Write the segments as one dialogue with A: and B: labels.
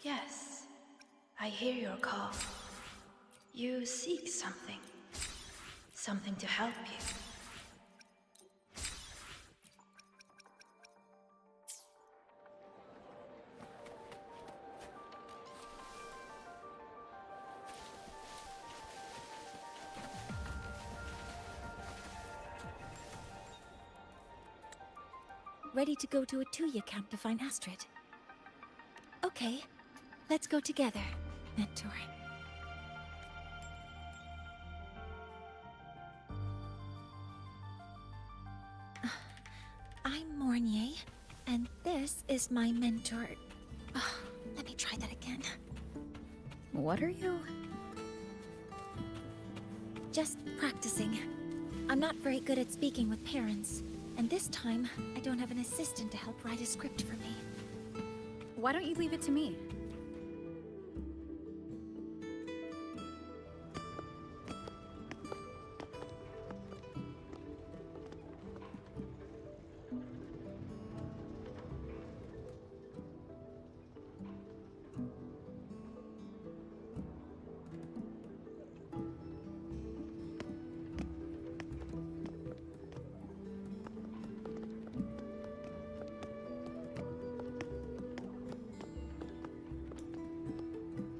A: Yes, I hear your call. You seek something. Something to help you.
B: Ready to go to a Tuya camp to find Astrid? Okay, let's go together, Mentor. I'm Mornier, and this is my mentor. Let me try that again.
C: What are you?
B: Just practicing. I'm not very good at speaking with parents, and this time, I don't have an assistant to help write a script for me.
C: Why don't you leave it to me?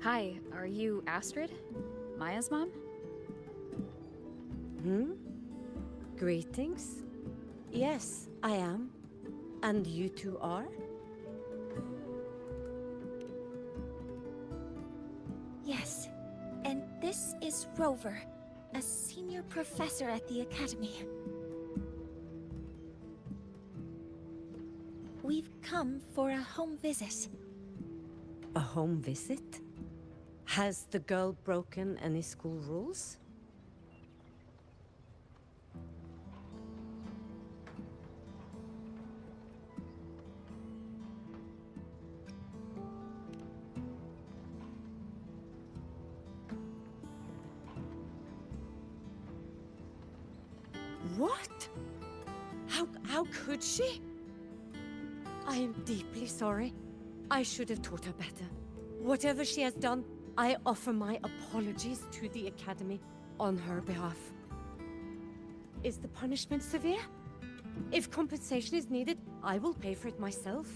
C: Hi, are you Astrid? Maya's mom?
D: Greetings. Yes, I am. And you two are?
B: Yes, and this is Rover, a senior professor at the Academy. We've come for a home visit.
D: A home visit? Has the girl broken any school rules? What? How could she? I am deeply sorry. I should have taught her better. Whatever she has done, I offer my apologies to the Academy on her behalf. Is the punishment severe? If compensation is needed, I will pay for it myself.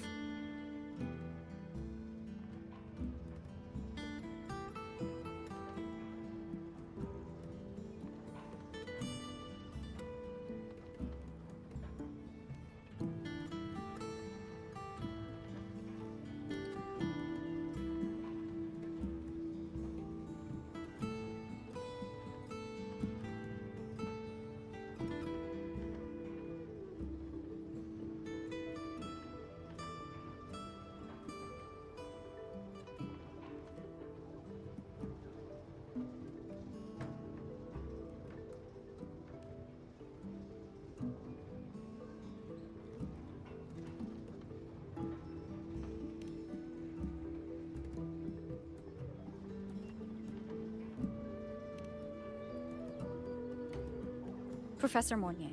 C: Professor Mornier,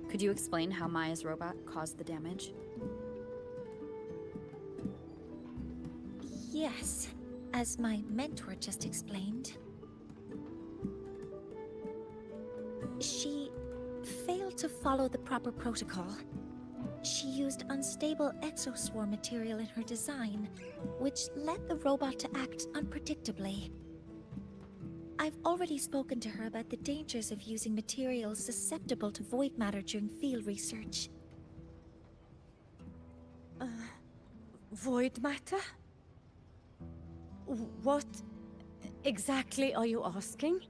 C: could you explain how Maya's robot caused the damage?
B: Yes, as my mentor just explained. She failed to follow the proper protocol. She used unstable exoswarm material in her design, which led the robot to act unpredictably. I've already spoken to her about the dangers of using materials susceptible to void matter during field research.
D: Void matter? What exactly are you asking?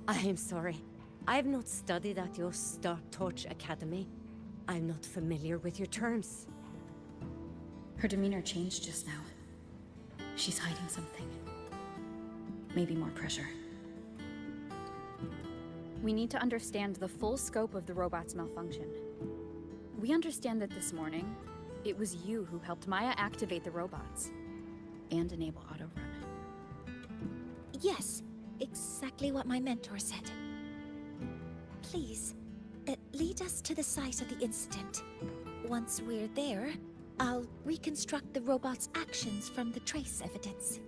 D: I am sorry. I have not studied at your Star Torch Academy. I'm not familiar with your terms.
C: Her demeanor changed just now. She's hiding something. Maybe more pressure. We need to understand the full scope of the robot's malfunction. We understand that this morning, it was you who helped Maya activate the robots and enable auto-run.
B: Yes, exactly what my mentor said. Please, lead us to the site of the incident. Once we're there, I'll reconstruct the robot's actions from the trace evidence.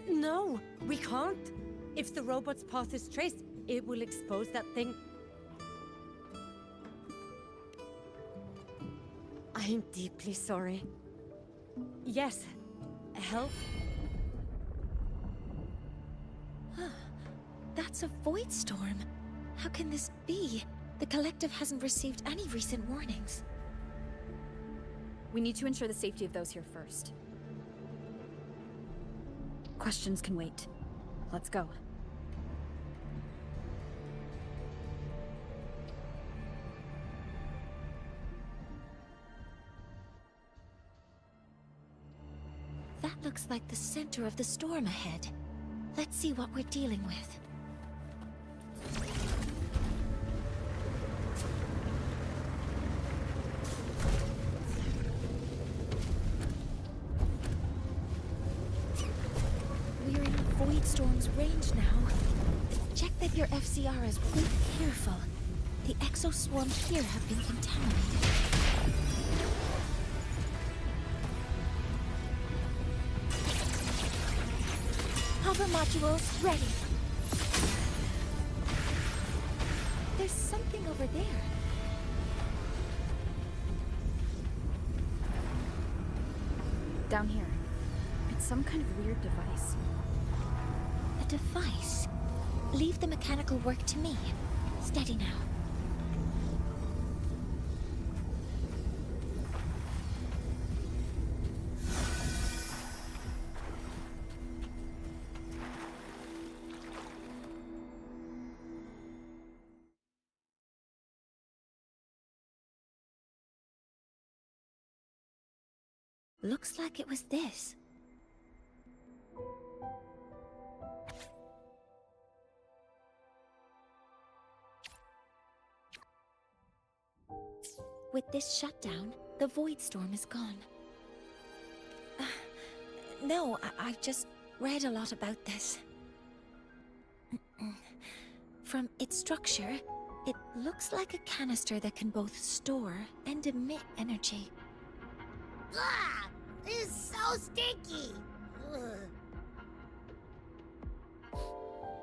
D: No, we can't. If the robot's path is traced, it will expose that thing. I'm deeply sorry. Yes, help?
B: That's a void storm. How can this be? The Collective hasn't received any recent warnings.
C: We need to ensure the safety of those here first. Questions can wait. Let's go.
B: That looks like the center of the storm ahead. Let's see what we're dealing with. We're in Void Storm's range now. Check that your FCR is really careful. The exoswarms here have been contaminated. Hover modules ready. There's something over there.
C: Down here. It's some kind of weird device.
B: A device? Leave the mechanical work to me. Steady now. Looks like it was this. With this shutdown, the Void Storm is gone. No, I've just read a lot about this. From its structure, it looks like a canister that can both store and emit energy.
E: Ugh! This is so stinky! Ugh.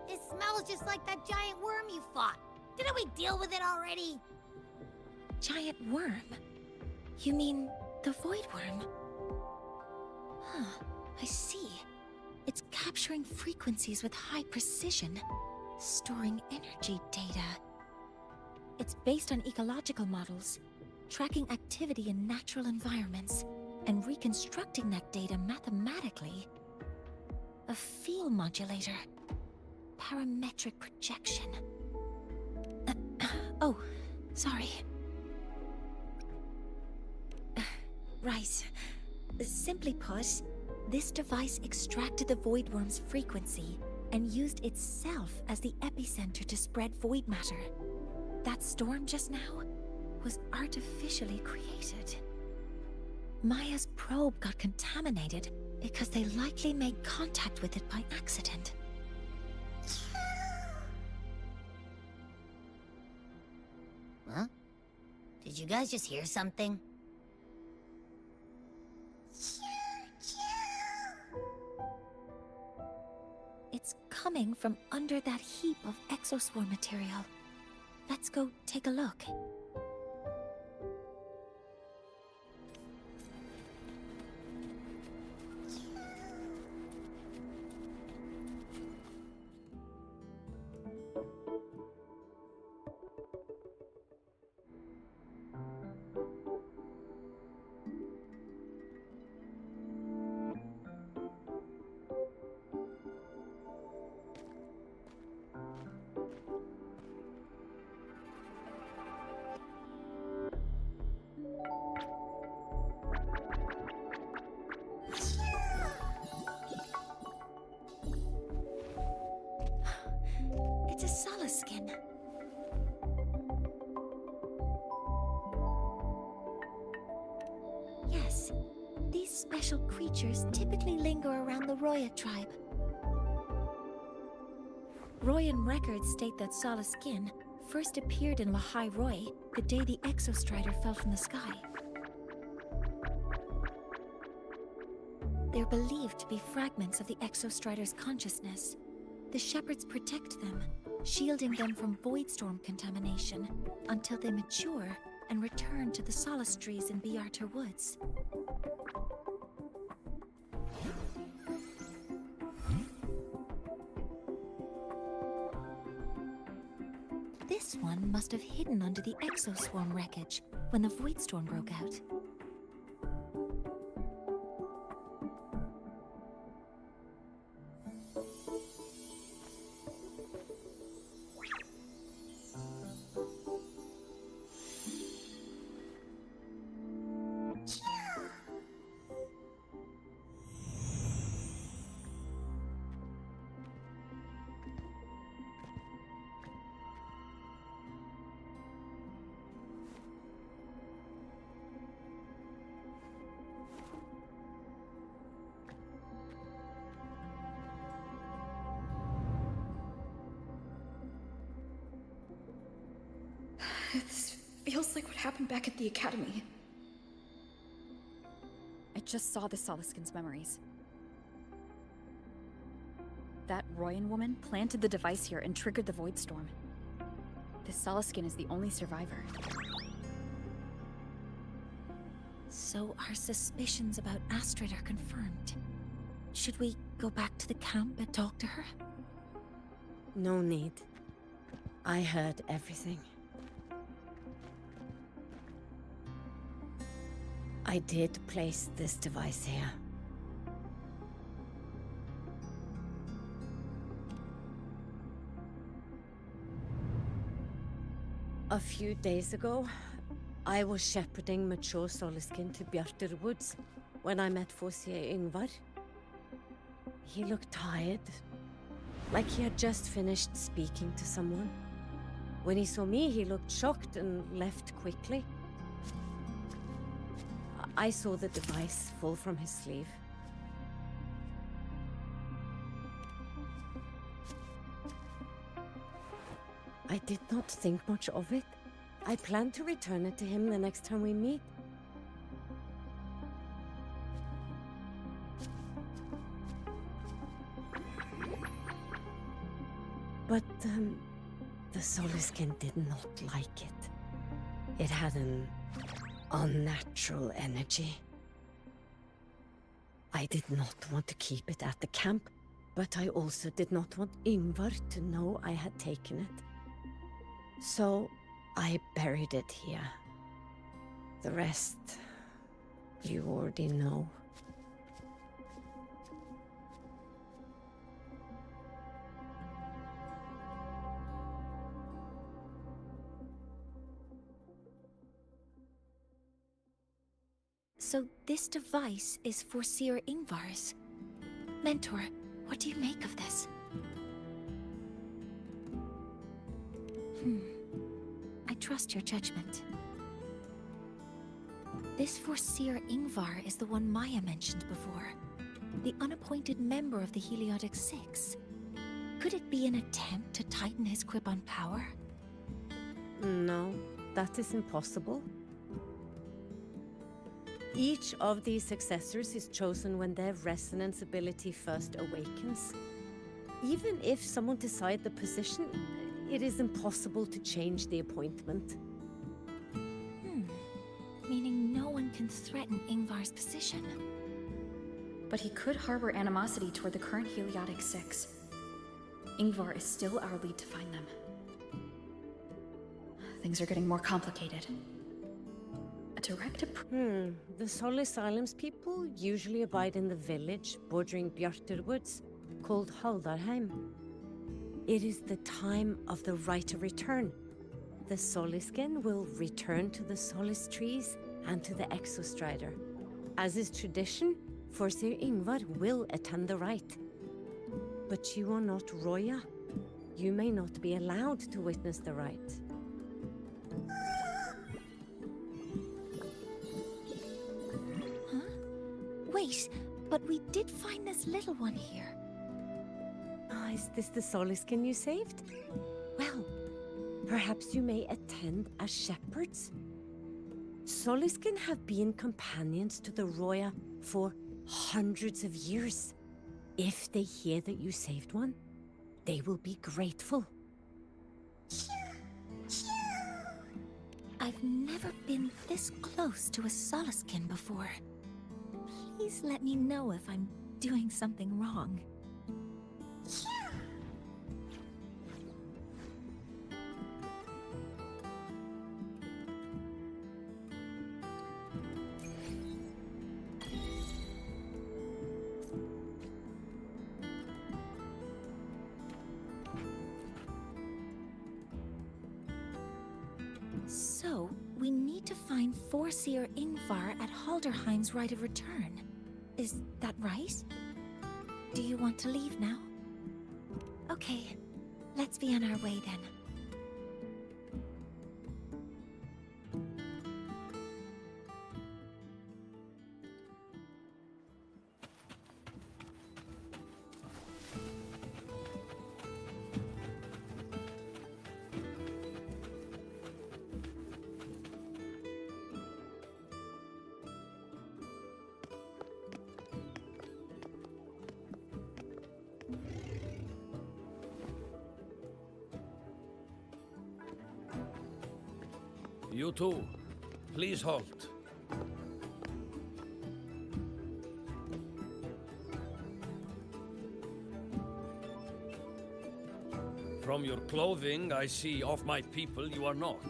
E: It smells just like that giant worm you fought. Didn't we deal with it already?
B: Giant worm? You mean the Void Worm? Huh, I see. It's capturing frequencies with high precision, storing energy data. It's based on ecological models, tracking activity in natural environments, and reconstructing that data mathematically. A field modulator. Parametric projection. Oh, sorry. Right. Simply put, this device extracted the Void Worm's frequency and used itself as the epicenter to spread void matter. That storm just now was artificially created. Maya's probe got contaminated because they likely made contact with it by accident.
E: Huh? Did you guys just hear something?
B: It's coming from under that heap of exoswarm material. Let's go take a look. It's a Solace skin. Yes, these special creatures typically linger around the Roya tribe. Royan records state that Solaskin first appeared in Lahai Roy the day the Exostrider fell from the sky. They're believed to be fragments of the Exostrider's consciousness. The shepherds protect them, shielding them from voidstorm contamination until they mature and return to the solace trees in Biarter Woods. This one must have hidden under the exoswarm wreckage when the voidstorm broke out.
C: This feels like what happened back at the academy. I just saw the Solaskin's memories. That Royan woman planted the device here and triggered the Voidstorm. This Solaskin is the only survivor.
B: So our suspicions about Astrid are confirmed. Should we go back to the camp and talk to her?
D: No need. I heard everything. I did place this device here. A few days ago, I was shepherding mature Solaskin to Bjarter Woods when I met Forsier Yngvar. He looked tired, like he had just finished speaking to someone. When he saw me, he looked shocked and left quickly. I saw the device fall from his sleeve. I did not think much of it. I plan to return it to him the next time we meet. But, the Solaskin did not like it. It had an unnatural energy. I did not want to keep it at the camp, but I also did not want Yngvar to know I had taken it. So I buried it here. The rest, you already know.
B: So this device is Forseer Yngvar's. Mentor, what do you make of this? I trust your judgment. This Forseer Yngvar is the one Maya mentioned before. The unappointed member of the Heliotic Six. Could it be an attempt to tighten his grip on power?
D: No, that is impossible. Each of these successors is chosen when their resonance ability first awakens. Even if someone decides the position, it is impossible to change the appointment.
B: Meaning no one can threaten Yngvar's position.
C: But he could harbor animosity toward the current Heliotic Six. Yngvar is still our lead to find them. Things are getting more complicated. A direct approach.
D: The Solis Islands people usually abide in the village bordering Bjarter Woods, called Haldarheim. It is the time of the right of return. The Soliskin will return to the Solis trees and to the Exostrider. As is tradition, Forseer Yngvar will attend the rite. But you are not Roya. You may not be allowed to witness the rite.
B: Wait, but we did find this little one here.
D: Ah, is this the Soliskin you saved? Well, perhaps you may attend as shepherds. Soliskin have been companions to the Roya for hundreds of years. If they hear that you saved one, they will be grateful.
B: I've never been this close to a Soliskin before. Please let me know if I'm doing something wrong. So, we need to find Forseer Ingvar at Halderheim's right of return. Is that right? Do you want to leave now? Okay, let's be on our way then.
F: You too. Please halt. From your clothing, I see of my people you are not.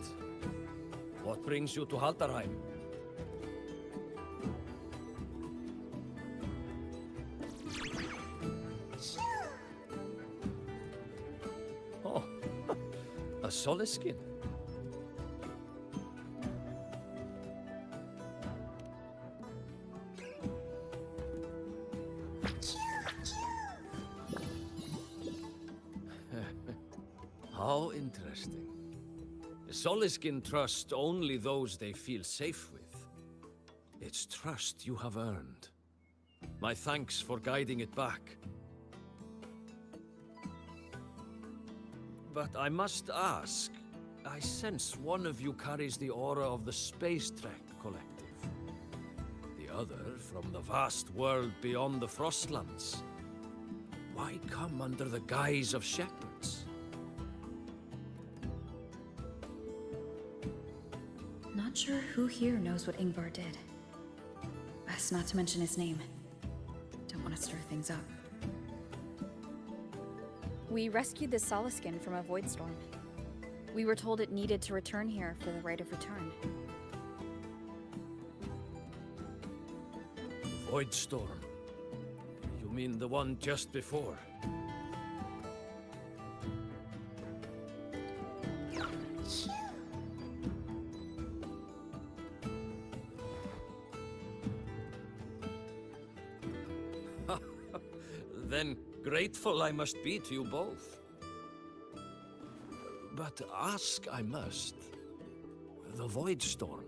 F: What brings you to Halderheim? Oh, a Soliskin. How interesting. The Soliskin trust only those they feel safe with. It's trust you have earned. My thanks for guiding it back. But I must ask, I sense one of you carries the aura of the Space Trek Collective. The other from the vast world beyond the Frostlands. Why come under the guise of shepherds?
C: Not sure who here knows what Ingvar did. Best not to mention his name. Don't want to stir things up. We rescued the Soliskin from a void storm. We were told it needed to return here for the right of return.
F: Void storm. You mean the one just before? Then grateful I must be to you both. But ask I must. The Void Storm.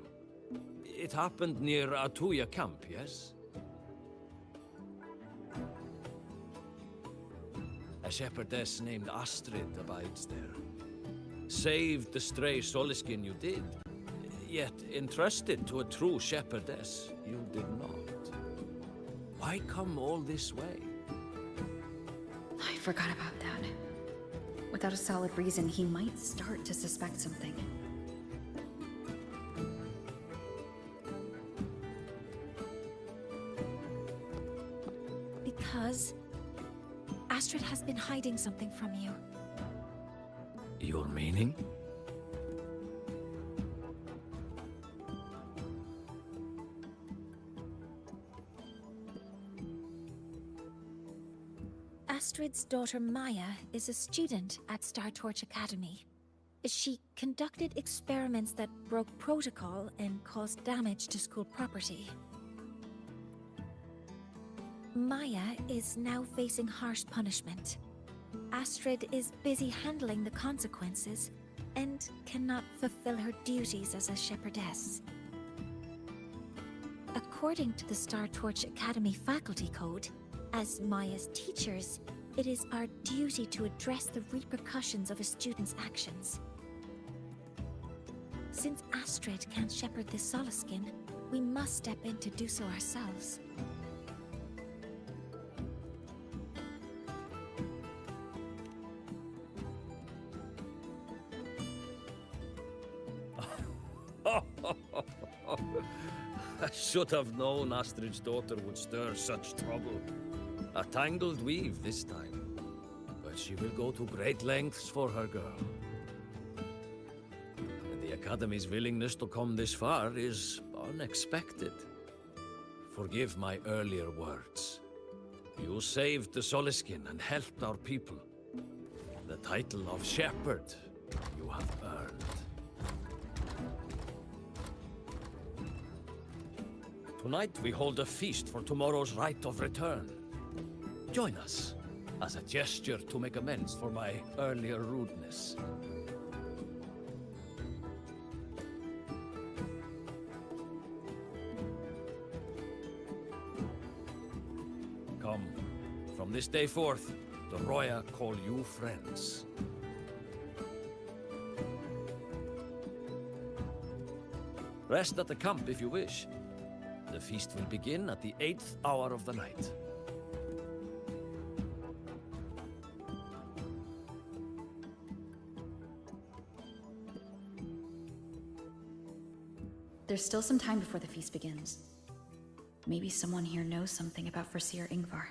F: It happened near Atuya camp, yes? A shepherdess named Astrid abides there. Saved the stray Soliskin you did, yet entrusted to a true shepherdess you did not. Why come all this way?
C: I forgot about that. Without a solid reason, he might start to suspect something.
B: Because Astrid has been hiding something from you.
F: Your meaning?
B: Astrid's daughter Maya is a student at Star Torch Academy. She conducted experiments that broke protocol and caused damage to school property. Maya is now facing harsh punishment. Astrid is busy handling the consequences and cannot fulfill her duties as a shepherdess. According to the Star Torch Academy Faculty Code, as Maya's teachers, it is our duty to address the repercussions of a student's actions. Since Astrid can't shepherd this Solaskin, we must step in to do so ourselves.
F: I should have known Astrid's daughter would stir such trouble. A tangled weave this time. But she will go to great lengths for her girl. And the Academy's willingness to come this far is unexpected. Forgive my earlier words. You saved the Soliskin and helped our people. The title of Shepherd you have earned. Tonight we hold a feast for tomorrow's rite of return. Join us, as a gesture to make amends for my earlier rudeness. Come, from this day forth, the Roya call you friends. Rest at the camp if you wish. The feast will begin at the 8th hour of the night.
C: There's still some time before the feast begins. Maybe someone here knows something about Foreseer Ingvar.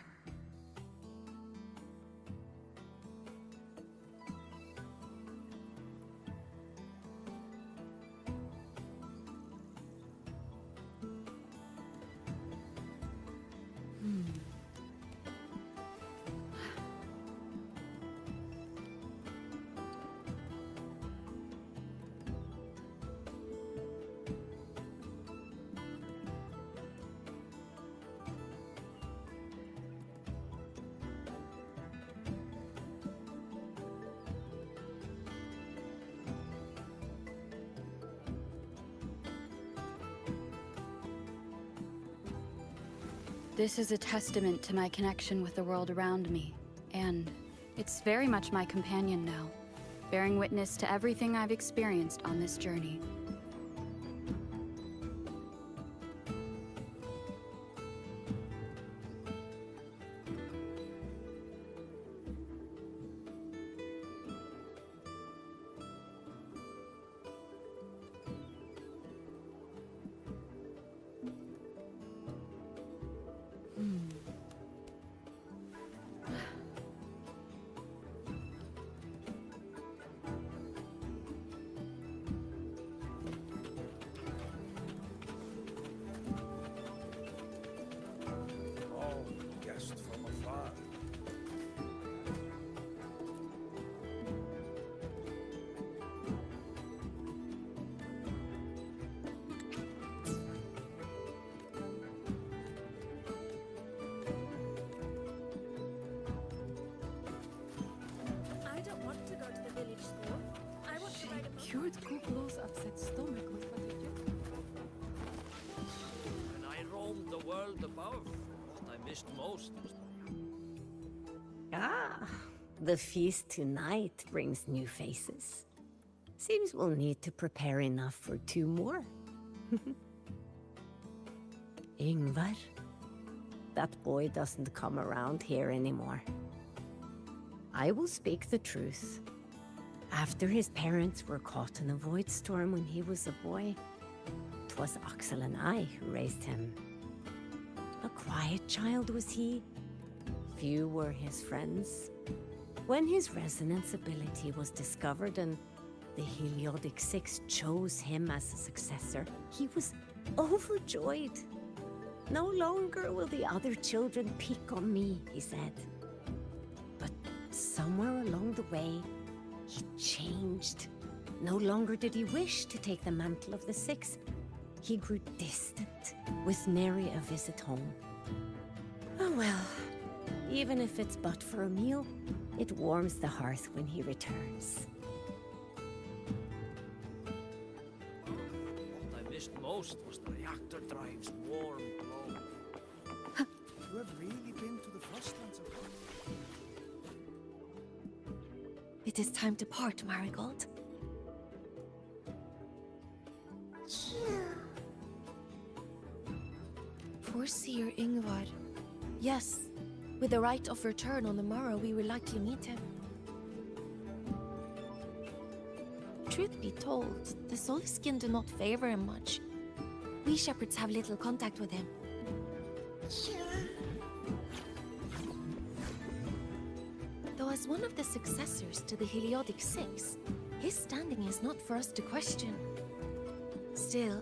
C: This is a testament to my connection with the world around me, and it's very much my companion now, bearing witness to everything I've experienced on this journey.
G: Cured Kuklow's upset stomach with what you do.
F: When I roamed the world above, what I missed most was
D: Ah, the feast tonight brings new faces. Seems we'll need to prepare enough for 2 more. Ingvar, that boy doesn't come around here anymore. I will speak the truth. After his parents were caught in a void storm when he was a boy, 'twas Axel and I who raised him. A quiet child was he. Few were his friends. When his resonance ability was discovered and the Heliodic Six chose him as a successor, he was overjoyed. No longer will the other children pick on me, he said. But somewhere along the way, he changed. No longer did he wish to take the mantle of the Six. He grew distant, with nary a visit home. Oh well, even if it's but for a meal, it warms the hearth when he returns.
F: what I missed most was the reactor drive's warm
B: It is time to part, Marigold. Poor Seer Ingvar. Yes, with the right of return on the morrow, we will likely meet him. Truth be told, the Soulskin do not favor him much. We shepherds have little contact with him. Though as one of the successors to the Heliodic Six, his standing is not for us to question. Still,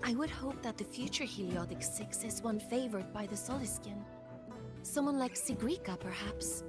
B: I would hope that the future Heliodic Six is one favored by the Soliskin. Someone like Sigrika, perhaps.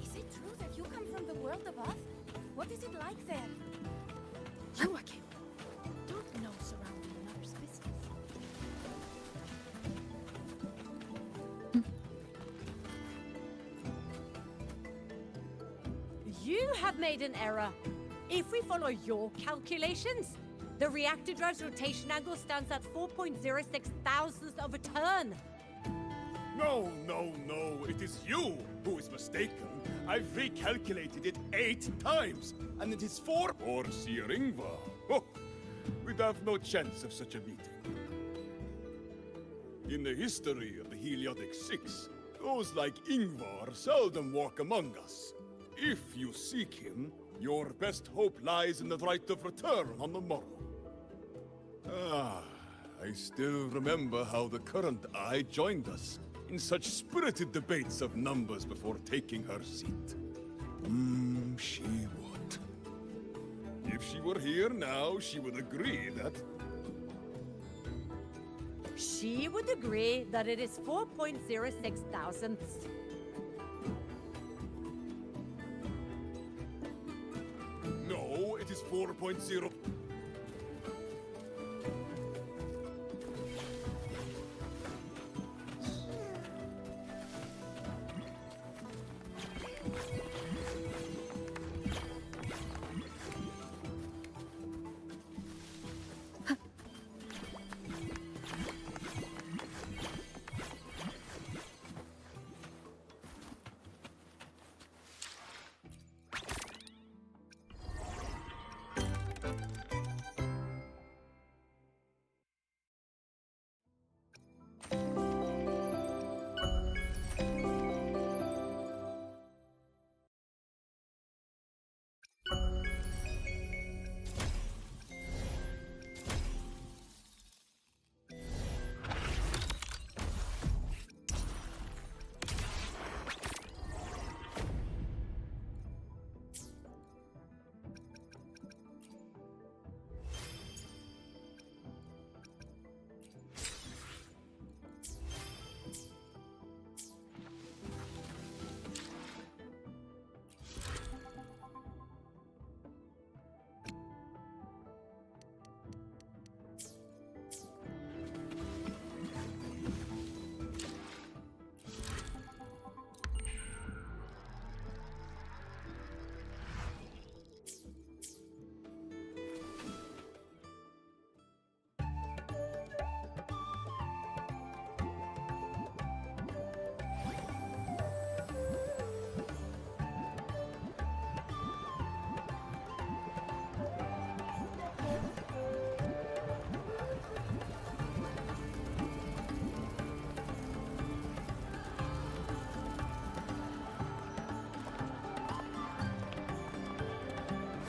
H: Is it true that you come from the world above? What is it like there?
A: Joachim, don't know surrounding another's business.
D: You have made an error. If we follow your calculations, the reactor drive's rotation angle stands at 4.06 thousandths of a turn.
I: No, no, no. It is you who is mistaken. I've recalculated it 8 times, and it is 4 or Sir Ingvar. Oh, we'd have no chance of such a meeting. In the history of the Heliodic Six, those like Ingvar seldom walk among us. If you seek him, your best hope lies in the right of return on the morrow. Ah, I still remember how the current eye joined us in such spirited debates of numbers before taking her seat. She would. If she were here now, she would agree that...
D: She would agree that it is 4.06 thousandths.
I: No, it is 4.0...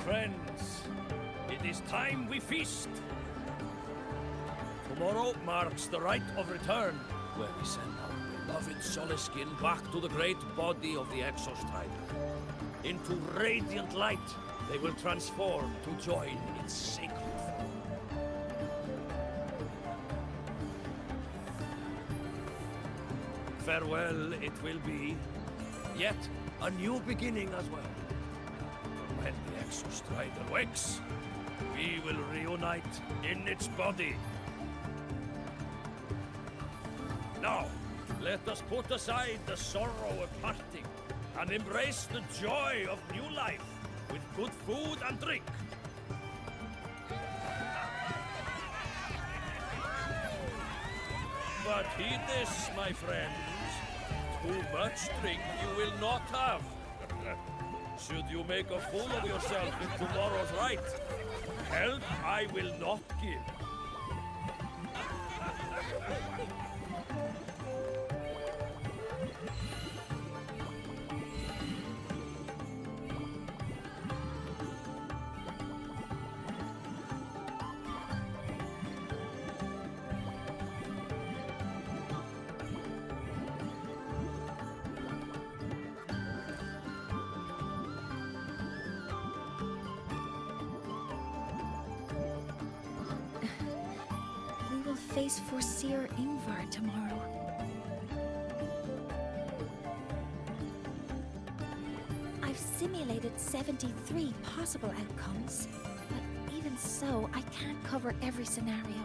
F: Friends, it is time we feast. Tomorrow marks the rite of return, where we send our beloved Soliskin back to the great body of the Exos tribe. Into radiant light, they will transform to join its sacred form. farewell it will be, yet a new beginning as well. When the Exostrider wakes, we will reunite in its body. Now, let us put aside the sorrow of parting and embrace the joy of new life with good food and drink. But heed this, my friends. Too much drink you will not have. Should you make a fool of yourself in tomorrow's rite, help I will not give.
B: We will face Forseer Ingvar tomorrow. I've simulated 73 possible outcomes, but even so, I can't cover every scenario.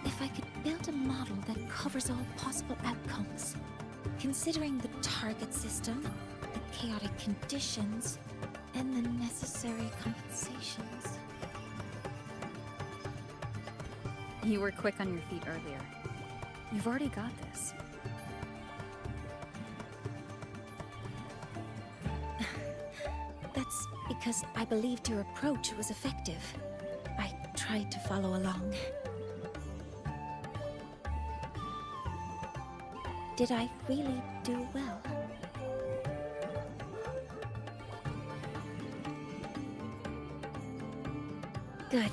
B: If I could build a model that covers all possible outcomes, considering the target system, the chaotic conditions, and the necessary compensations.
C: You were quick on your feet earlier. You've already got this.
B: That's because I believed your approach was effective. I tried to follow along. Did I really do well? Good.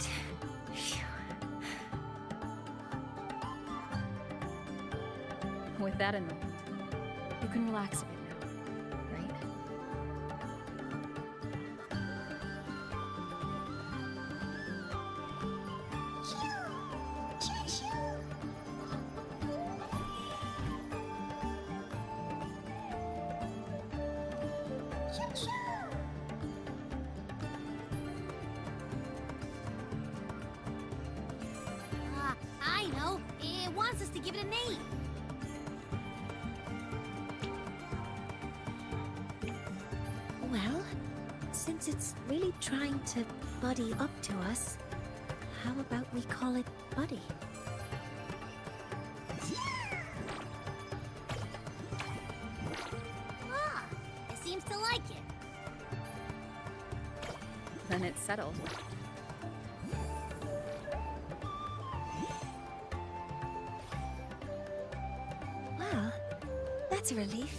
B: Phew.
C: With that in mind, you can relax a bit now, right?
E: I know. It wants us to give it a name.
B: Well, since it's really trying to buddy up to us, how about we call it Buddy?
E: Ah, it seems to like it.
C: Then it's settled.
B: Well, that's a relief.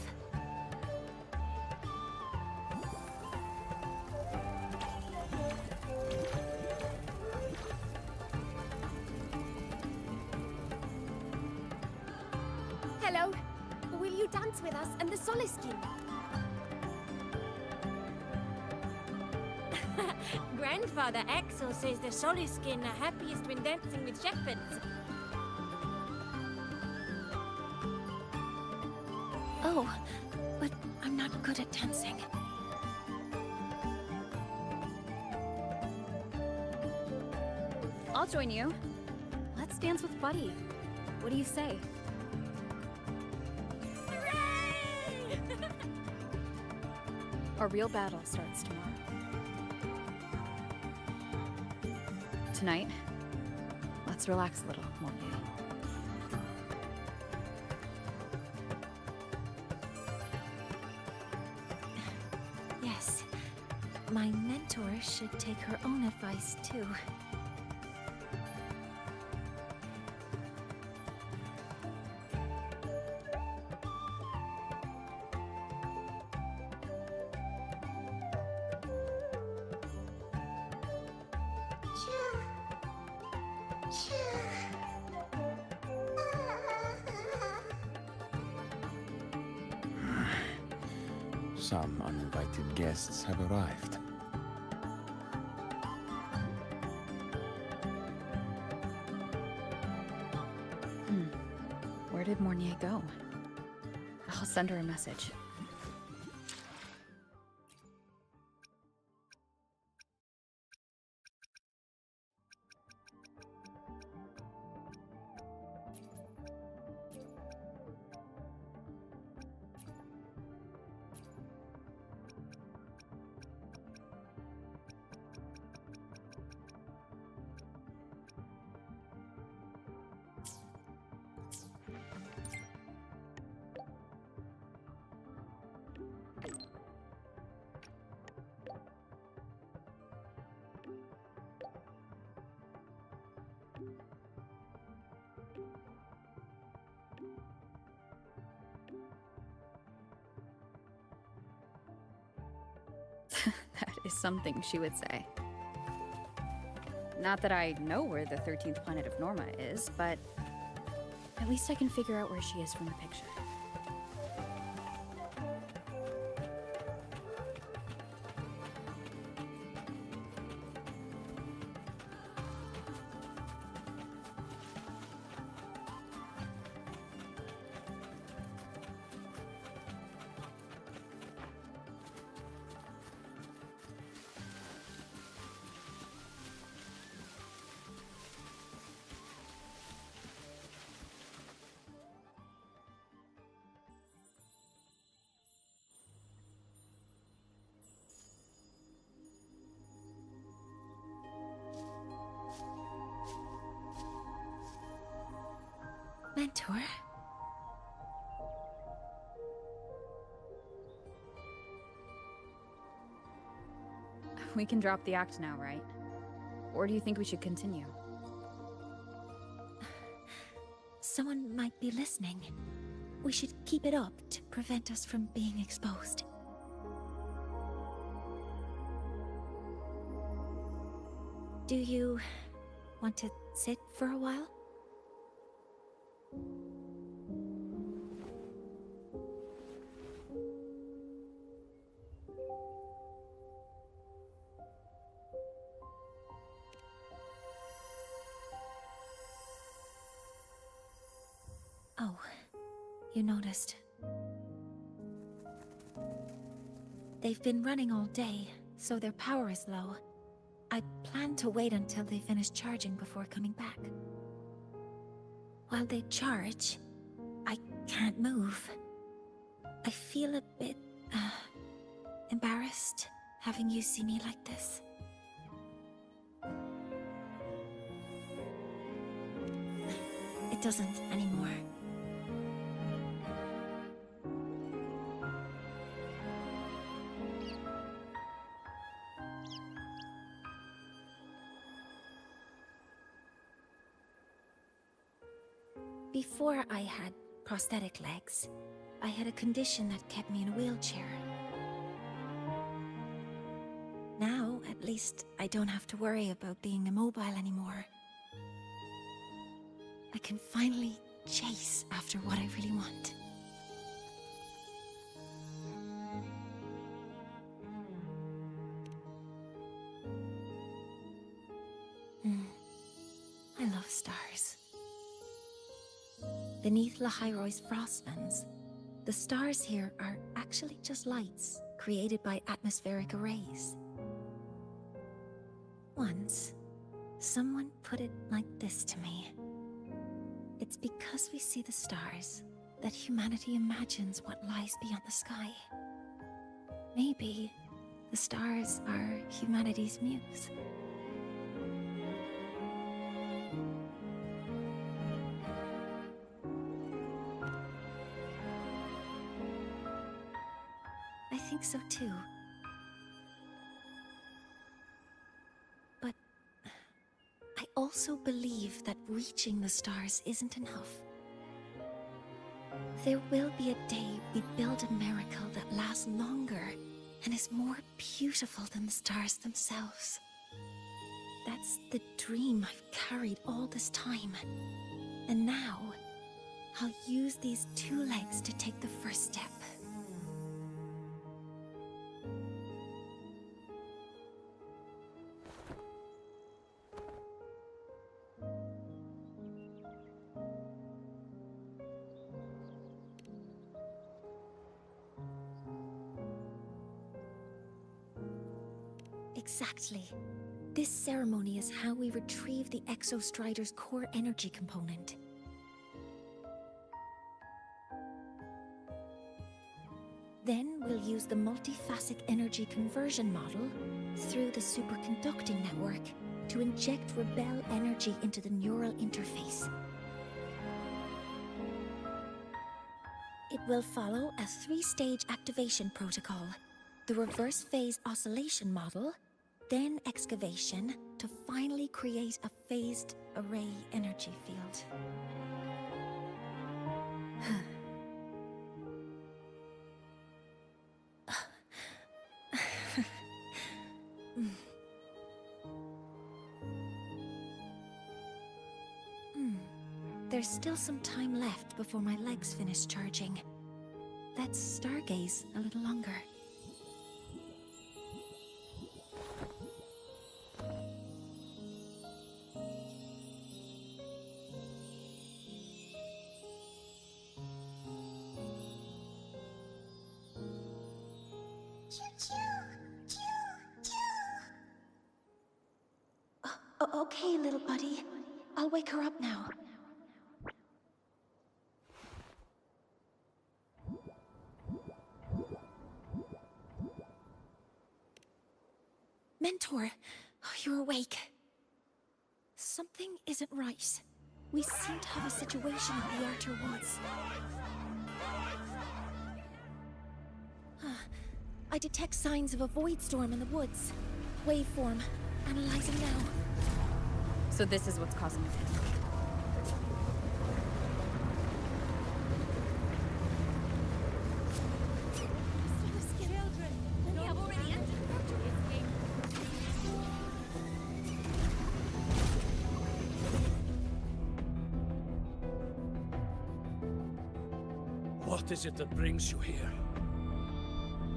H: Hello. Will you dance with us and the Soliskin?
D: Grandfather Axel says the Soliskin are happiest when dancing with shepherds.
B: Oh, but I'm not good at dancing.
C: I'll join you. Let's dance with Buddy. What do you say? Our real battle starts tomorrow. Tonight, let's relax a little, won't we?
B: Yes. My mentor should take her own advice, too.
J: Some uninvited guests have arrived.
C: Where did Mornier go? I'll send her a message. That is something she would say. Not that I know where the 13th planet of Norma is, but at least I can figure out where she is from the picture.
B: Mentor?
C: We can drop the act now, right? Or do you think we should continue?
B: Someone might be listening. We should keep it up to prevent us from being exposed. Do you want to sit for a while? Oh, you noticed. They've been running all day, so their power is low. I plan to wait until they finish charging before coming back. While they charge, I can't move. I feel a bit, embarrassed having you see me like this. It doesn't anymore. Before I had prosthetic legs, I had a condition that kept me in a wheelchair. Now, at least, I don't have to worry about being immobile anymore. I can finally chase after what I really want. I love stars. Beneath Lahairoy's frostlands, the stars here are actually just lights created by atmospheric arrays. Once, someone put it like this to me. It's because we see the stars that humanity imagines what lies beyond the sky. Maybe the stars are humanity's muse. I think so too. But I also believe that reaching the stars isn't enough. There will be a day we build a miracle that lasts longer and is more beautiful than the stars themselves. That's the dream I've carried all this time. And now, I'll use these 2 legs to take the first step. Exactly. This ceremony is how we retrieve the Exostrider's core energy component. Then we'll use the multiphasic energy conversion model through the superconducting network to inject rebel energy into the neural interface. It will follow a 3-stage activation protocol: the reverse phase oscillation model, then excavation, to finally create a phased array energy field. There's still some time left before my legs finish charging. Let's stargaze a little longer. Okay, little buddy. I'll wake her up now. Mentor, you're awake. Something isn't right. We seem to have a situation at the Arter Woods. I detect signs of a void storm in the woods. Waveform. Analyzing now.
C: So this is what's causing the panic.
F: What is it that brings you here?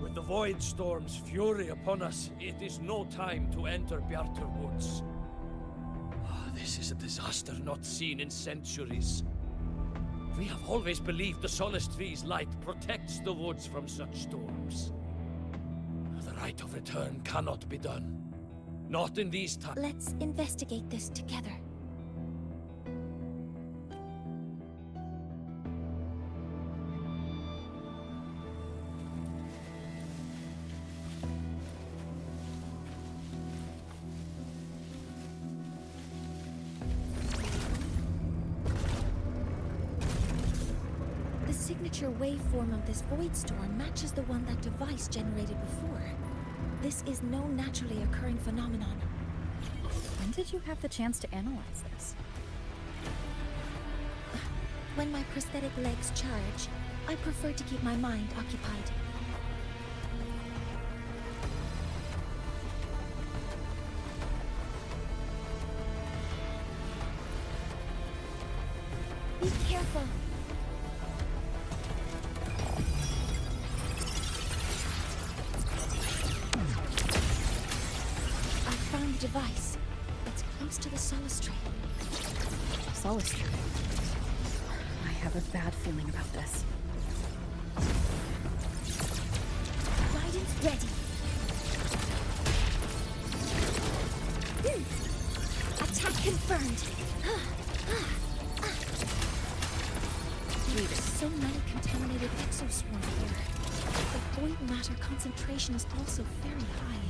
F: With the Void Storm's fury upon us, it is no time to enter Bjartur Woods. This is a disaster not seen in centuries. We have always believed the Solace Tree's light protects the woods from such storms. The rite of return cannot be done. Not in these times.
B: Let's investigate this together. The signature waveform of this void storm matches the one that device generated before. This is no naturally occurring phenomenon.
C: When did you have the chance to analyze this?
B: When my prosthetic legs charge, I prefer to keep my mind occupied. Be careful! Device. It's close to the Solace Tree.
C: Solace Tree? I have a bad feeling about this.
B: Guidance ready. Attack confirmed. There's so many contaminated exoswarm here. The void matter concentration is also very high.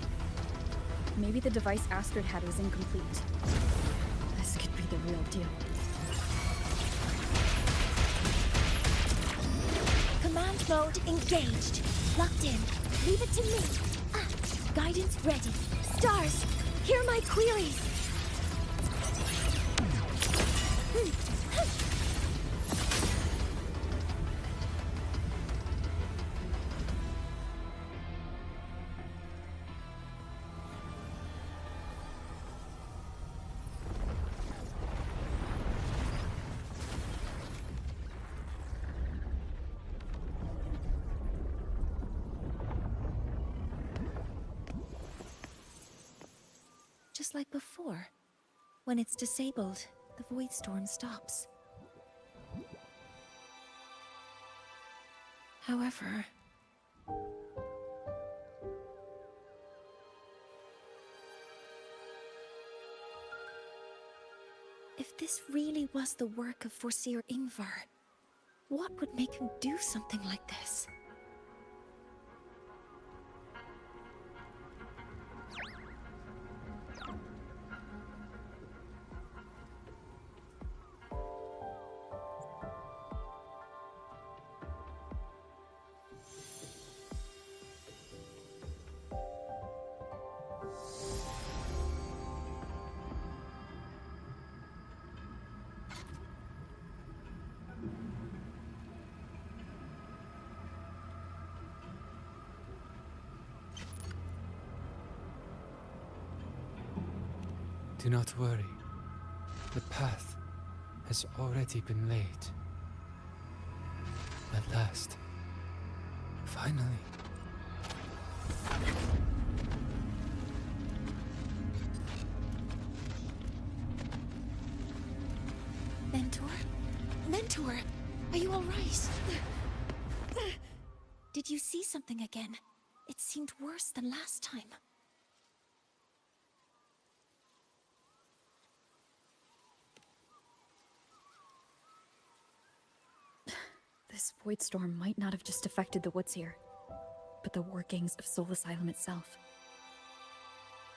C: Maybe the device Astrid had was incomplete. This could be the real deal.
B: Command mode engaged. Locked in. Leave it to me. Guidance ready. Stars, hear my queries. Just like before. When it's disabled, the void storm stops. However... If this really was the work of Foreseer Ingvar, what would make him do something like this?
K: Do not worry. The path has already been laid. At last. Finally.
B: Mentor? Mentor! Are you alright? Did you see something again? It seemed worse than last time.
C: This void storm might not have just affected the woods here, but the workings of Soul Asylum itself.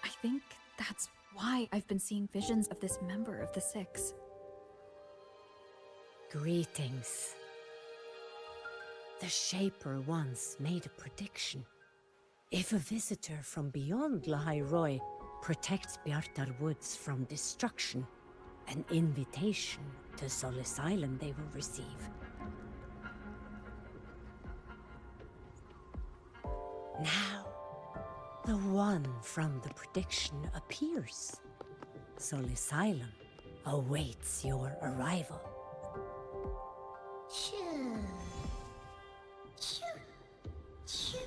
C: I think that's why I've been seeing visions of this member of the Six.
D: Greetings. The Shaper once made a prediction. If a visitor from beyond Lahai Roy protects Bjartar Woods from destruction, an invitation to Soul Asylum they will receive. Now, the one from the prediction appears. Soul Asylum awaits your arrival.
E: Choo. Choo. Choo.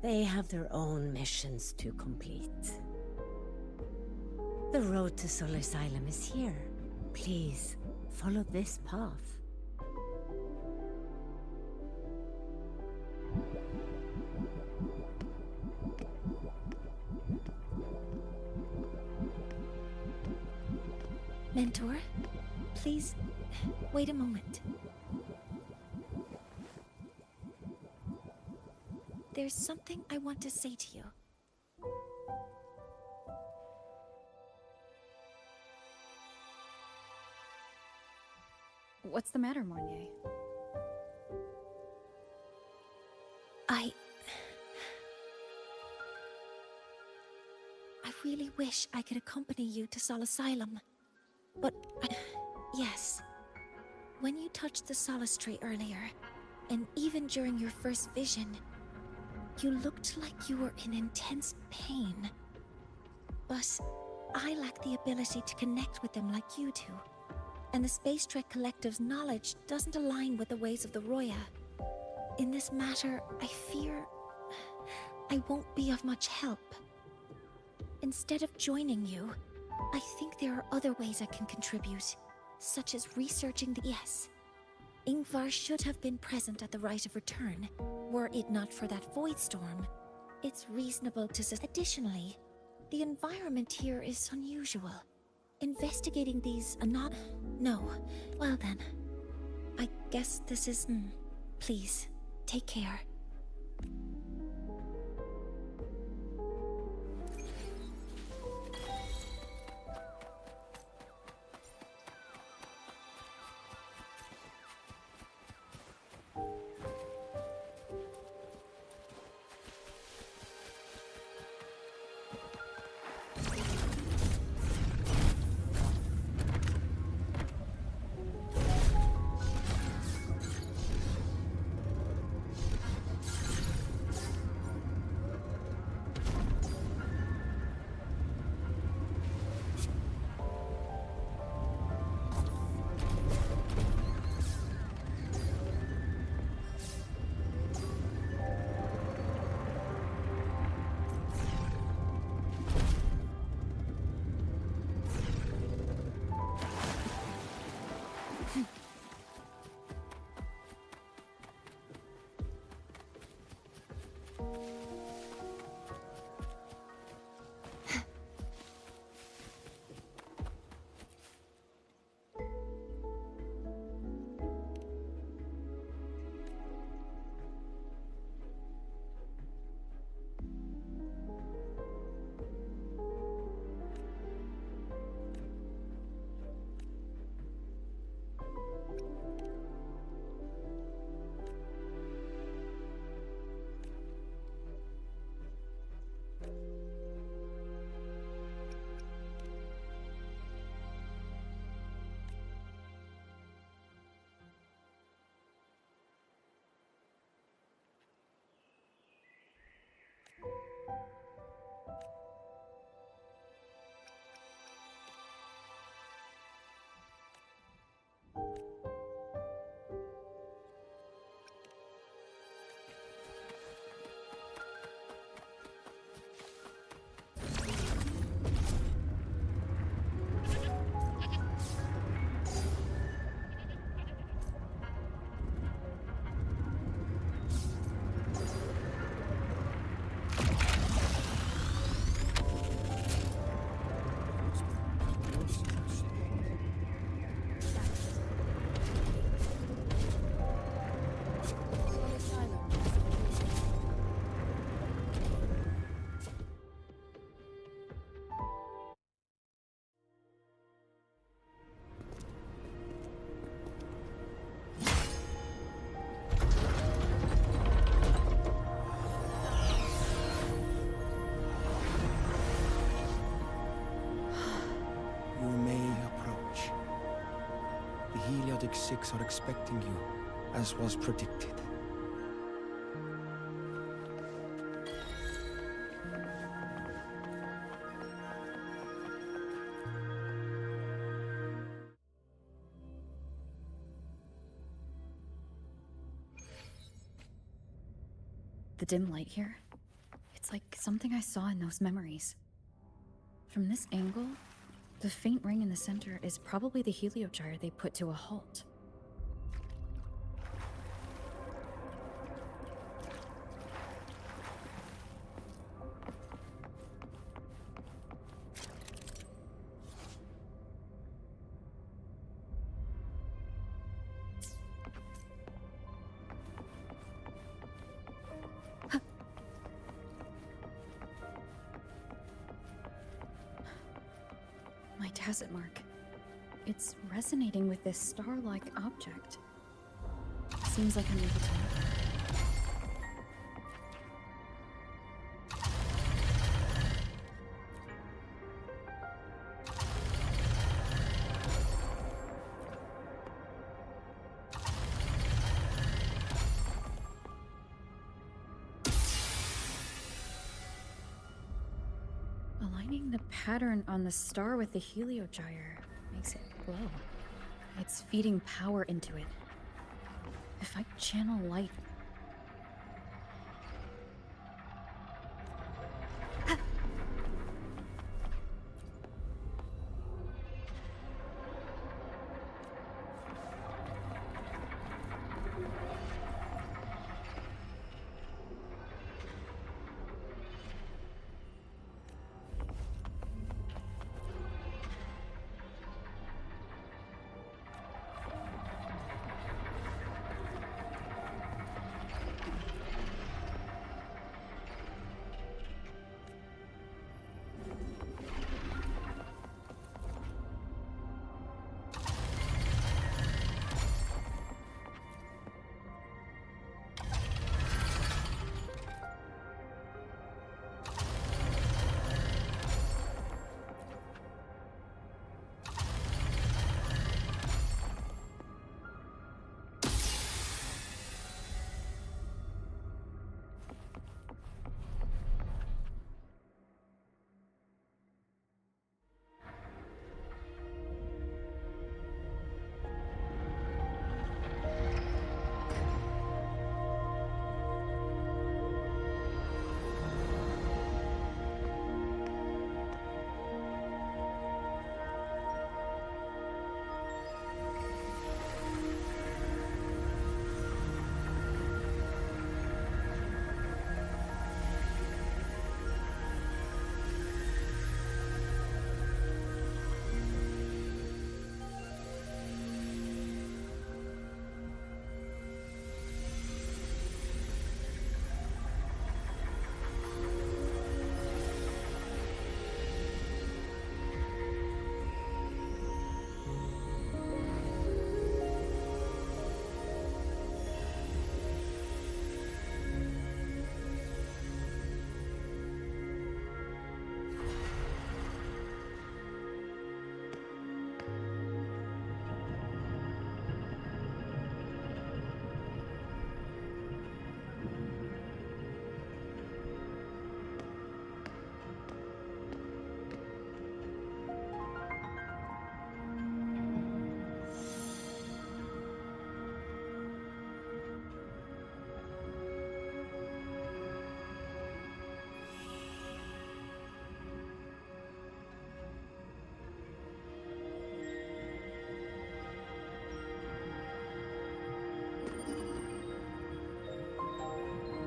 D: They have their own missions to complete. The road to Soul Asylum is here. Please, follow this path.
B: Mentor, please, wait a moment. There's something I want to say to you.
C: What's the matter, Mornier?
B: I really wish I could accompany you to Soul Asylum. But, yes. When you touched the Solace Tree earlier, and even during your first vision, you looked like you were in intense pain. But I lack the ability to connect with them like you do. And the Space Trek Collective's knowledge doesn't align with the ways of the Roya. In this matter, I fear I won't be of much help. Instead of joining you, I think there are other ways I can contribute, such as researching the... Yes, Ingvar should have been present at the Rite of Return, were it not for that void storm. It's reasonable to... Additionally, the environment here is unusual. Investigating these No. Well then, I guess this is... Please, take care.
J: Heliodic 6 are expecting you, as was predicted.
C: The dim light here, it's like something I saw in those memories. From this angle, the faint ring in the center is probably the heliogyre they put to a halt. My tacit mark. It's resonating with this star-like object. Seems like I'm able to move it. Aligning the pattern on the star with the heliogyre makes it glow. It's feeding power into it. If I channel light...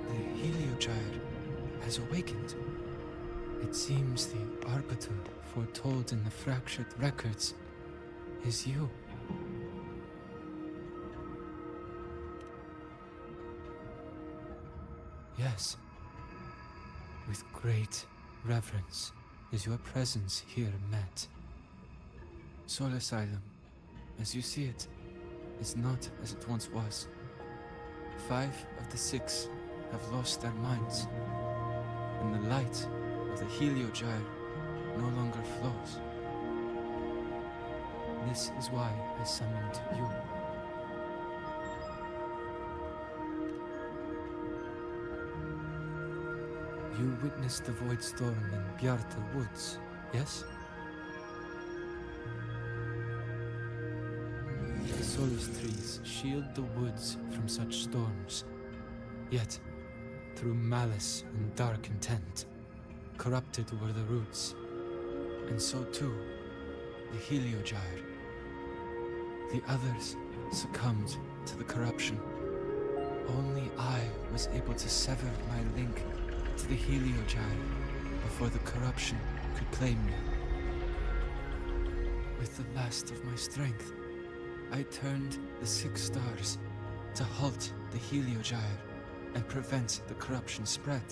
K: The heliogyre has awakened. It seems the arbiter foretold in the fractured records is you. Yes. With great reverence is your presence here met. Soul Asylum, as you see it, is not as it once was. 5 of the 6 have lost their minds, and the light of the heliogyre no longer flows. This is why I summoned you. You witnessed the Void Storm in Bjarta Woods, yes? The Solus trees shield the woods from such storms. Yet, through malice and dark intent, corrupted were the roots. And so too, the Heliogyre. The others succumbed to the corruption. Only I was able to sever my link to the Heliogyre before the corruption could claim me. With the last of my strength, I turned the 6 stars to halt the Heliogyre and prevent the corruption spread.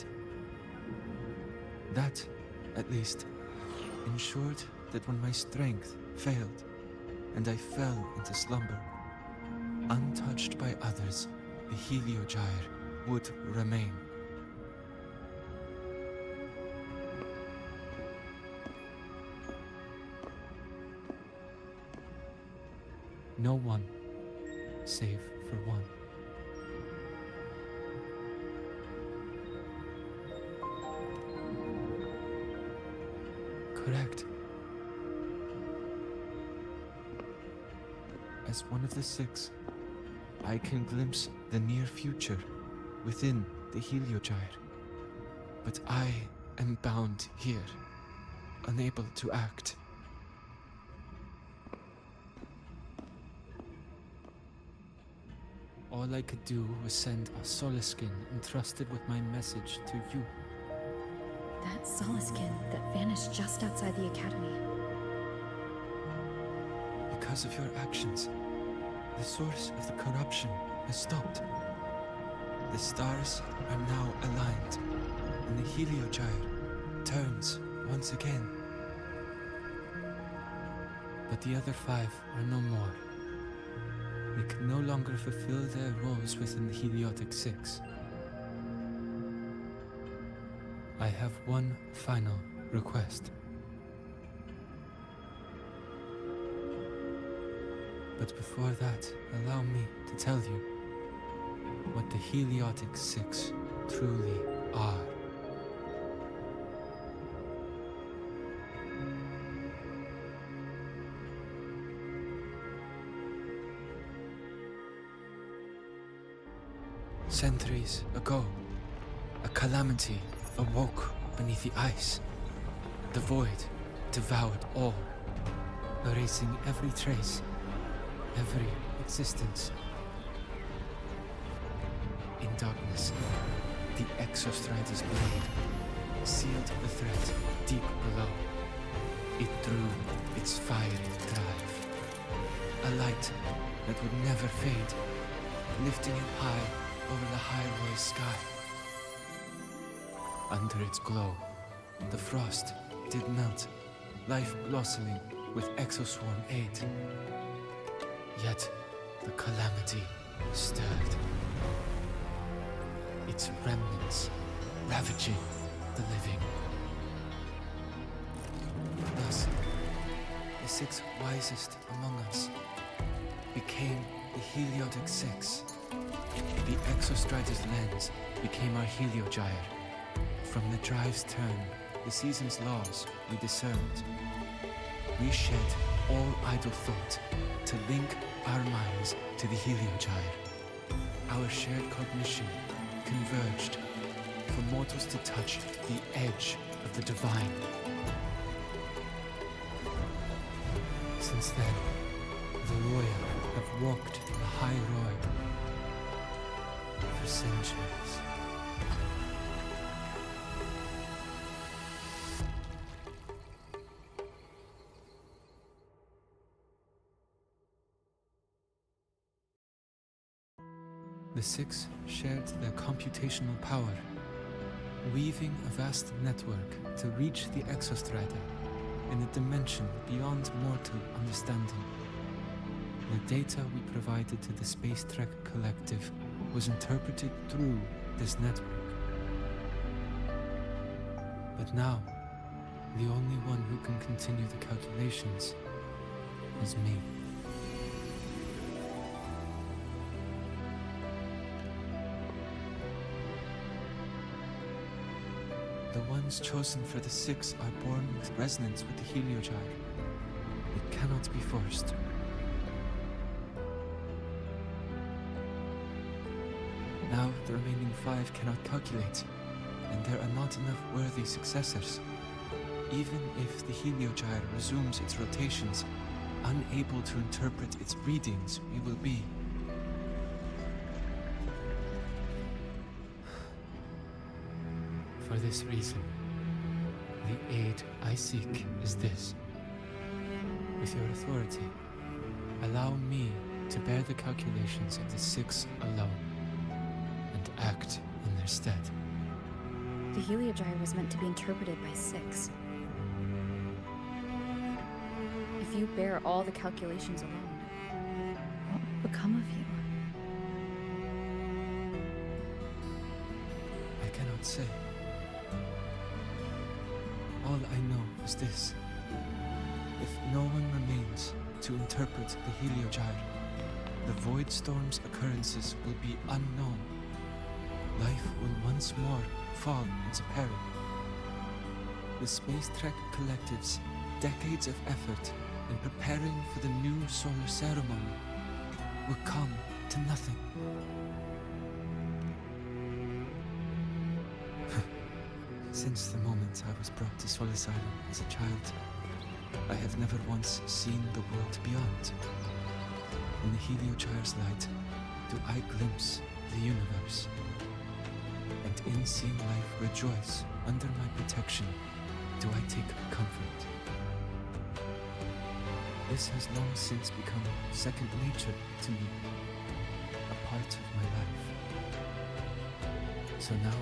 K: That, at least, ensured that when my strength failed and I fell into slumber, untouched by others, the Heliogyre would remain. No one, save for one. Correct. As one of the 6, I can glimpse the near future within the Heliogyre. But I am bound here, unable to act. All I could do was send a Solaskin entrusted with my message to you.
B: That Solaskin that vanished just outside the academy.
K: Because of your actions, the source of the corruption has stopped. The stars are now aligned, and the Heliogyre turns once again. But the other 5 are no more. They can no longer fulfill their roles within the Heliotic 6. I have one final request. But before that, allow me to tell you what the Heliotic 6 truly are. Centuries ago, a calamity awoke beneath the ice. The void devoured all, erasing every trace, every existence. In darkness, the Exostrider's blade sealed the threat deep below. It drew its fiery drive, a light that would never fade, lifting it high over the highway sky. Under its glow, the frost did melt, life blossoming with Exoswarm aid. Yet, the calamity stirred, its remnants ravaging the living. Thus, the 6 wisest among us became the Heliotic 6. The Exostrider's lens became our Heliogyre. From the drive's turn, the season's laws we discerned. We shed all idle thought to link our minds to the Heliogyre. Our shared cognition converged for mortals to touch the edge of the divine. Since then, the royal have walked the high road for centuries. The 6 shared their computational power, weaving a vast network to reach the Exostrider in a dimension beyond mortal understanding. The data we provided to the Space Trek Collective was interpreted through this network. But now, the only one who can continue the calculations is me. The ones chosen for the six are born with resonance with the Heliogyre. It cannot be forced. Now the remaining 5 cannot calculate, and there are not enough worthy successors. Even if the Heliogyre resumes its rotations, unable to interpret its readings, we will be. For this reason, the aid I seek is this. With your authority, allow me to bear the calculations of the 6 alone, and act in their stead.
C: The Heliogyre was meant to be interpreted by 6. If you bear all the calculations alone, what will become of you?
K: I cannot say. All I know is this. If no one remains to interpret the Heliogyre, the Void Storm's occurrences will be unknown. Life will once more fall into peril. The Space Trek Collective's decades of effort in preparing for the new solar ceremony will come to nothing. Since the moment I was brought to Sol Asylum as a child, I have never once seen the world beyond. In the Heliogyre's light, do I glimpse the universe. And in seeing life rejoice under my protection, do I take comfort. This has long since become second nature to me, a part of my life. So now,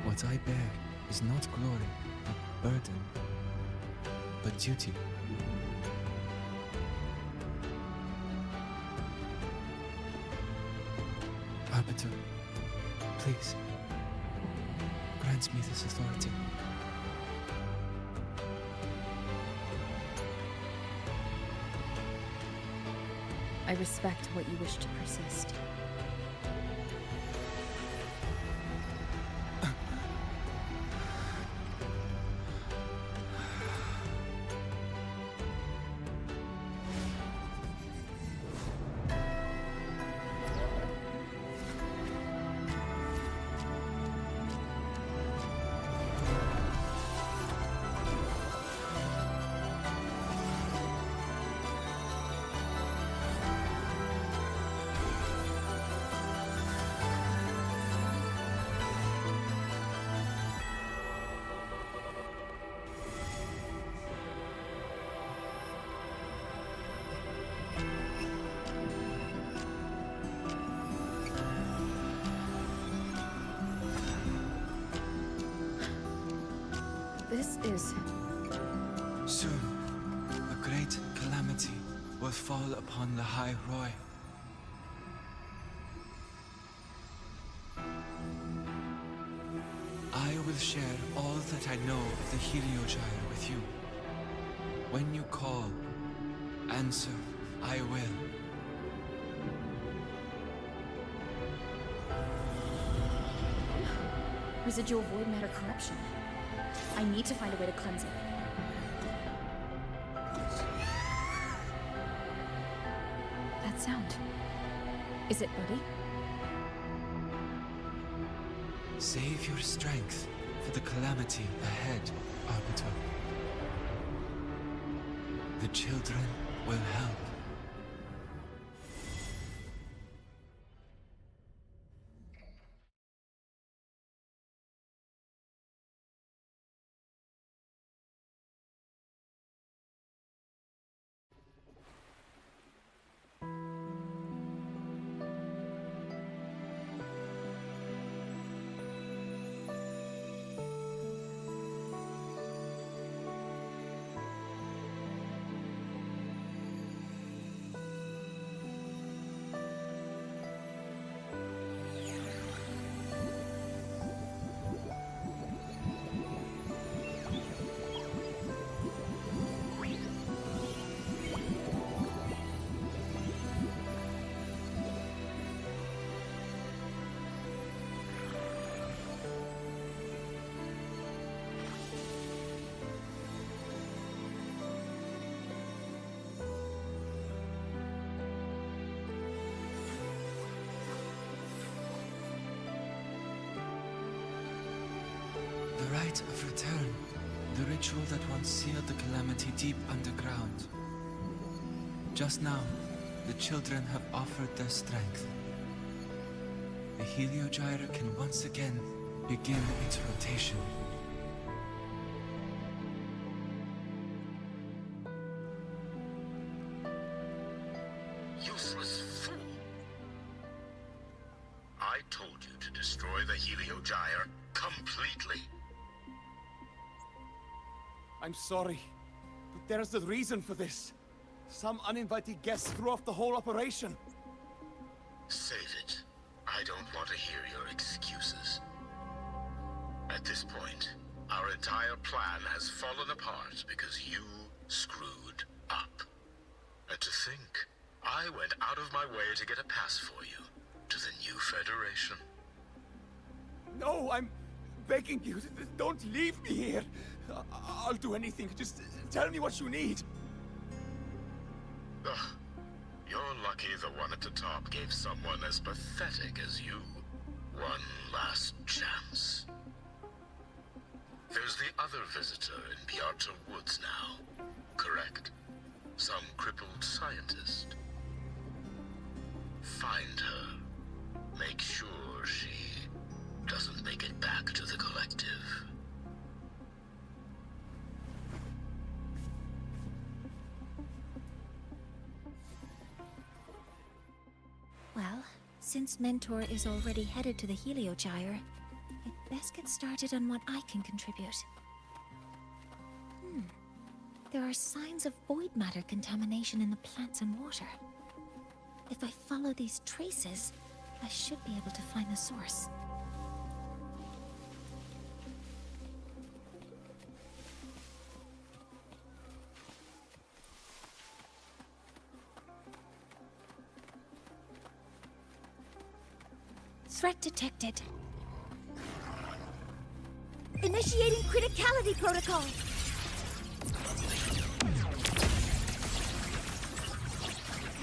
K: what I bear is not glory, but burden, but duty. Arbiter, please, grant me this authority.
C: I respect what you wish to persist. This is...
K: Soon, a great calamity will fall upon the High Roy. I will share all that I know of the Heliogyre with you. When you call, answer, I will.
C: residual void matter corruption. I need to find a way to cleanse it. That sound. Is it Buddy?
K: Save your strength for the calamity ahead, Arbiter. The children will help. rite of return. The ritual that once sealed the calamity deep underground. Just now, the children have offered their strength. The Heliogyre can once again begin its rotation.
L: Useless fool! I told you to destroy the Heliogyre completely.
I: I'm sorry, but there's a reason for this. Some uninvited guests threw off the whole operation.
L: Save it. I don't want to hear your excuses. At this point, our entire plan has fallen apart because you screwed up. And to think, I went out of my way to get a pass for you to the new Federation.
I: No, I'm begging you, don't leave me here. I'll do anything, just tell me what you need.
L: Ugh. You're lucky the one at the top gave someone as pathetic as you one last chance. There's the other visitor in Biarta Woods now, correct? Some crippled scientist. Find her. Make sure she doesn't make it back to the collective.
B: Well, since Mentor is already headed to the Heliogyre, I'd best get started on what I can contribute. There are signs of void matter contamination in the plants and water. If I follow these traces, I should be able to find the source. Threat detected. Initiating criticality protocol.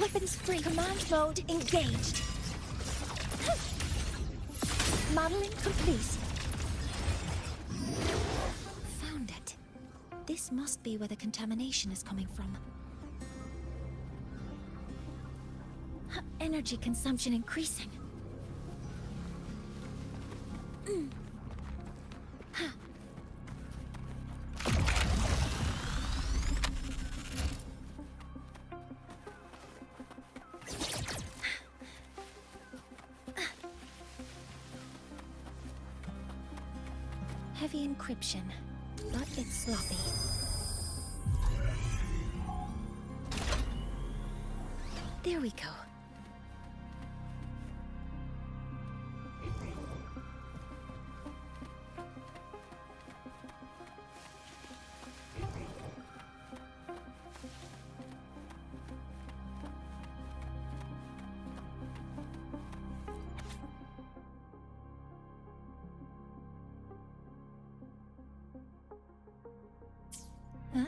B: Weapons free. Command mode engaged. Modeling complete. Found it. This must be where the contamination is coming from. Energy consumption increasing. Heavy encryption, but it's sloppy. There we go. Huh?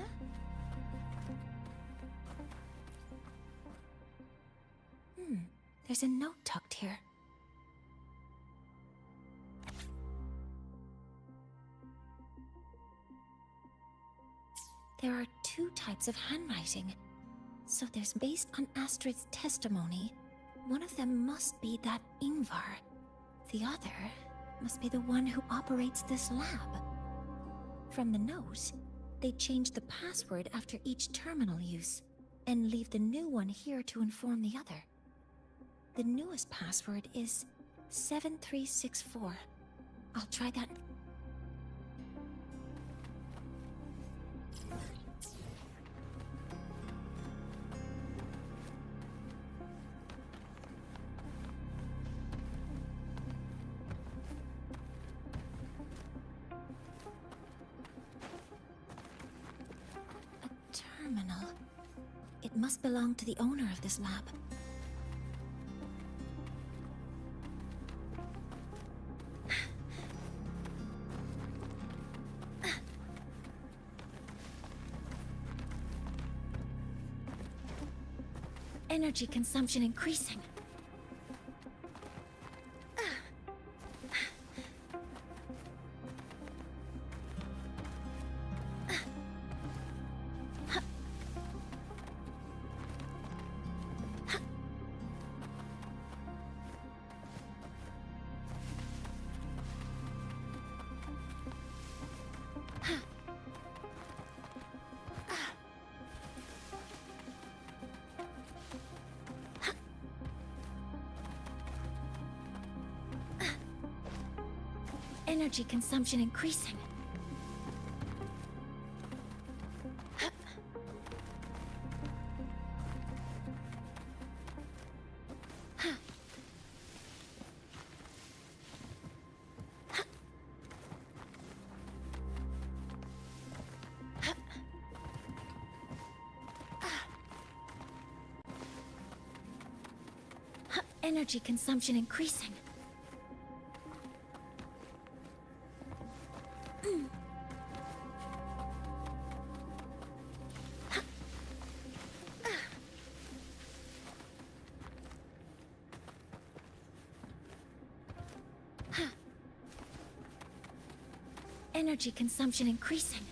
B: There's a note tucked here. There are two types of handwriting. So there's based on Astrid's testimony. One of them must be that Ingvar. The other must be the one who operates this lab. From the note, they change the password after each terminal use, and leave the new one here to inform the other. The newest password is 7364. I'll try that. Terminal. It must belong to the owner of this lab. Energy consumption increasing. Energy consumption increasing. Energy consumption increasing. Energy consumption increasing.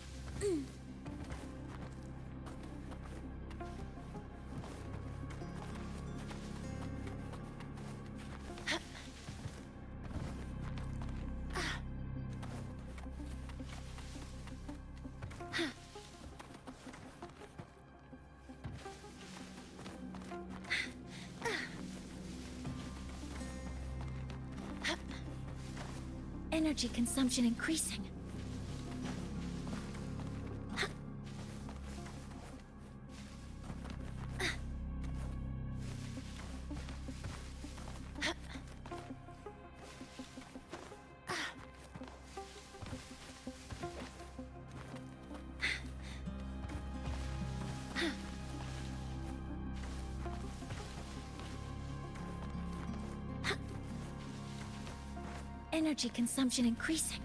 B: Energy consumption increasing. Energy consumption increasing.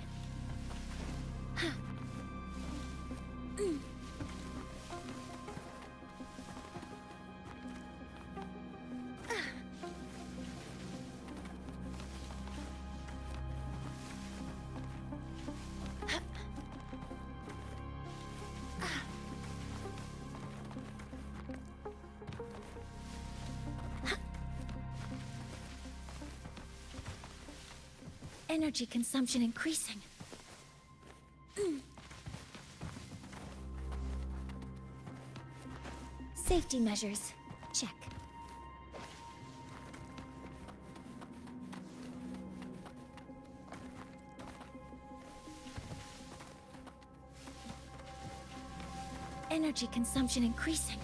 B: Energy consumption increasing. Safety measures. Check. Energy consumption increasing.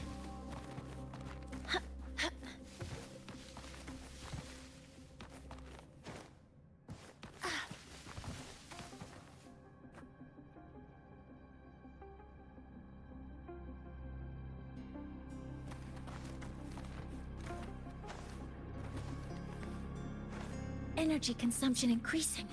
B: Energy consumption increasing.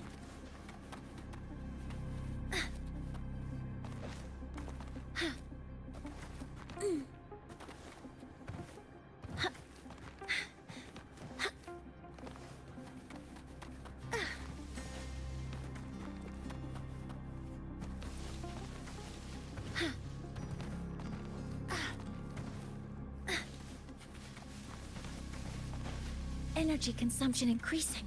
B: Energy consumption increasing.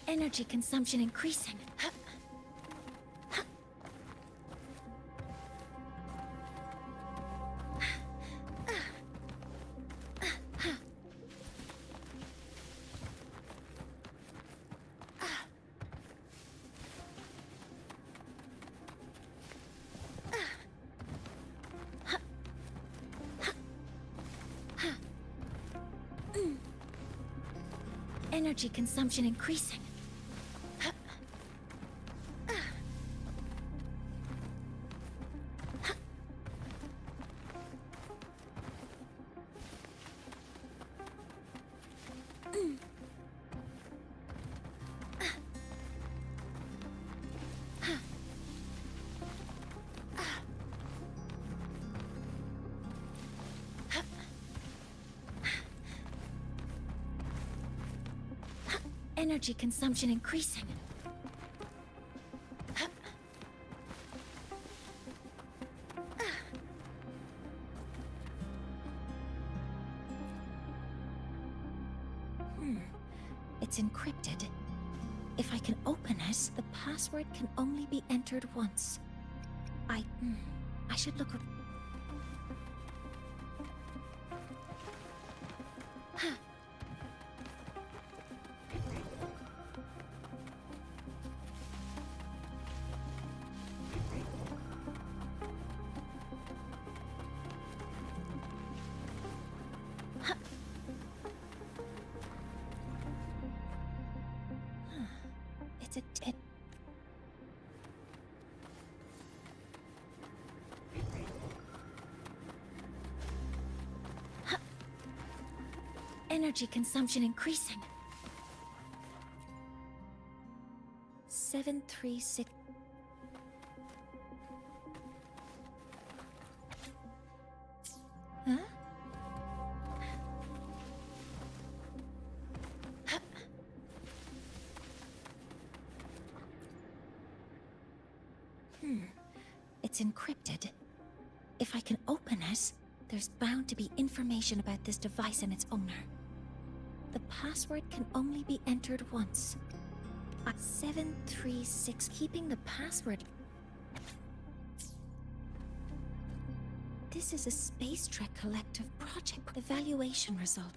B: Energy consumption increasing. Energy consumption increasing. Energy consumption increasing. It's encrypted. If I can open it, the password can only be entered once. I should look. It. Energy consumption increasing. 736. Huh? It's encrypted. If I can open it, there's bound to be information about this device and its owner. The password can only be entered once. 736. Keeping the password. This is a Space Trek Collective project. Evaluation result.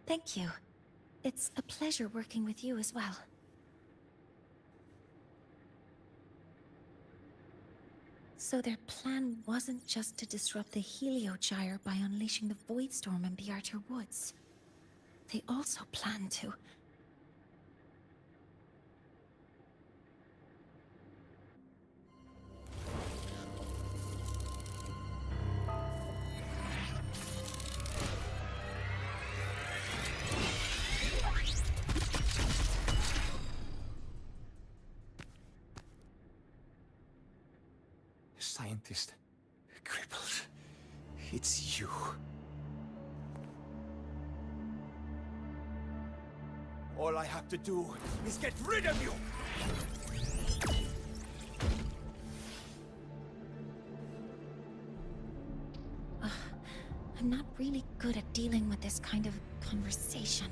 B: Thank you. It's a pleasure working with you as well. So their plan wasn't just to disrupt the Heliogyre by unleashing the Voidstorm in Bjartur Woods. They also planned to...
J: Scientist. Crippled. It's you.
I: All I have to do is get rid of you!
B: I'm not really good at dealing with this kind of conversation.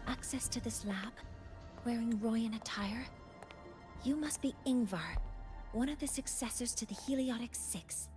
B: Access to this lab? Wearing Royan attire? You must be Ingvar, one of the successors to the Heliotic Six.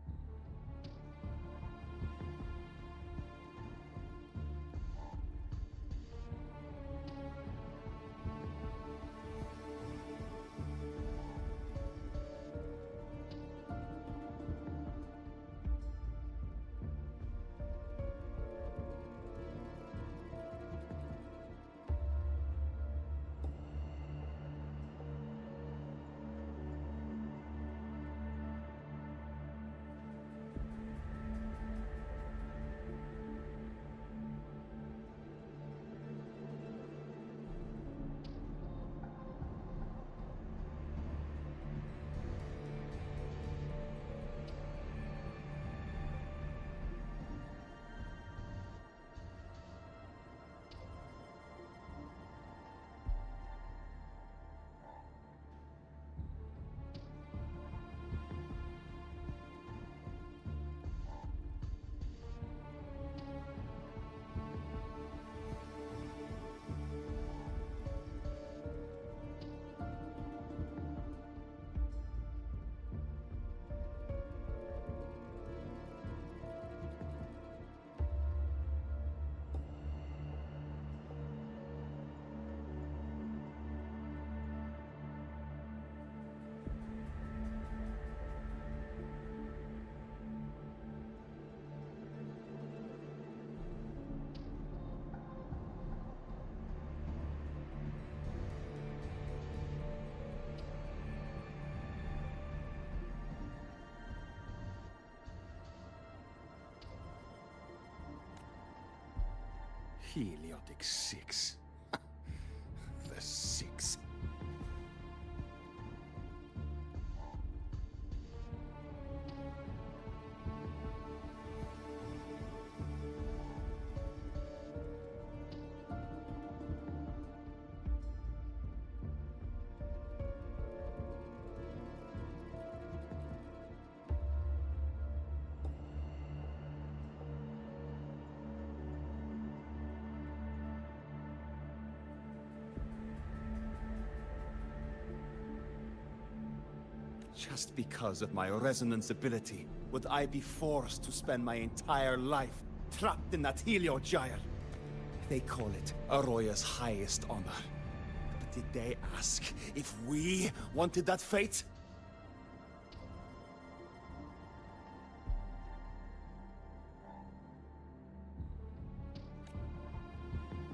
I: Heliotic 6. The 6. Just because of my resonance ability, would I be forced to spend my entire life trapped in that heliogyre? They call it Aroya's highest honor. But did they ask if we wanted that fate?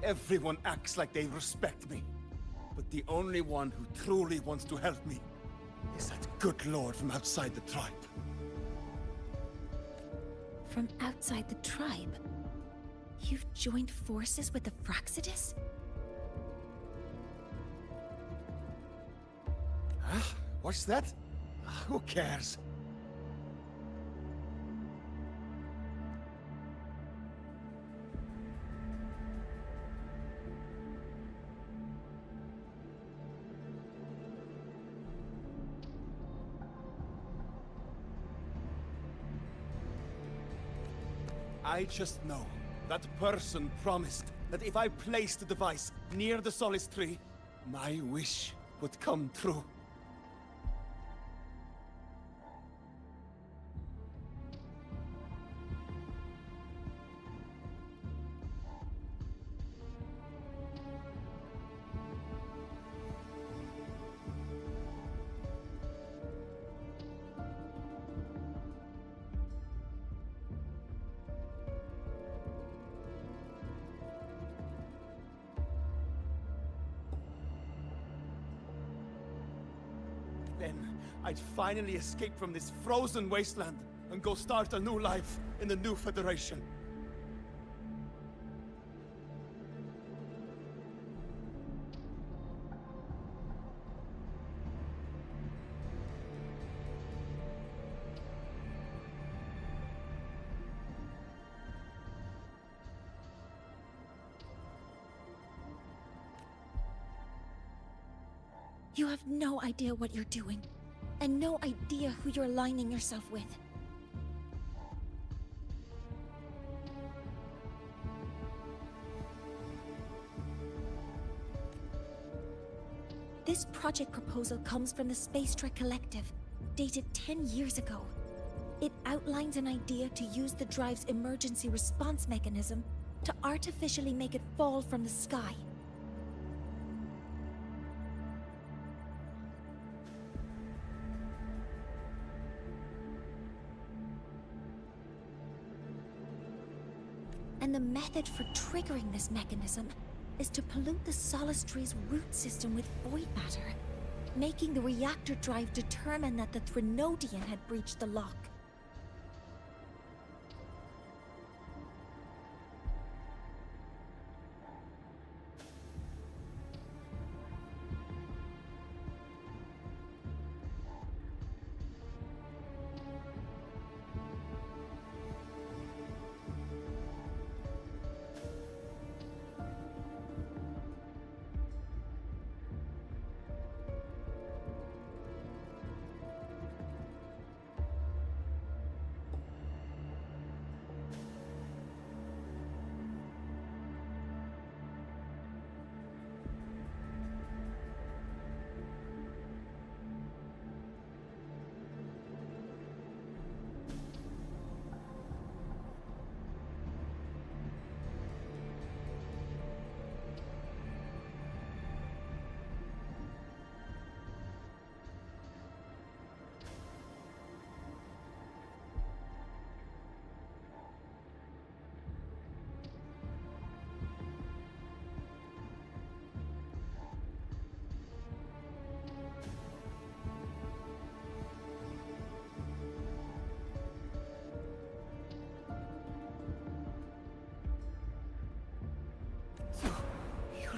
I: Everyone acts like they respect me. But the only one who truly wants to help me is that good lord from outside the tribe.
B: From outside the tribe? You've joined forces with the Fraxidus?
I: Huh? What's that? Who cares? I just know that person promised that if I placed the device near the Solace Tree, my wish would come true. Then I'd finally escape from this frozen wasteland and go start a new life in the new Federation.
B: You have no idea what you're doing, and no idea who you're aligning yourself with. This project proposal comes from the Space Trek Collective, dated 10 years ago. It outlines an idea to use the drive's emergency response mechanism to artificially make it fall from the sky. And the method for triggering this mechanism is to pollute the Solace Tree's root system with void matter, making the reactor drive determine that the Threnodian had breached the lock.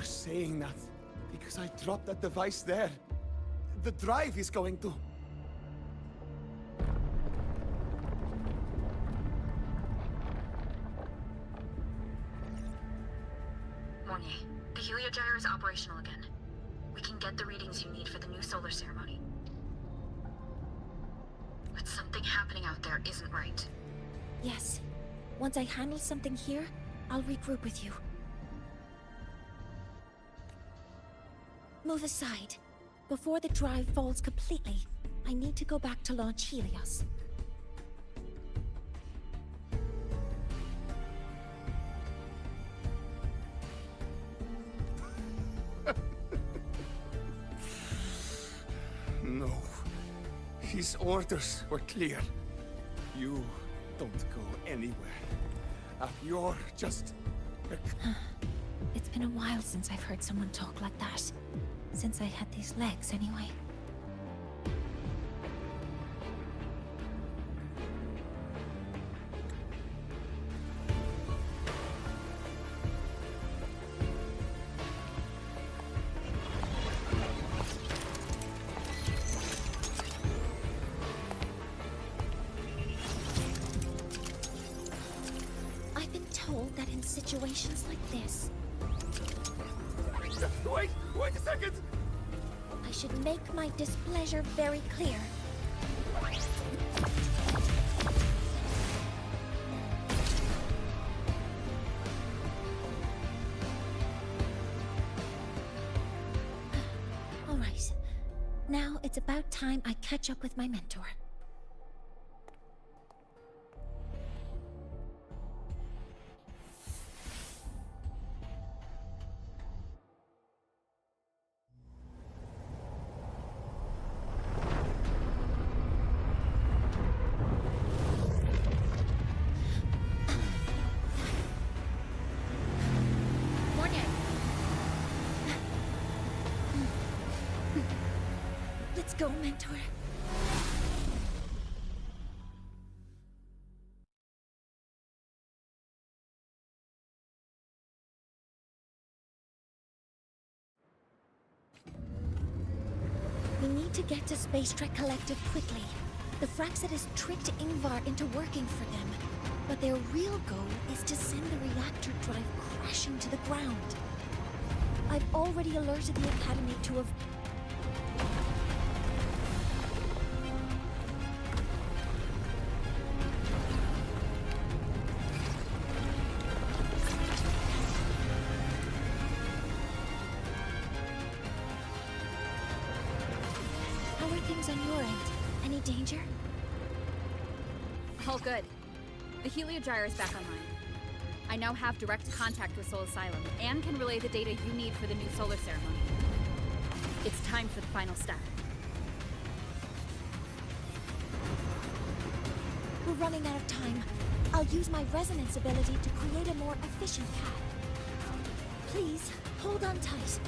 I: saying that because I dropped that device there. The drive is going to...
C: Mornier, the heliogyre is operational again. We can get the readings you need for the new solar ceremony. But something happening out there isn't right.
B: Yes. Once I handle something here, I'll regroup with you. Move aside. Before the drive falls completely, I need to go back to launch Helios.
I: No. His orders were clear. You don't go anywhere. You're just...
B: It's been a while since I've heard someone talk like that. Since I had these legs, anyway. I've been told that in situations like this,
I: Wait a second!
B: I should make my displeasure very clear. All right. Now it's about time I catch up with my mentor. Let's go, mentor. We need to get to Space Trek Collective quickly. The Fraxidus tricked Ingvar into working for them, but their real goal is to send the reactor drive crashing to the ground. I've already alerted the Academy to a... How are things on your end? Any danger?
C: All good. The heliogyre is back online. I now have direct contact with Soul Asylum, and can relay the data you need for the new solar ceremony. It's time for the final step.
B: We're running out of time. I'll use my resonance ability to create a more efficient path. Please, hold on tight.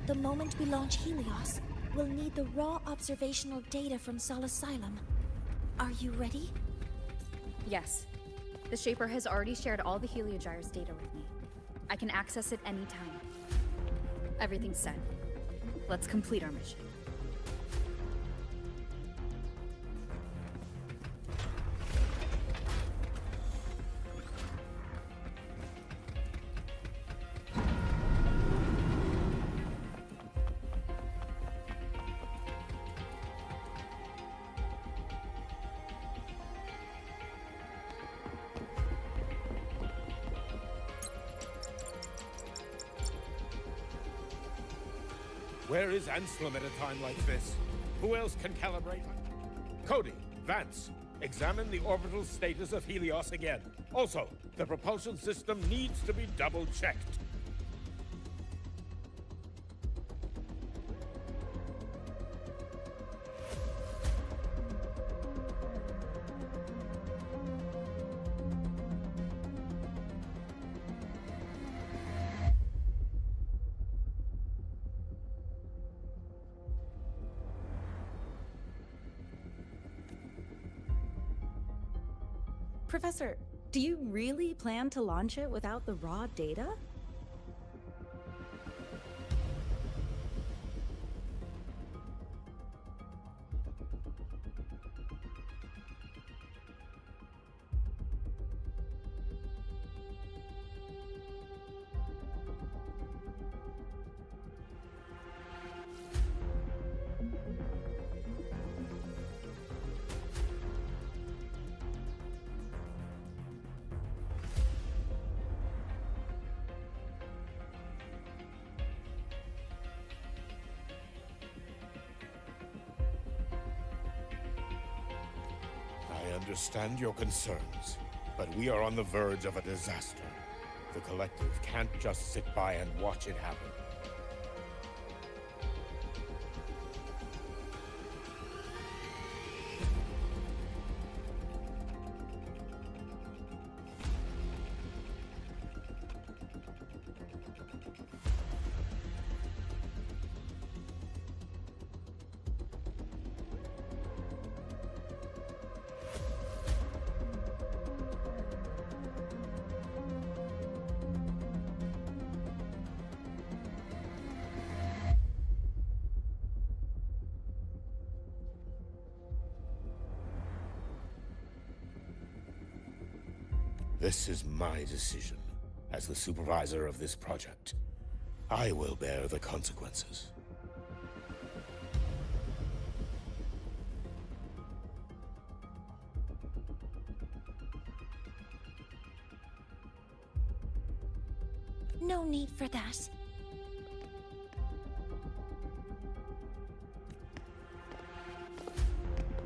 B: The moment we launch Helios, we'll need the raw observational data from Sol Asylum. Are you ready?
C: Yes. The Shaper has already shared all the heliogyre's data with me. I can access it anytime. Everything's set. Let's complete our mission.
M: Where is Anselm at a time like this? Who else can calibrate? Cody, Vance, examine the orbital status of Helios again. Also, the propulsion system needs to be double-checked.
N: Professor, do you really plan to launch it without the raw data?
M: I understand your concerns, but we are on the verge of a disaster. The Collective can't just sit by and watch it happen. This is my decision, as the supervisor of this project. I will bear the consequences.
B: No need for that.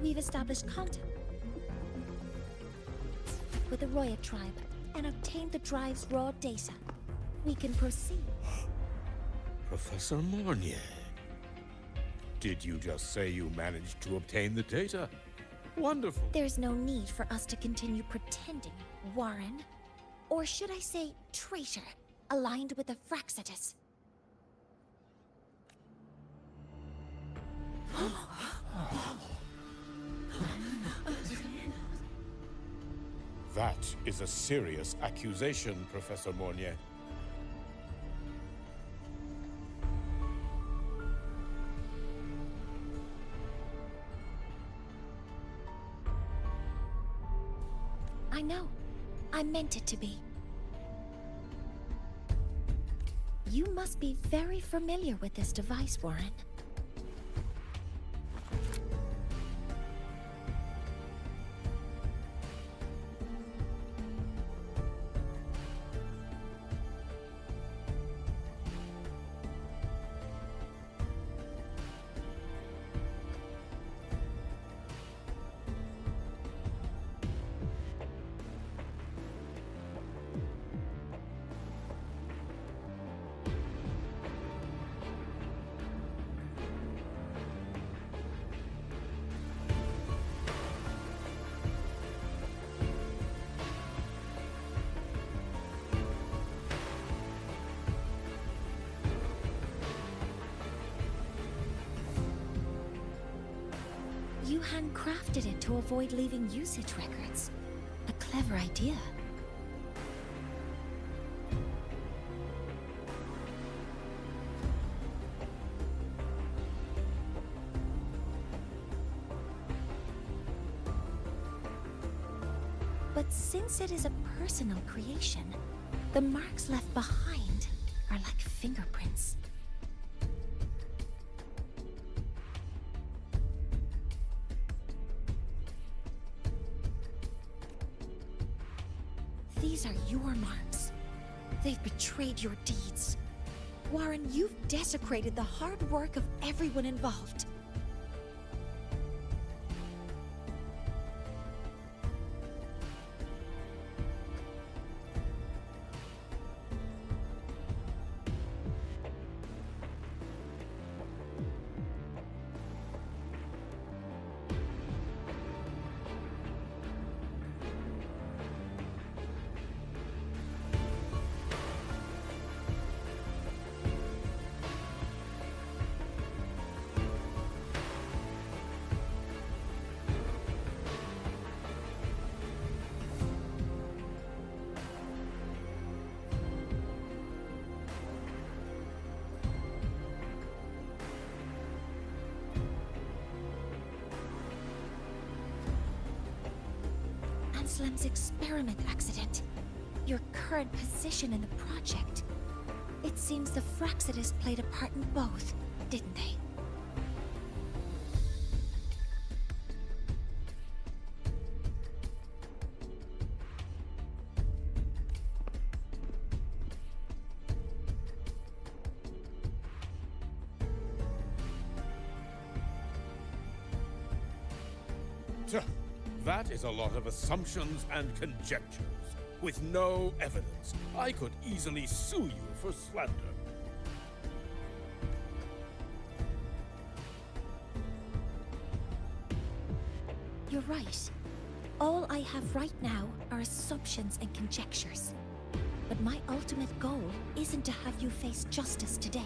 B: We've established contact with the Roya tribe and obtained the drive's raw data. We can proceed.
M: Professor Mornier, did you just say you managed to obtain the data? Wonderful.
B: There's no need for us to continue pretending, Warren. Or should I say, traitor, aligned with the Fraxitus.
M: That is a serious accusation, Professor Mornier.
B: I know. I meant it to be. You must be very familiar with this device, Warren. You handcrafted it to avoid leaving usage records. A clever idea. But since it is a personal creation, the marks left behind are like fingerprints. These are your marks. They've betrayed your deeds. Warren, you've desecrated the hard work of everyone involved. Anslem's experiment accident. Your current position in the project. It seems the Fraxidus played a part in both, didn't they?
M: That is a lot of assumptions and conjectures, with no evidence. I could easily sue you for slander.
B: You're right. All I have right now are assumptions and conjectures. But my ultimate goal isn't to have you face justice today.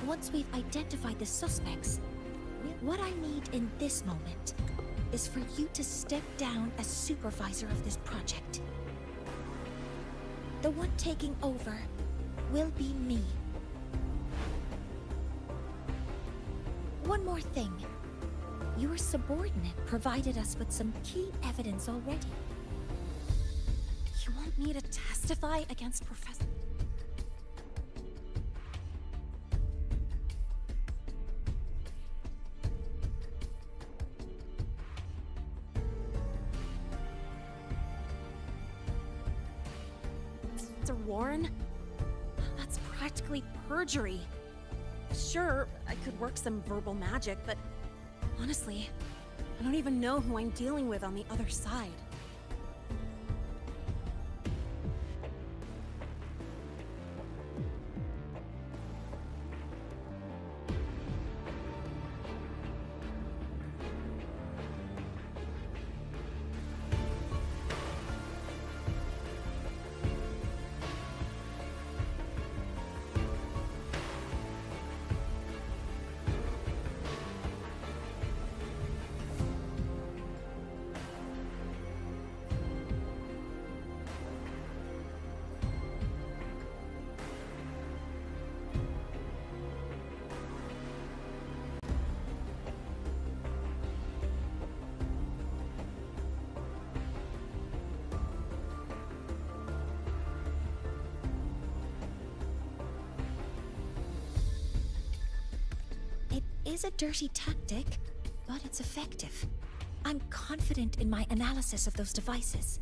B: Once we've identified the suspects, what I need in this moment is for you to step down as supervisor of this project. The one taking over will be me. One more thing. Your subordinate provided us with some key evidence already.
N: You want me to testify against Professor... Warren? That's practically perjury. Sure, I could work some verbal magic, but honestly, I don't even know who I'm dealing with on the other side.
B: Is a dirty tactic, but it's effective. I'm confident in my analysis of those devices,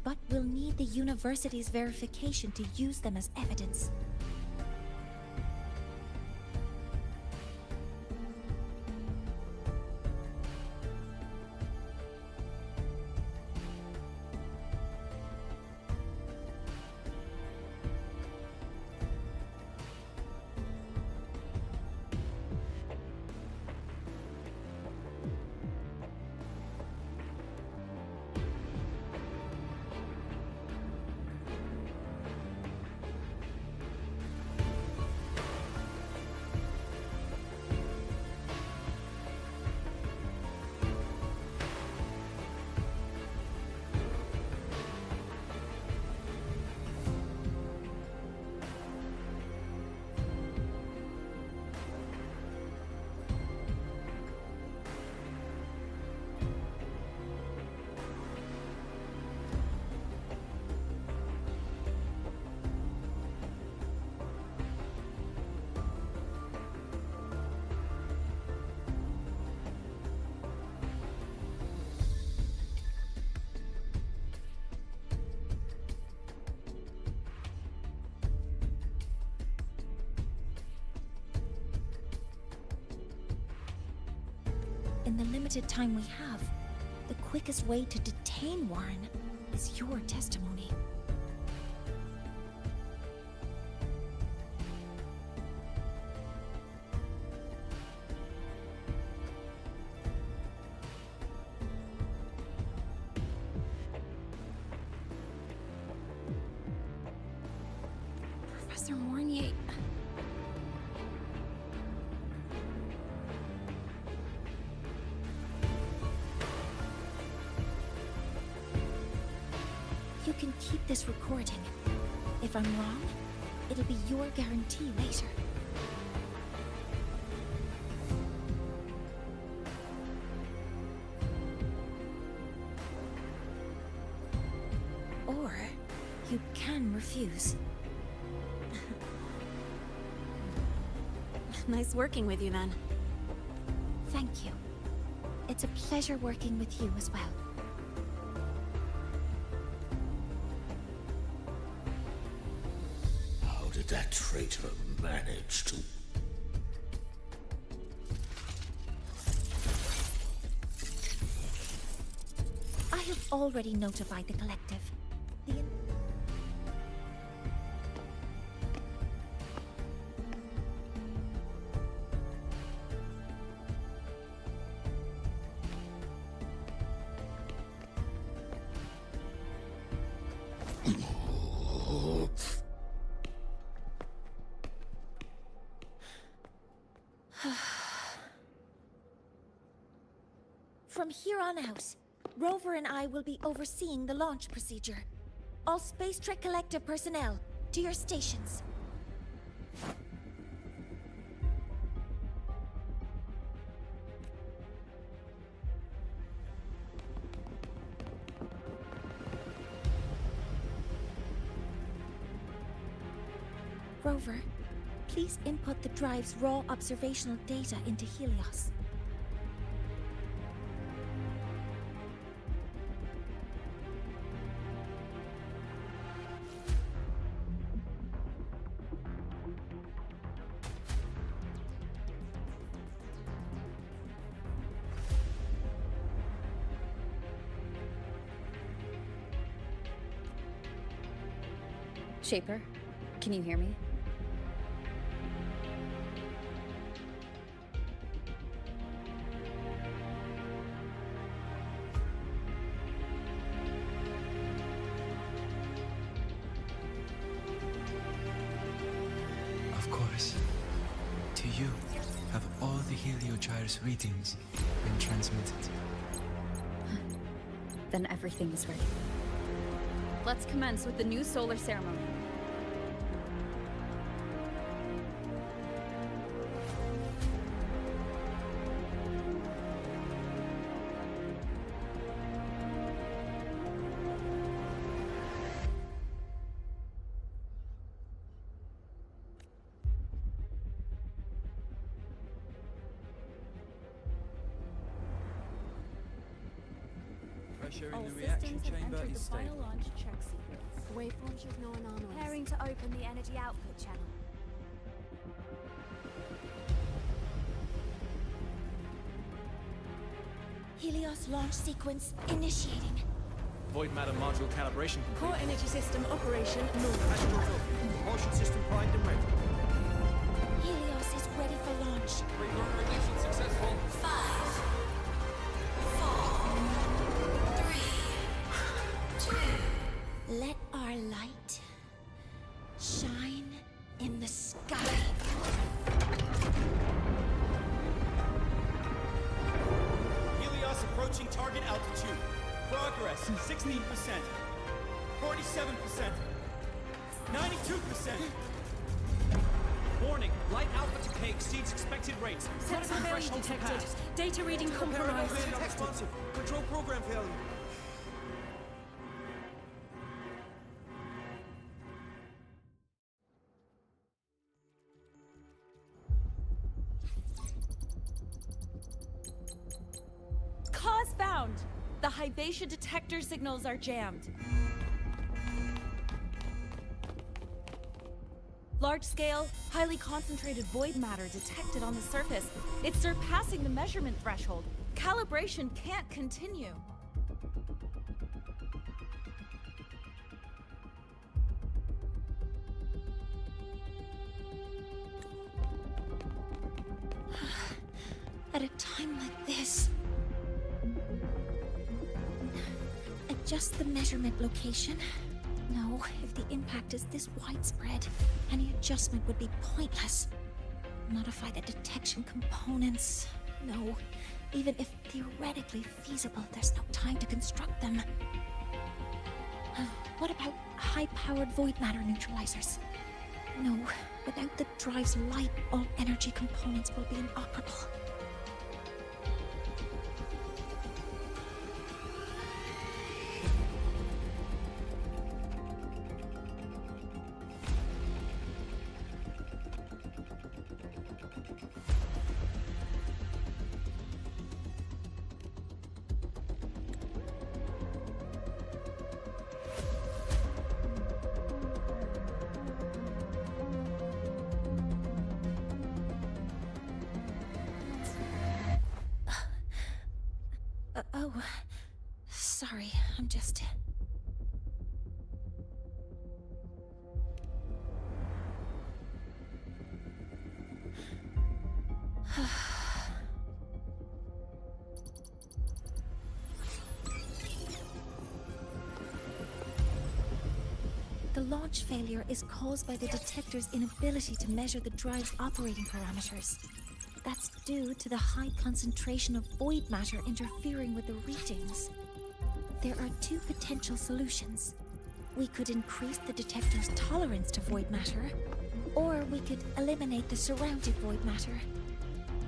B: but we'll need the university's verification to use them as evidence. in the limited time we have, the quickest way to detain Warren is your testimony.
N: Professor Mornier.
B: You can keep this recording. If I'm wrong, it'll be your guarantee later. Or you can refuse.
N: Nice working with you then.
B: Thank you. It's a pleasure working with you as well.
L: How did that traitor manage to...
B: I have already notified the collective. From here on out, Rover and I will be overseeing the launch procedure. All Space Trek Collective personnel, to your stations. Rover, please input the drive's raw observational data into Helios.
C: Shaper, can you hear me?
K: Of course. To you, have all the Heliogyre's readings been transmitted?
C: Then everything is ready. Let's commence with the new solar ceremony.
O: Pressure
H: All
O: in the reaction
H: systems have
O: chamber
H: entered
O: is
H: the
O: stable.
H: final launch check sequence.
N: Waveform shows no anomalies.
H: Preparing to open the energy output channel.
B: Helios launch sequence initiating.
O: Void matter module calibration complete.
H: Core energy system operation normal.
O: Astral open. Propulsion system primed and ready.
B: Helios is ready for launch.
O: Reroll ignition successful.
A: 5, 4, 3, 2.
B: Let our light shine in the sky.
O: Helios approaching target altitude. Progress 16%. 47%. 92%. Warning, light alpha decay exceeds expected rates.
H: Sensor failure
O: Threshold
H: detected.
O: surpassed.
H: Data reading compromised.
O: Responsive. Control program failure.
H: Cause found. The Hybatia detector signals are jammed.
P: Large-scale, highly concentrated void matter detected on the surface. It's surpassing the measurement threshold. Calibration can't continue.
B: At a time like this... Adjust the measurement location. No, if the impact is this widespread, any adjustment would be pointless. Modify the detection components. No, even if theoretically feasible, there's no time to construct them. What about high-powered void matter neutralizers? No, without the drive's light, all energy components will be inoperable. Oh, sorry, I'm just... The launch failure is caused by the detector's inability to measure the drive's operating parameters. That's due to the high concentration of void matter interfering with the readings. There are two potential solutions. We could increase the detector's tolerance to void matter, or we could eliminate the surrounding void matter.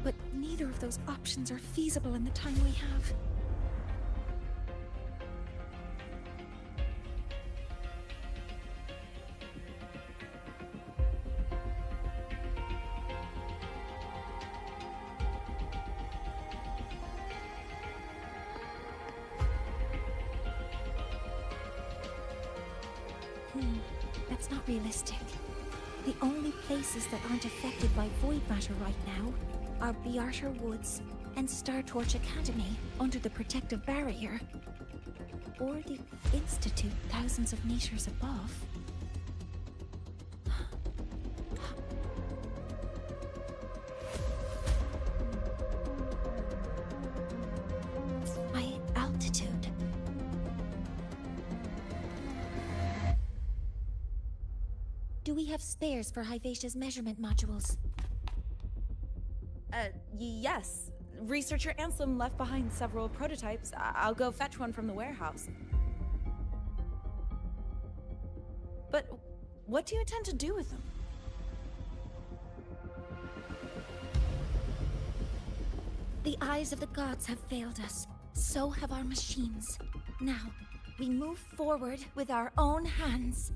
B: But neither of those options are feasible in the time we have. That's not realistic. The only places that aren't affected by void matter right now are Bearter Woods and Star Torch Academy under the protective barrier, or the Institute thousands of meters above. My altitude. Do we have spares for Hyvatia's measurement modules?
P: Yes. Researcher Anselm left behind several prototypes. I'll go fetch one from the warehouse. But what do you intend to do with them?
B: The eyes of the gods have failed us. So have our machines. Now, we move forward with our own hands.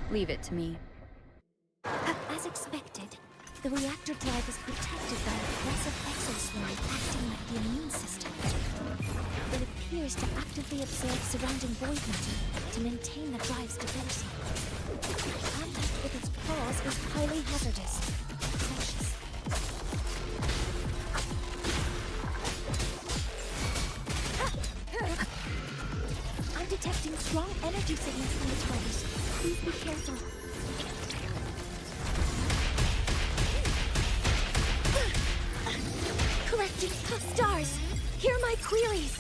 C: Leave it to me.
B: As expected, the reactor drive is protected by a aggressive exoswarm acting like the immune system. It appears to actively absorb surrounding void matter to maintain the drive's stability. Contact with its cause is highly hazardous. Cautious. I'm detecting strong energy signals from the target. Please be careful. Correcting stars! Hear my queries!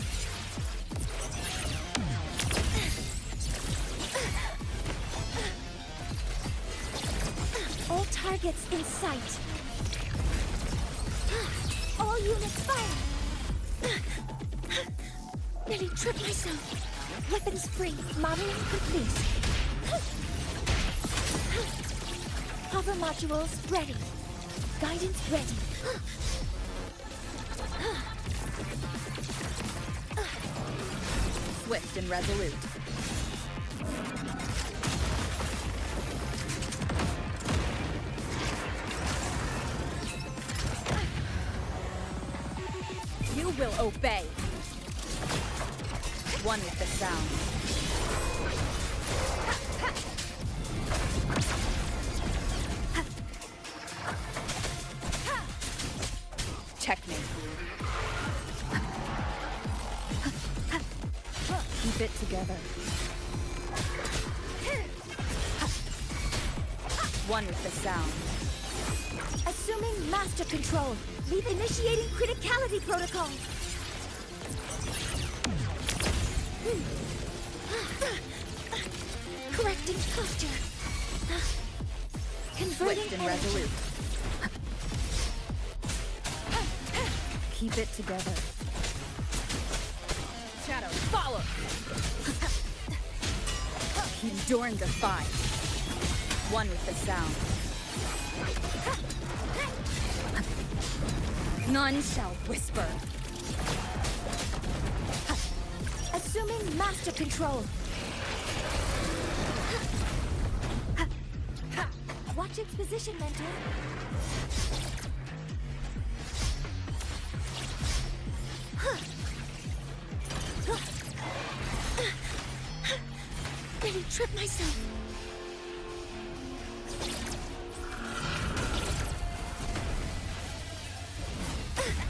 B: targets in sight. All units fire! Nearly tripped myself. Weapons free. Modeling complete. Hover modules ready. Guidance ready.
C: Swift and resolute. You will obey. One with the sound. Checkmate. Keep it together. One with the sound.
B: Assuming master control. Leave initiating criticality protocol. Correcting posture. Converting
C: Swift and
B: energy.
C: resolute. Keep it together. Shadow, follow! Endure and defy. One with the sound. None shall whisper.
B: Assuming master control. Watch its position, Mentor. Nearly tripped myself.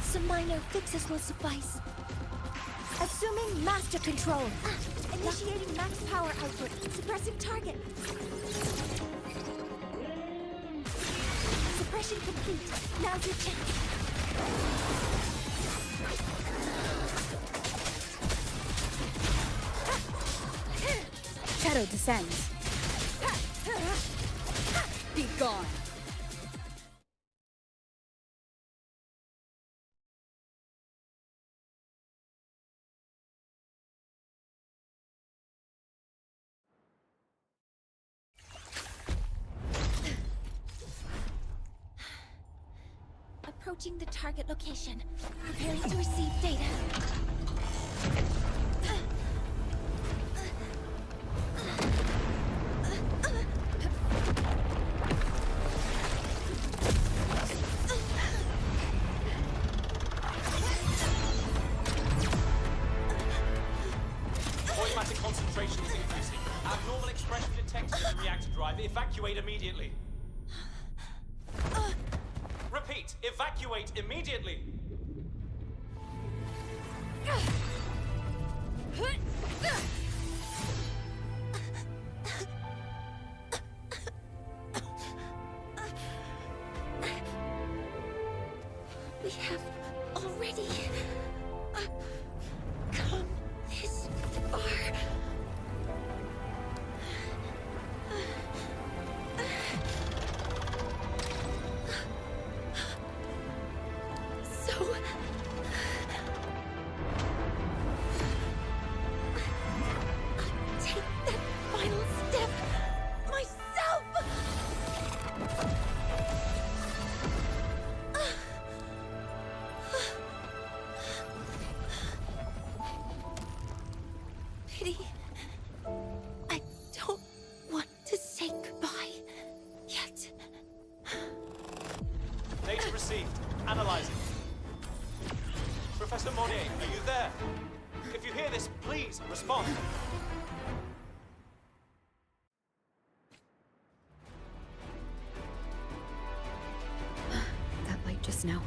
B: Some minor fixes will suffice. Assuming master control. Initiating max power output. Suppressing target. Suppression complete. Now's your chance.
C: Shadow descends. Be gone.
B: Approaching the target location. Preparing to receive data.
O: Automatic concentration is increasing. Abnormal expression detected in the reactor drive. Evacuate immediately. Repeat, evacuate immediately.
B: We have already come this far. So I'll take that final step myself. Pity. I don't want to say goodbye yet.
O: Data received. Analyzing. Professor Monnier, are you there? If you hear this, please respond.
C: That light just now.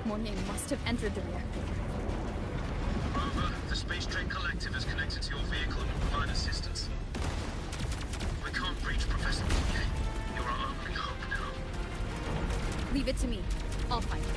C: Mornier must have entered the reactor.
L: Over. The Space Trek Collective is connected to your vehicle and will provide assistance. We can't breach Professor Monnier. You're our only hope now.
C: Leave it to me. I'll find it.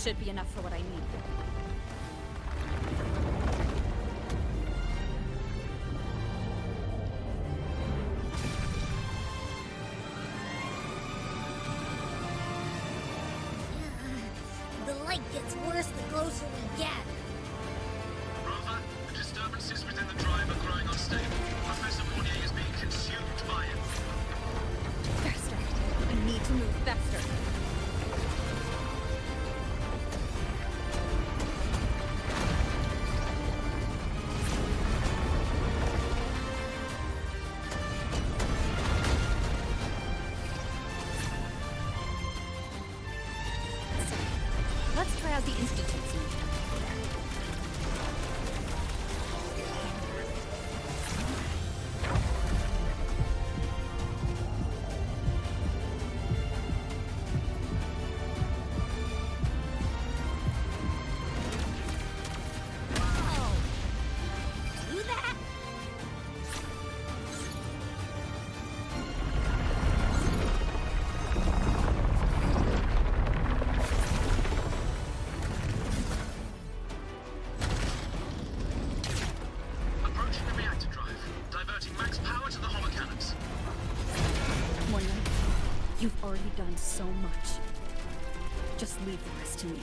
P: should be enough for what I need.
E: The light gets worse the closer we get.
L: Rover, the disturbances within the drive are growing unstable. Professor Mornier is being consumed by it.
P: Faster. I need to move faster. Let's try out the Institute scene.
E: Do that?
L: Approaching the reactor drive. Diverting max power to the holocannons.
P: Morning. You've already done so much. Just leave the rest to me.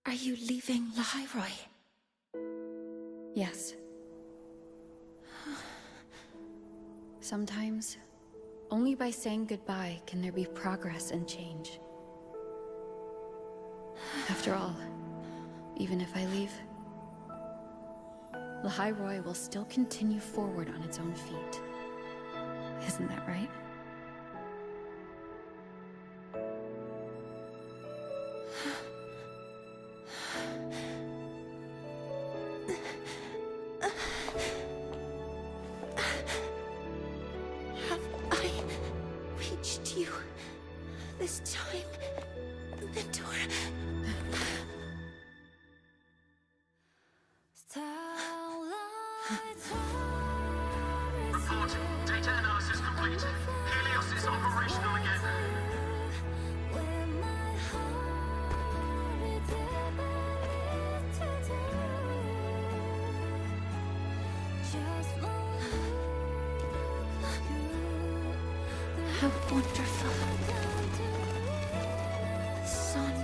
B: Are you leaving Lahairoi?
C: Yes. Sometimes, only by saying goodbye can there be progress and change. After all, even if I leave, Lahairoi will still continue forward on its own feet. Isn't that right?
B: Have I reached you this time, Mentor?
L: Reporting. Data analysis complete. Helios is operational again.
B: How wonderful. Sun.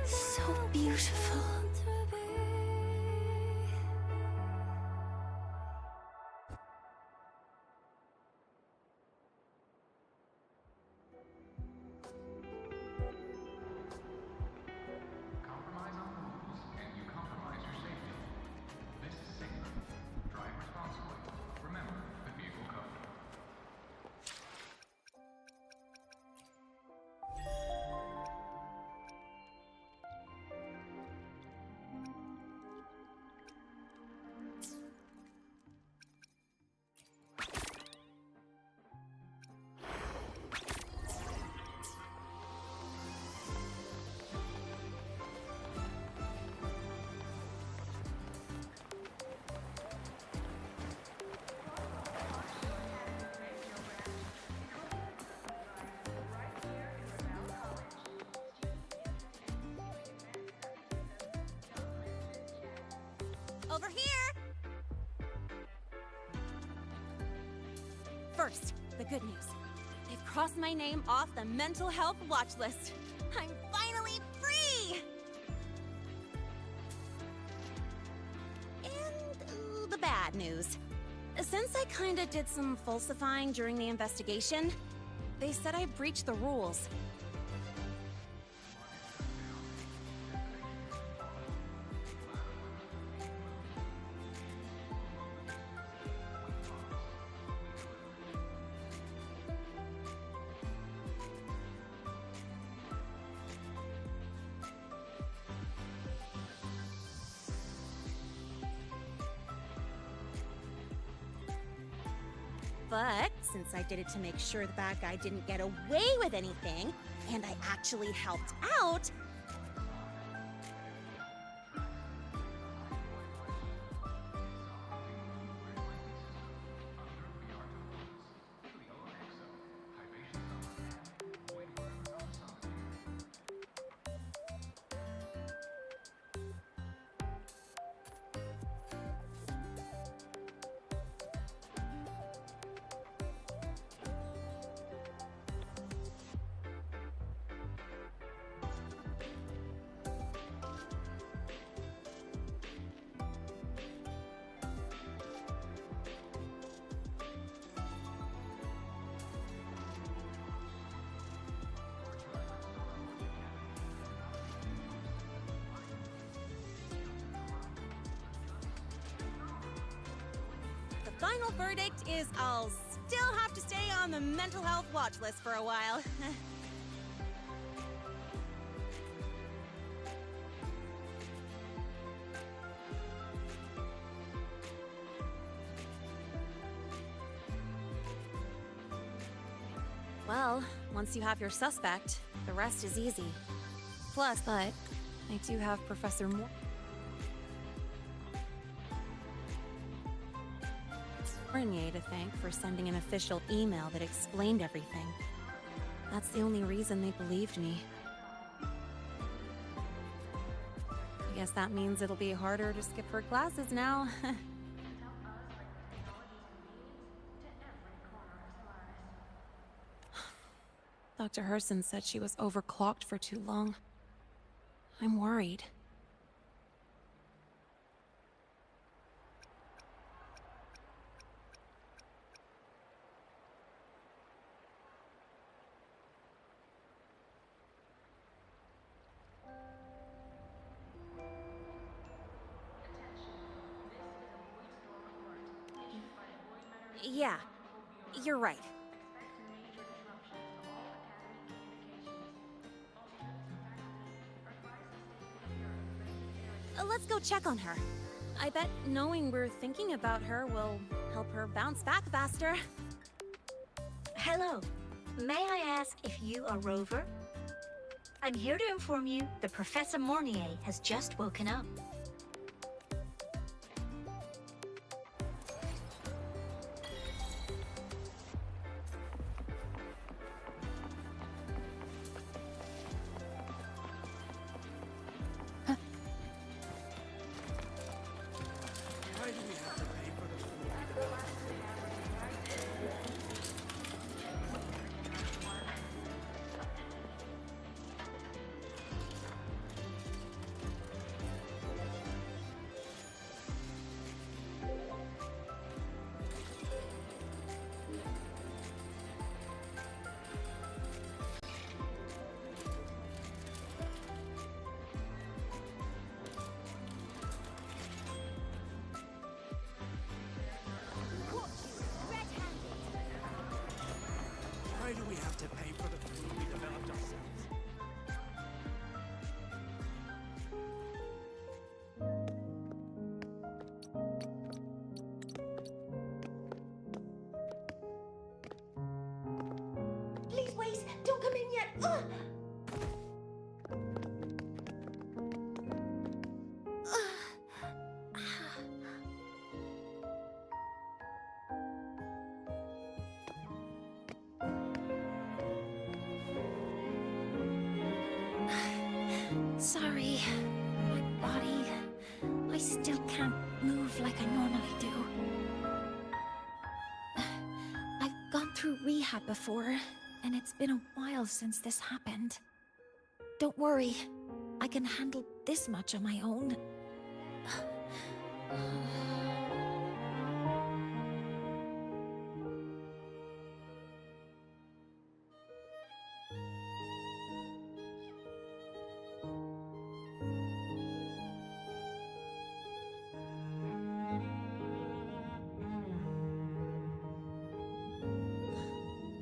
B: So beautiful.
Q: Compromise on the rules, and you compromise your safety. This is safer. Drive responsibly. Remember the vehicle code.
N: Over here! First, the good news. They've crossed my name off the mental health watch list. I'm finally free! And the bad news. Since I kinda did some falsifying during the investigation, they said I breached the rules. But since I did it to make sure the bad guy didn't get away with anything, and I actually helped out, the final verdict is I'll still have to stay on the mental health watch list for a while. Well, once you have your suspect, the rest is easy. Plus, but I do have Professor Fournier to thank for sending an official email that explained everything. That's the only reason they believed me. I guess that means it'll be harder to skip her classes now. Dr. Herson said she was overclocked for too long. I'm worried. Yeah, you're right. Let's go check on her. I bet knowing we're thinking about her will help her bounce back faster.
R: Hello. May I ask if you are Rover? I'm here to inform you that Professor Mornier has just woken up.
S: Why do we have to pay for the food we developed ourselves?
R: Please wait! Don't come in yet! Ugh!
B: Sorry. My body... I still can't move like I normally do. I've gone through rehab before, and it's been a while since this happened. Don't worry. I can handle this much on my own.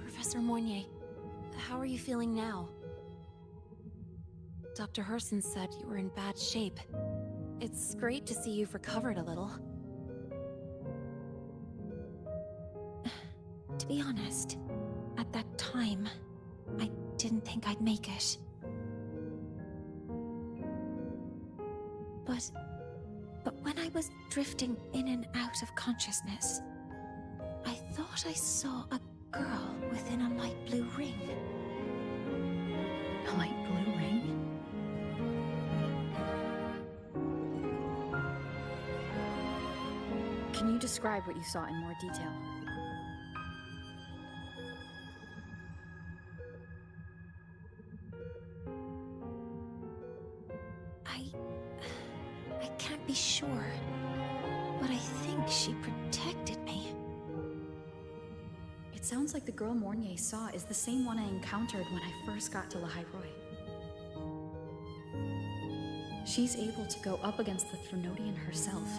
N: Professor Moynier, how are you feeling now? Dr. Herson said you were in bad shape. It's great to see you've recovered a little.
B: be honest, at that time, I didn't think I'd make it. But when I was drifting in and out of consciousness, I thought I saw a girl within a light blue ring.
C: A light blue ring? Can you describe what you saw in more detail?
B: I can't be sure, but I think she protected me.
C: It sounds like the girl Mornier saw is the same one I encountered when I first got to Lahairoi. She's able to go up against the Threnodian herself,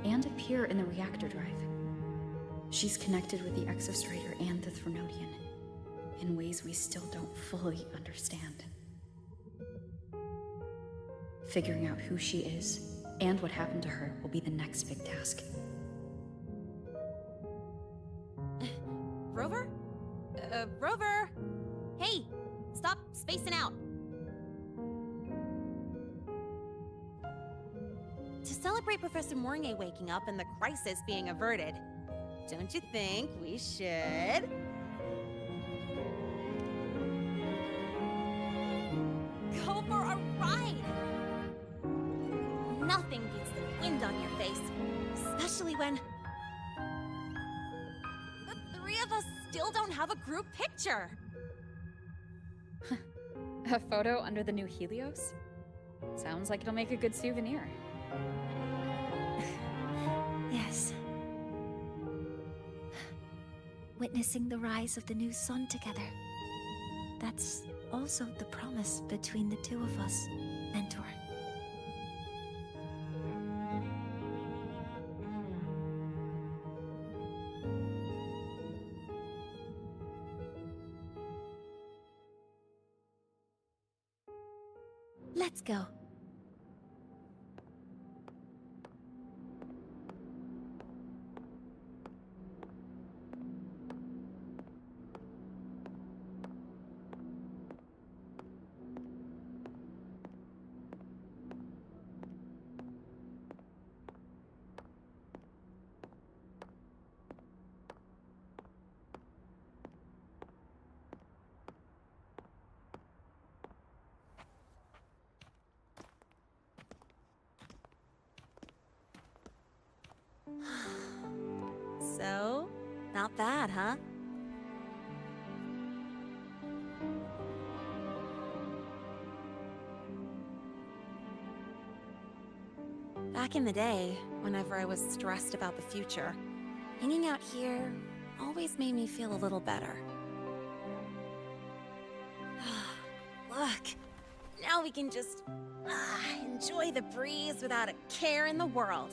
C: and appear in the reactor drive. She's connected with the Exostrator and the Threnodian, in ways we still don't fully understand. Figuring out who she is, and what happened to her, will be the next big task.
N: Rover? Rover! Hey! Stop spacing out! To celebrate Professor Mornier waking up and the crisis being averted, don't you think we should... go for a ride? Nothing beats the wind on your face, especially when... the three of us still don't have a group picture.
C: A photo under the new Helios? Sounds like it'll make a good souvenir.
B: Yes. Witnessing the rise of the new sun together. That's also the promise between the two of us, Mentor. Let's go.
N: So, not bad, huh? Back in the day, whenever I was stressed about the future, hanging out here always made me feel a little better. Look, now we can just enjoy the breeze without a care in the world.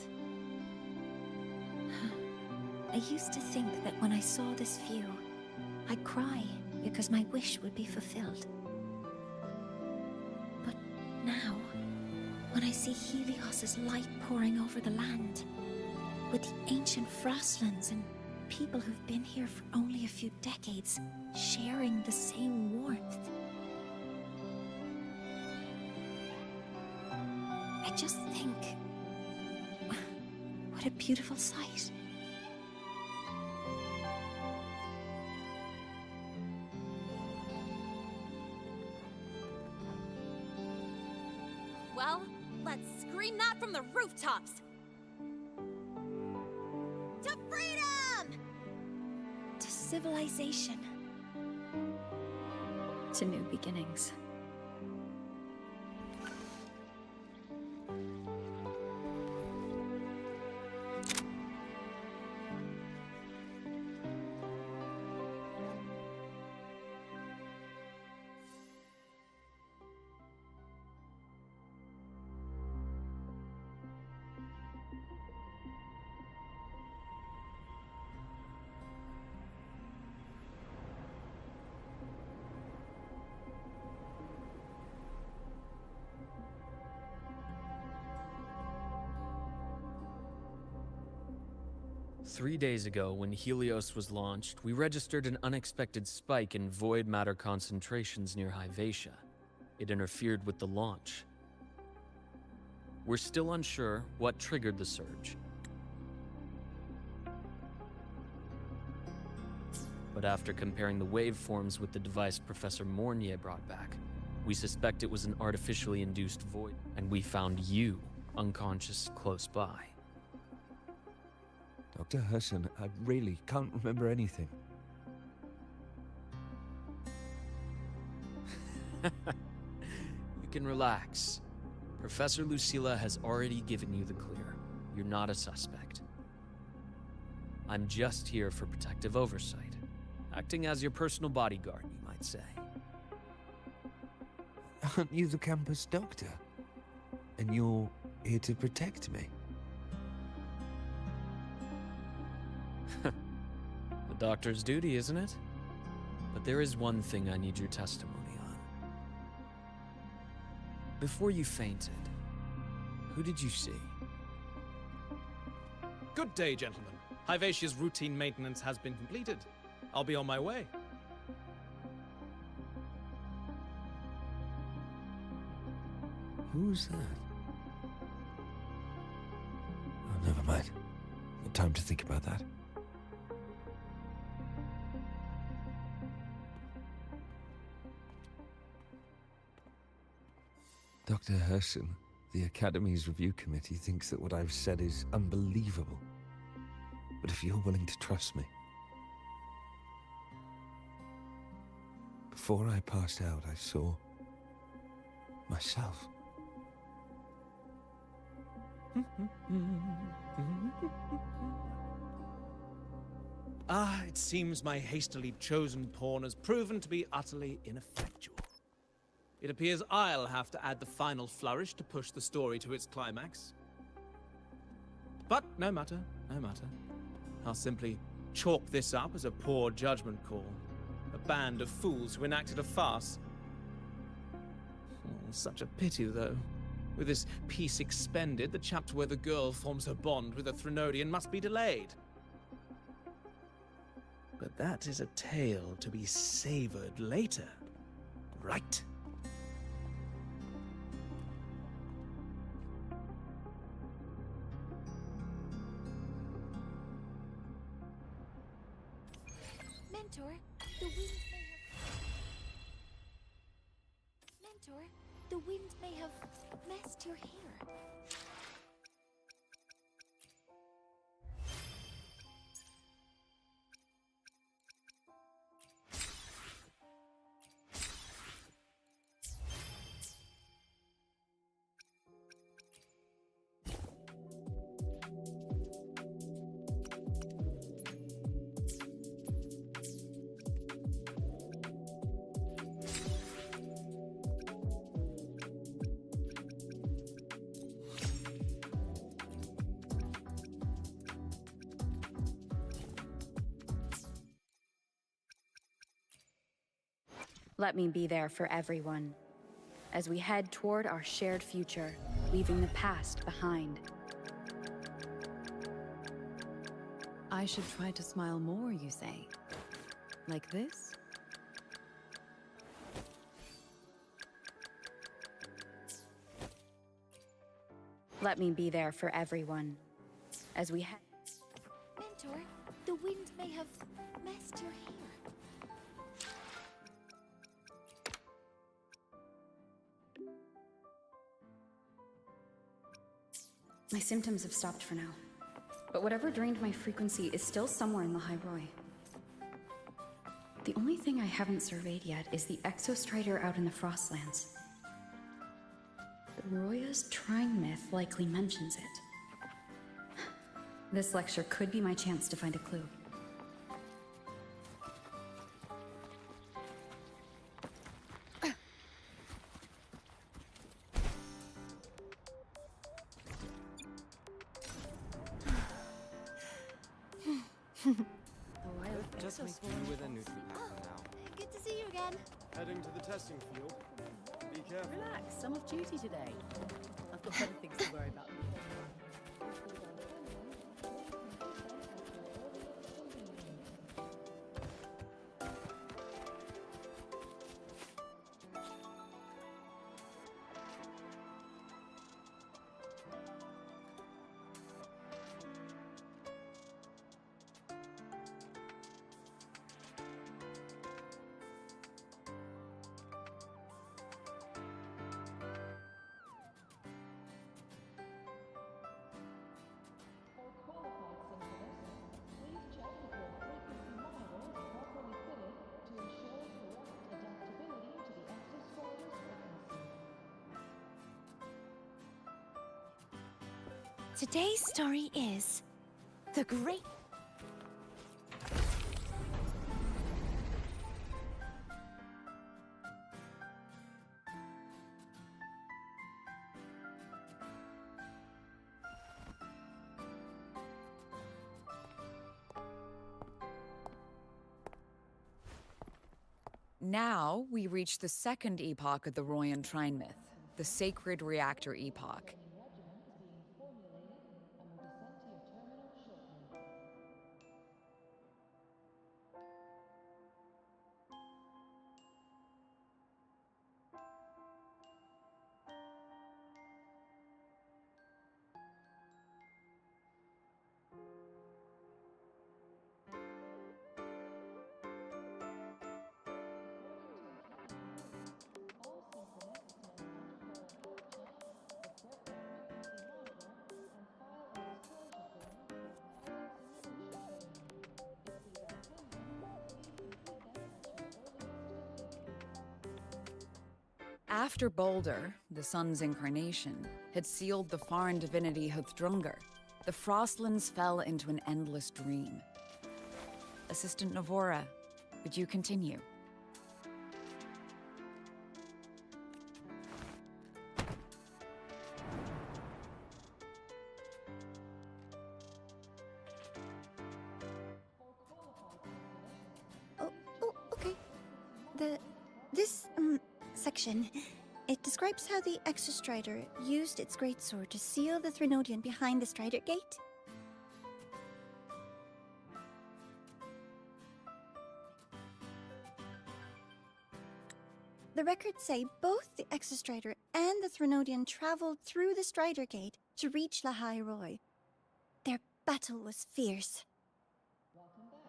B: I used to think that when I saw this view, I'd cry because my wish would be fulfilled. But now, when I see Helios's light pouring over the land, with the ancient frostlands and people who've been here for only a few decades sharing the same warmth, I just think, what a beautiful sight.
N: Well, let's scream that from the rooftops! To freedom!
B: To civilization.
C: To new beginnings.
T: 3 days ago, when Helios was launched, we registered an unexpected spike in void matter concentrations near Hyvatia. It interfered with the launch. We're still unsure what triggered the surge. But after comparing the waveforms with the device Professor Mornier brought back, we suspect it was an artificially induced void, and we found you unconscious close by.
J: Dr. Herson, I really can't remember anything.
T: You can relax. Professor Lucilla has already given you the clear. You're not a suspect. I'm just here for protective oversight, acting as your personal bodyguard, you might say.
J: Aren't you the campus doctor? And you're here to protect me?
T: The doctor's duty, isn't it? But there is one thing I need your testimony on. Before you fainted, who did you see?
U: Good day, gentlemen. Hyvatia's routine maintenance has been completed. I'll be on my way.
J: Who's that? Oh, never mind. No time to think about that. Dr. Herson, the Academy's review committee thinks that what I've said is unbelievable. But if you're willing to trust me... Before I passed out, I saw... myself.
U: It seems my hastily chosen pawn has proven to be utterly ineffectual. It appears I'll have to add the final flourish to push the story to its climax. But no matter, no matter. I'll simply chalk this up as a poor judgment call. A band of fools who enacted a farce. Such a pity, though. With this piece expended, the chapter where the girl forms her bond with a Threnodian must be delayed. But that is a tale to be savored later, right?
B: Mentor, the wind may have messed your hair.
C: Let me be there for everyone, as we head toward our shared future, leaving the past behind.
V: I should try to smile more, you say? Like this?
C: Let me be there for everyone, as we head...
B: Mentor, the wind may have messed your hair.
C: My symptoms have stopped for now, but whatever drained my frequency is still somewhere in the High Roy. The only thing I haven't surveyed yet is the exostrider out in the Frostlands. The Roya's Trying myth likely mentions it. This lecture could be my chance to find a clue.
W: Just meet you with a new treatment for now.
E: Good to see you again.
W: Heading to the testing field. Be careful.
X: Relax, I'm off duty today. I've got better things to worry about.
B: Today's story is The Great...
D: Now, we reach the second epoch of the Royan Trine myth, the Sacred Reactor Epoch. After Balder, the sun's incarnation, had sealed the foreign divinity Huthrungur, the Frostlands fell into an endless dream. Assistant Navora, would you continue?
B: Oh, okay. This section, it describes how the Exostrider used its greatsword to seal the Threnodian behind the Strider Gate. The records say both the Exostrider and the Threnodian traveled through the Strider Gate to reach Lahai Roy. Their battle was fierce.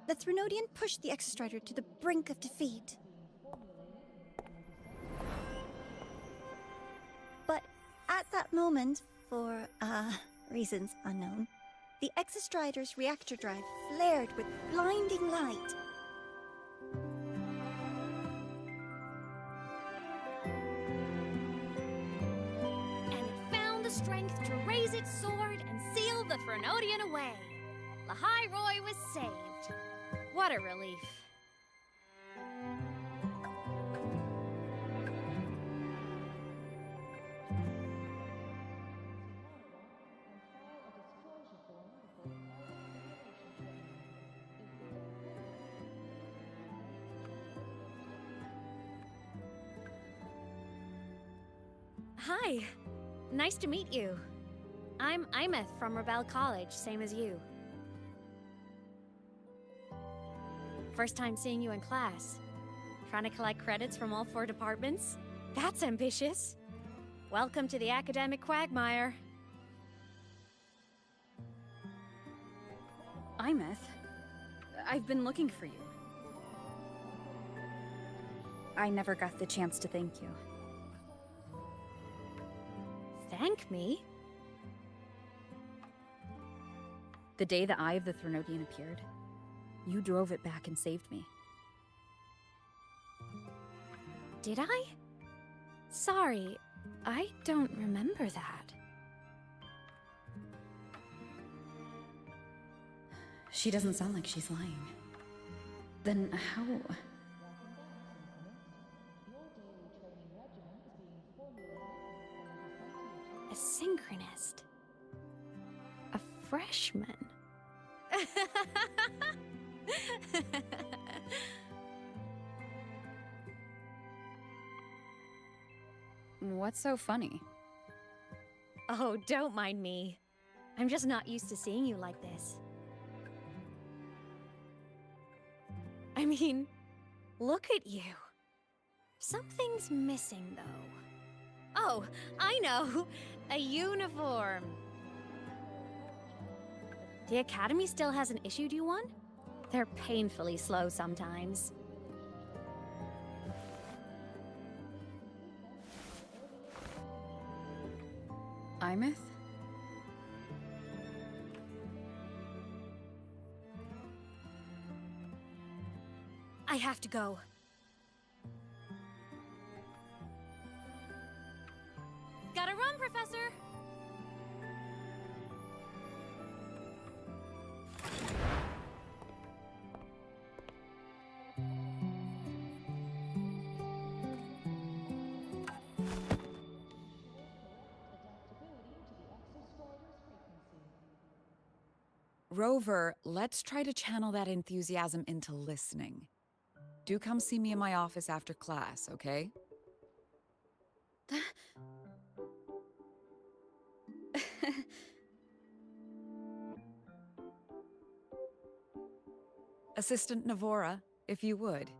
B: The Threnodian pushed the Exostrider to the brink of defeat. But at that moment, for, reasons unknown, the Exostrider's reactor drive flared with blinding light.
E: And it found the strength to raise its sword and seal the Threnodian away. Lahai Roy was saved. What a relief. Hi. Nice to meet you. I'm Imeth from Rebel College, same as you. First time seeing you in class. Trying to collect credits from all 4 departments? That's ambitious. Welcome to the academic quagmire.
C: Imeth, I've been looking for you. I never got the chance to thank you.
E: Thank me?
C: The day the Eye of the Threnodian appeared, you drove it back and saved me.
E: Did I? Sorry, I don't remember that.
C: She doesn't sound like she's lying. Then how...
E: A synchronist. A freshman.
C: What's so funny?
E: Oh, don't mind me. I'm just not used to seeing you like this. I mean, look at you. Something's missing, though. Oh, I know! A uniform! The Academy still hasn't issued you one? They're painfully slow sometimes.
C: Imeth?
E: I have to go. Gotta run, Professor!
D: Rover, let's try to channel that enthusiasm into listening. Do come see me in my office after class, okay? Assistant Navora, if you would.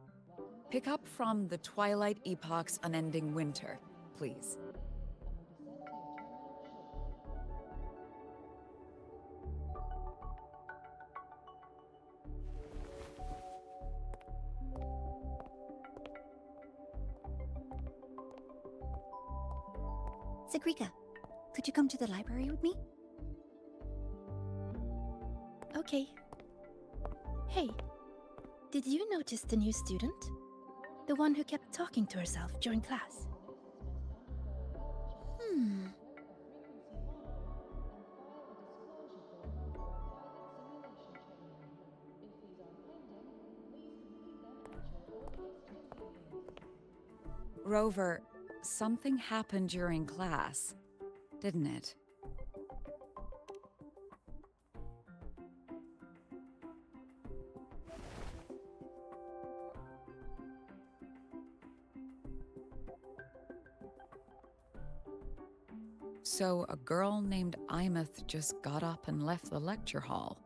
D: Pick up from the Twilight Epoch's Unending Winter, please.
B: Zagrika, could you come to the library with me?
A: Okay. Hey, did you notice the new student? The one who kept talking to herself during class?
D: Rover, something happened during class, didn't it? So a girl named Imeth just got up and left the lecture hall.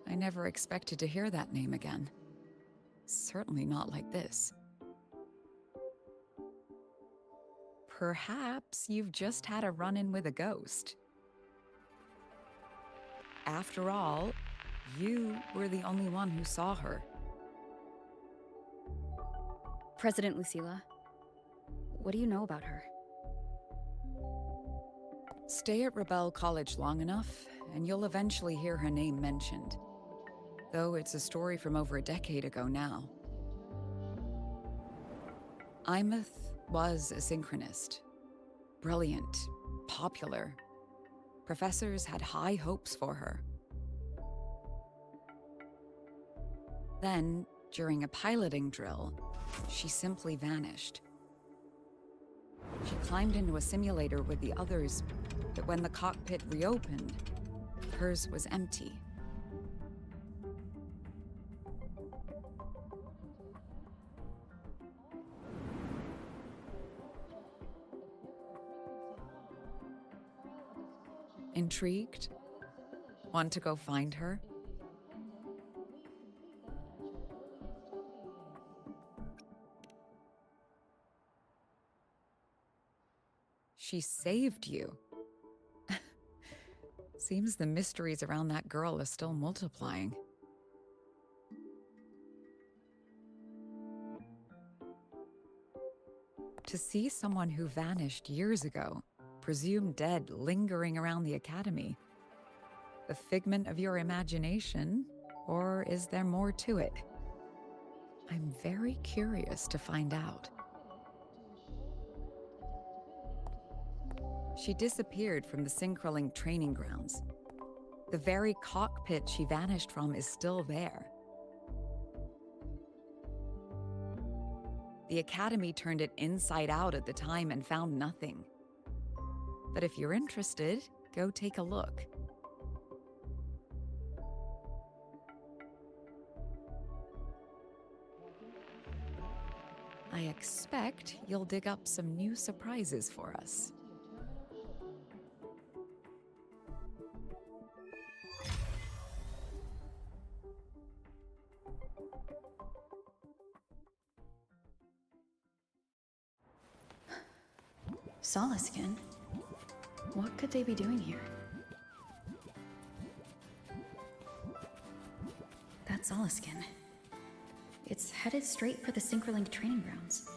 D: I never expected to hear that name again. Certainly not like this. Perhaps you've just had a run-in with a ghost. After all, you were the only one who saw her.
C: President Lucilla, what do you know about her?
D: Stay at Rebel College long enough, and you'll eventually hear her name mentioned. Though it's a story from over a decade ago now. Imeth was a synchronist. Brilliant, popular. Professors had high hopes for her. Then, during a piloting drill, she simply vanished. She climbed into a simulator with the others, but when the cockpit reopened, hers was empty. Intrigued? Want to go find her? She saved you. Seems the mysteries around that girl are still multiplying. To see someone who vanished years ago, presumed dead, lingering around the academy. A figment of your imagination, or is there more to it? I'm very curious to find out. She disappeared from the Synchroling training grounds. The very cockpit she vanished from is still there. The Academy turned it inside out at the time and found nothing. But if you're interested, go take a look. I expect you'll dig up some new surprises for us.
A: Solaskin? What could they be doing here? That's Solaskin. It's headed straight for the Synchroling training grounds.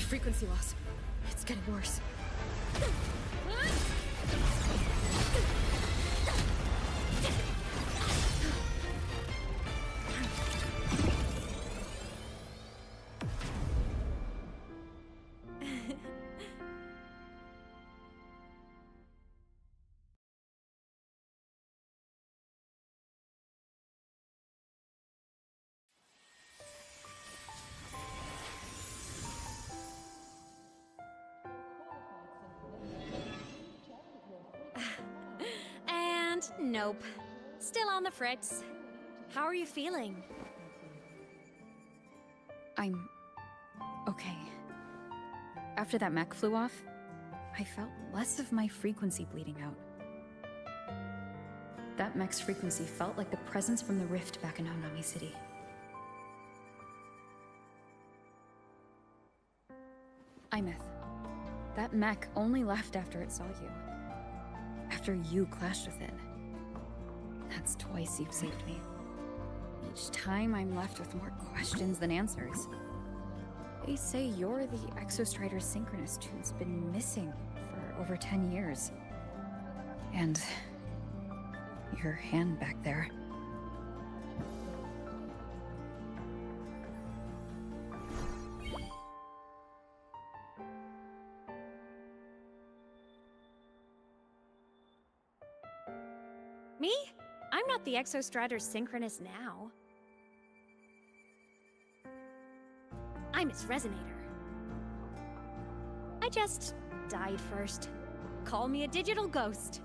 P: frequency loss. It's getting worse.
E: And nope. Still on the fritz. How are you feeling?
C: I'm okay. After that mech flew off, I felt less of my frequency bleeding out. That mech's frequency felt like the presence from the rift back in Honami City. Imeth, that mech only left after it saw you. After you clashed with it. That's twice you've saved me. Each time I'm left with more questions than answers. They say you're the Exostrider Synchronist who's been missing for over 10 years. And your hand back there.
E: Me? I'm not the Exostrider Synchronist now. I'm its Resonator. I just died first. Call me a digital ghost.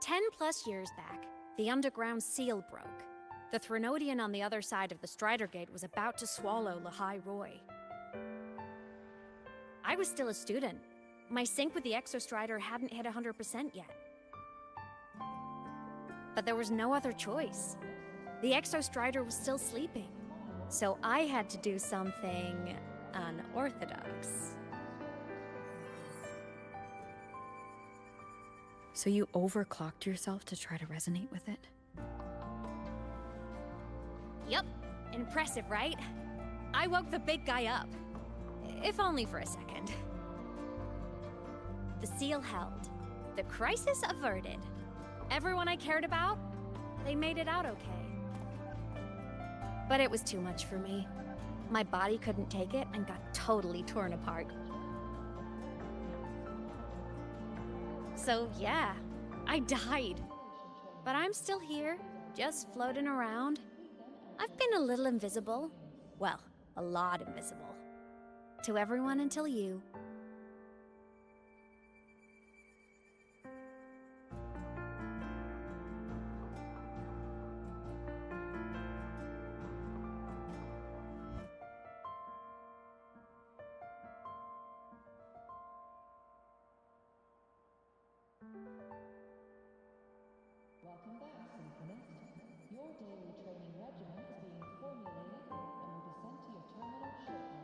E: +10 years back, the underground seal broke. The Threnodian on the other side of the Strider Gate was about to swallow Lahai Roy. I was still a student. My sync with the Exostrider hadn't hit 100% yet. But there was no other choice. The Exostrider was still sleeping. So I had to do something unorthodox.
C: So you overclocked yourself to try to resonate with it?
E: Yup. Impressive, right? I woke the big guy up. If only for a second. The seal held. The crisis averted. Everyone I cared about, they made it out okay. But it was too much for me. My body couldn't take it and got totally torn apart. So yeah, I died. But I'm still here, just floating around. I've been a little invisible. Well, a lot invisible. To everyone until you.
F: Welcome back, Synchronist. Your daily training regimen is being formulated and will be sent to your terminal shortly.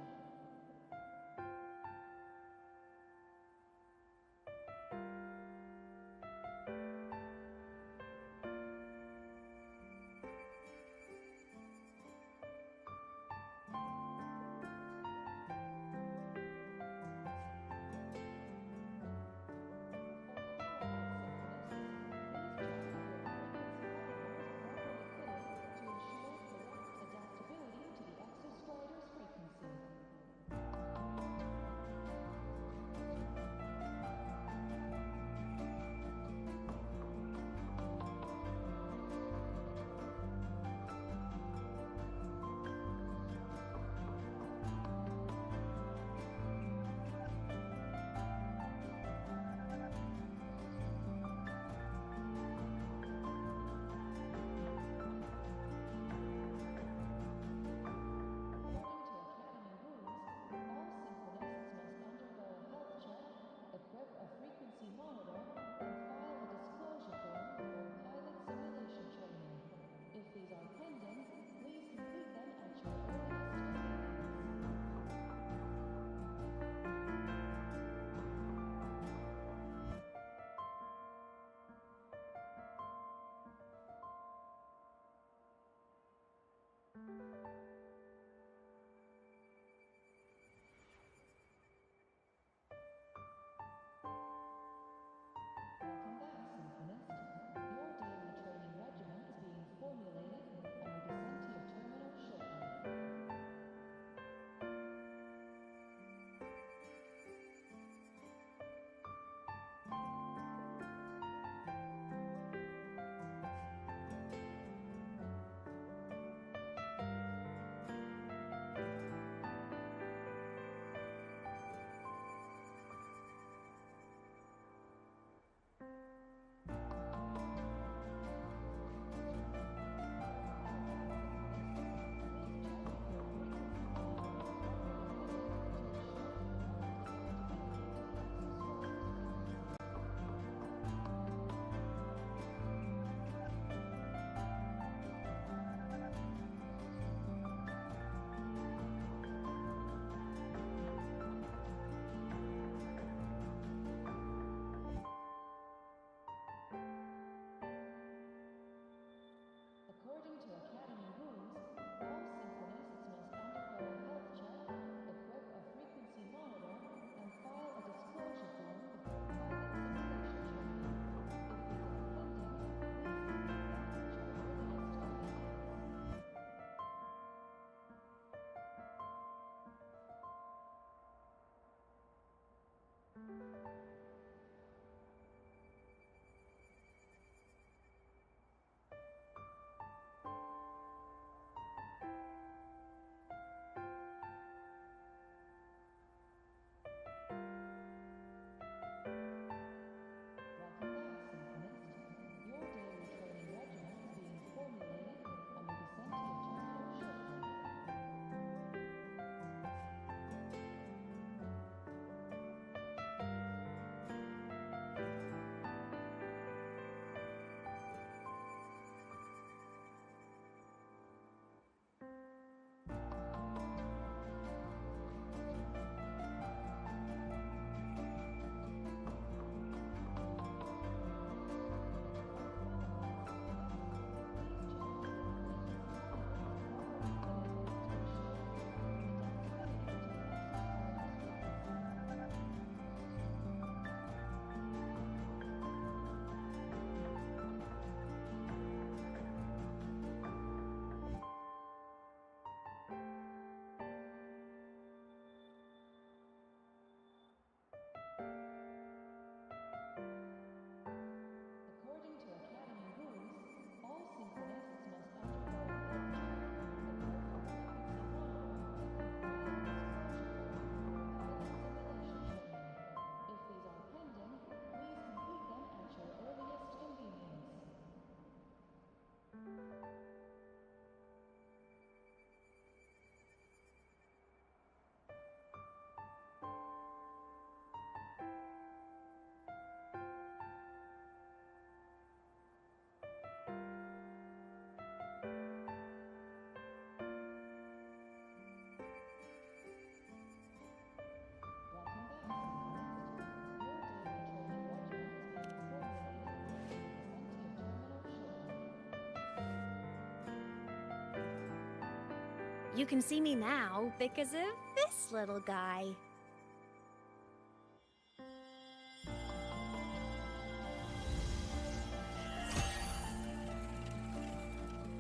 E: You can see me now because of this little guy.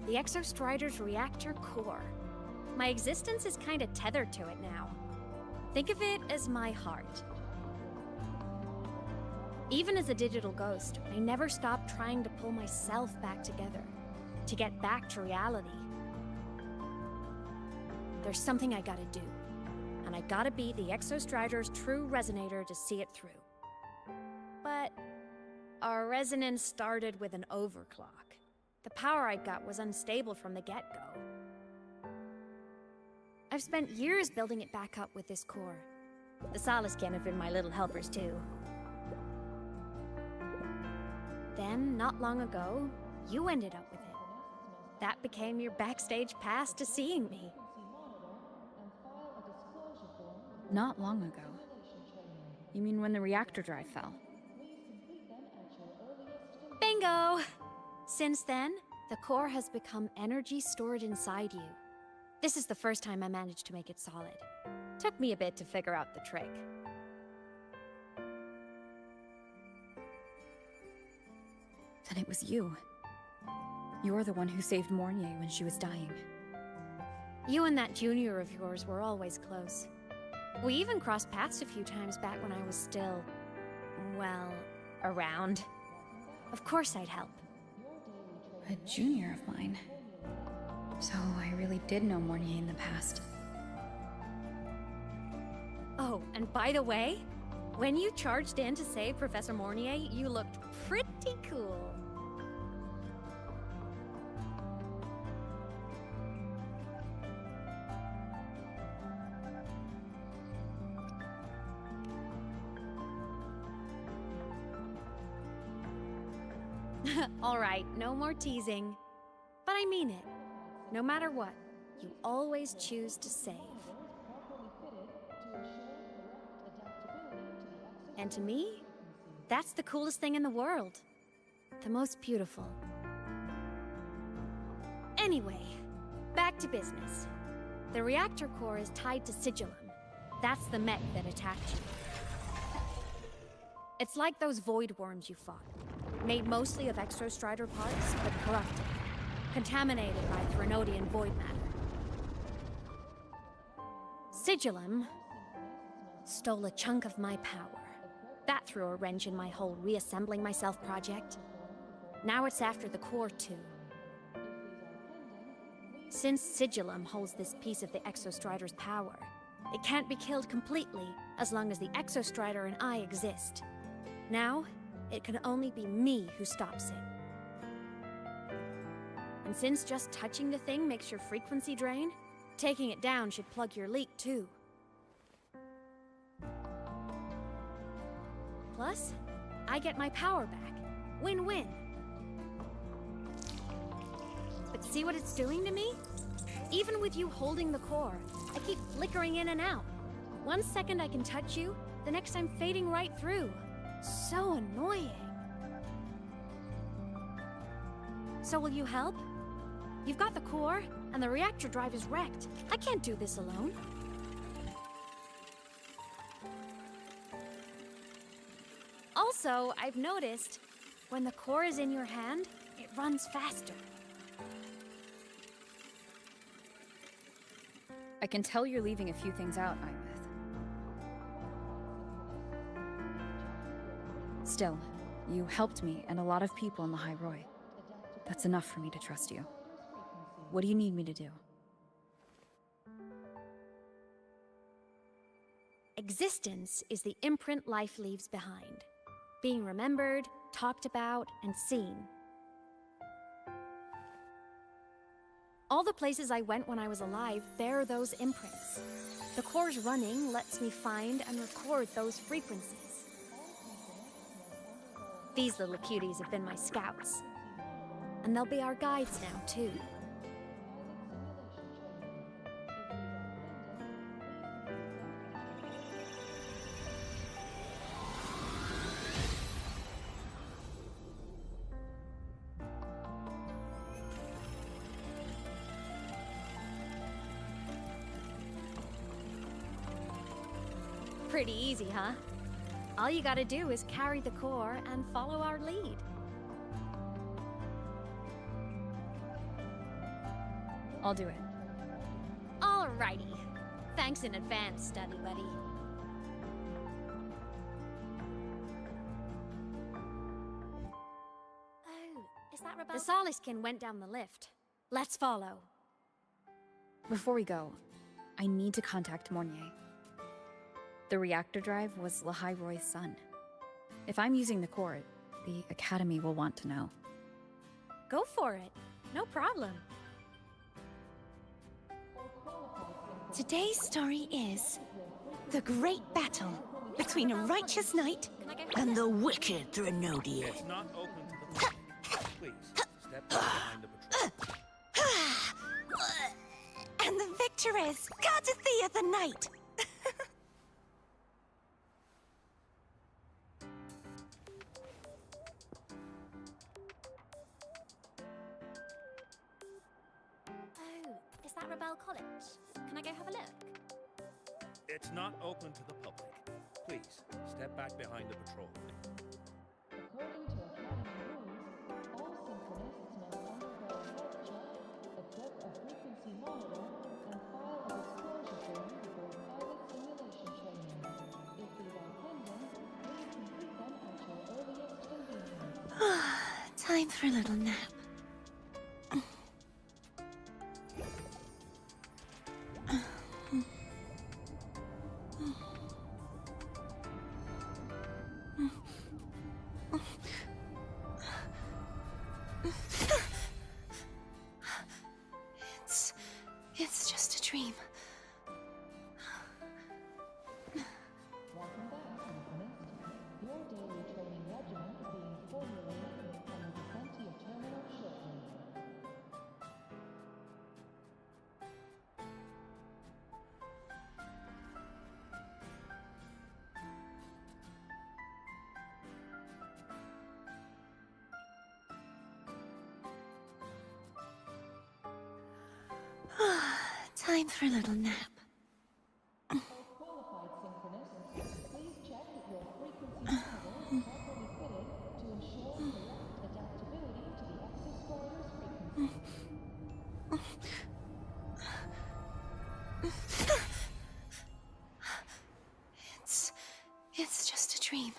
E: The Exostrider's reactor core. My existence is kinda tethered to it now. Think of it as my heart. Even as a digital ghost, I never stopped trying to pull myself back together, to get back to reality. There's something I gotta do, and I gotta be the Exostrider's true resonator to see it through. But our resonance started with an overclock. The power I got was unstable from the get-go. I've spent years building it back up with this core. The Solaskin have been my little helpers too. Then, not long ago, you ended up with it. That became your backstage pass to seeing me.
C: Not long ago. You mean when the reactor drive fell?
E: Bingo! Since then, the core has become energy stored inside you. This is the first time I managed to make it solid. Took me a bit to figure out the trick.
C: Then it was you. You're the one who saved Mornier when she was dying.
E: You and that junior of yours were always close. We even crossed paths a few times back when I was still, well, around. Of course I'd help.
C: A junior of mine. So I really did know Mornier in the past.
E: Oh, and by the way, when you charged in to save Professor Mornier, you looked pretty cool. All right, no more teasing. But I mean it. No matter what, you always choose to save. And to me, that's the coolest thing in the world. The most beautiful. Anyway, back to business. The reactor core is tied to Sigillum. That's the mech that attacked you. It's like those void worms you fought. Made mostly of Exostrider parts, but corrupted. Contaminated by Threnodian void matter. Sigillum stole a chunk of my power. That threw a wrench in my whole reassembling myself project. Now it's after the core too. Since Sigillum holds this piece of the Exostrider's power, it can't be killed completely as long as the Exostrider and I exist. Now, it can only be me who stops it. And since just touching the thing makes your frequency drain, taking it down should plug your leak too. Plus, I get my power back. Win-win. But see what it's doing to me? Even with you holding the core, I keep flickering in and out. 1 second I can touch you, the next I'm fading right through. So annoying. So will you help? You've got the core, and the reactor drive is wrecked. I can't do this alone. Also, I've noticed, when the core is in your hand, it runs faster.
C: I can tell you're leaving a few things out, Ibeth. Still, you helped me and a lot of people in the High Roy. That's enough for me to trust you. What do you need me to do?
E: Existence is the imprint life leaves behind. Being remembered, talked about, and seen. All the places I went when I was alive bear those imprints. The core's running lets me find and record those frequencies. These little cuties have been my scouts. And they'll be our guides now, too. Pretty easy, huh? All you gotta do is carry the core and follow our lead.
C: I'll do it.
E: Alrighty. Thanks in advance, study buddy.
B: Oh, is that
E: The
B: Rebel?
E: Soliskin went down the lift. Let's follow.
C: Before we go, I need to contact Mornier. The reactor drive was Lahai Roy's son. If I'm using the core, the Academy will want to know.
E: Go for it. No problem.
A: Today's story is the great battle between a righteous knight and the wicked Threnodian.
S: It's not open to the public. Please, step behind the patrol.
A: And the victor is Gardathea the Knight.
B: Oh, is that Rebel College? Can I go have a look?
S: It's not open to the public. Please, step back behind the patrol.
F: According to Academy rules, all synchronists must undergo a health check, equip a frequency monitor, and file a disclosure form before pilot simulation training. If these are pending, please complete them at your earliest convenience.
A: Time for a little nap. It's just a dream.
F: Welcome back, synchronist. Your daily training regimen is being formulated and will be sent to your terminal shortly.
A: Time for a little nap.
F: Qualified synchronists, please check that your frequency monitor is properly fitted to ensure correct adaptability to the exospoiler's frequency.
A: It's just a dream.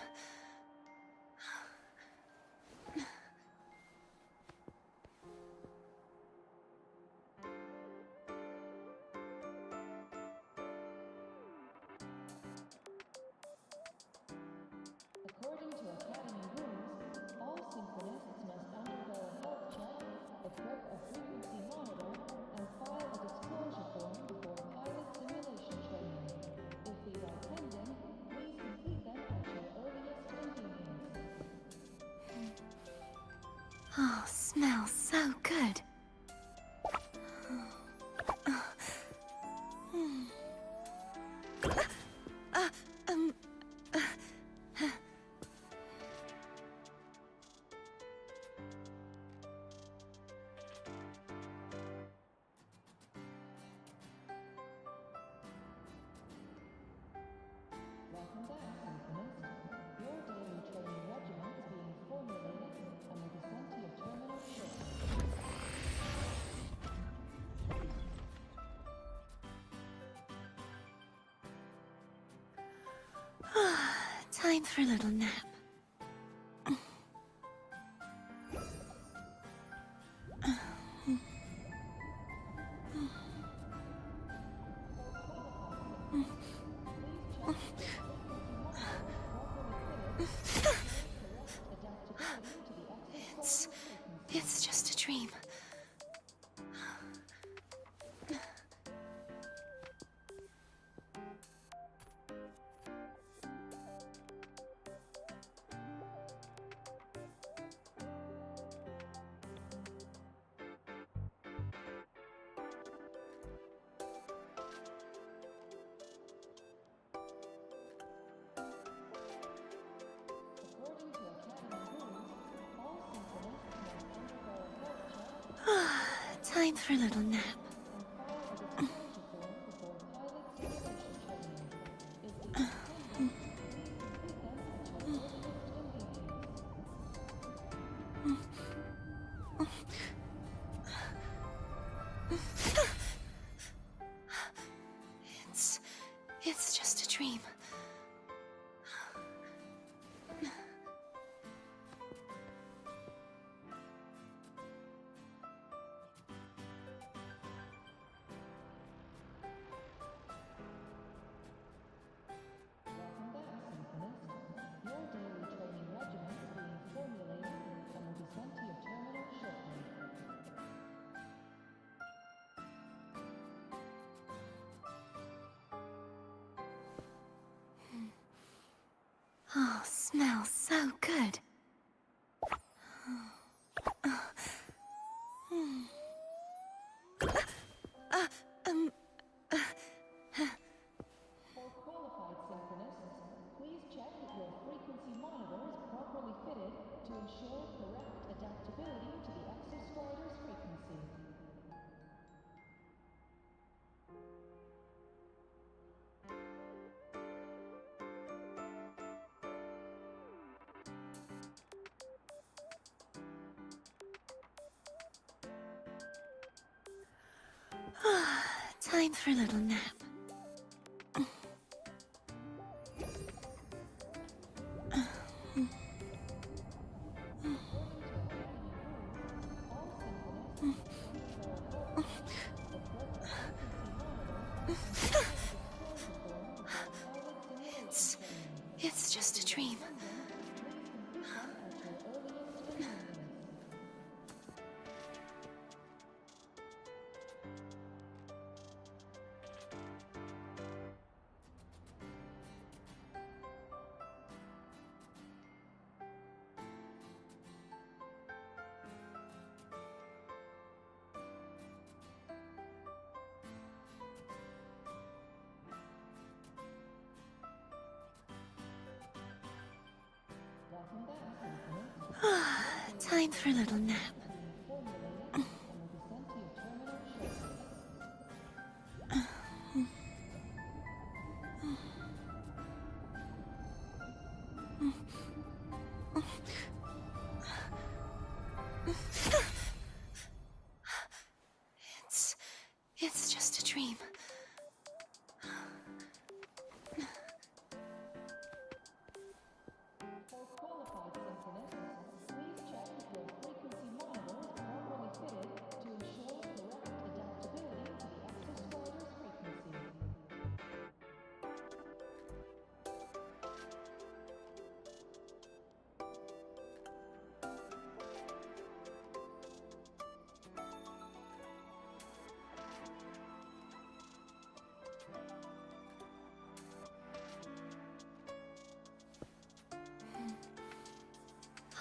F: According to Academy rules, all synchronists must undergo a health check, equip a frequency monitor, and file a disclosure form before pilot simulation training. If these are pending, please complete them at your earliest convenience.
A: Oh, smells so good.
F: Welcome back, synchronist. Your daily training regimen is being formulated and will be sent to your terminal shortly.
A: Time for a little nap. It's just a dream. Time for a little nap. It's just a dream.
F: Your daily training regimen is being formulated and will be sent to your terminal shortly.
A: Oh, smells so good.
F: For qualified synchronists, please check that your frequency monitor is properly fitted to ensure correct adaptability to the exostrider's frequency.
A: Time for a little nap. It's just a dream. Time for a little nap. It's just a dream.
F: For qualified synchronists, please check that your frequency monitor is properly fitted to ensure correct adaptability to the exostrider's frequency.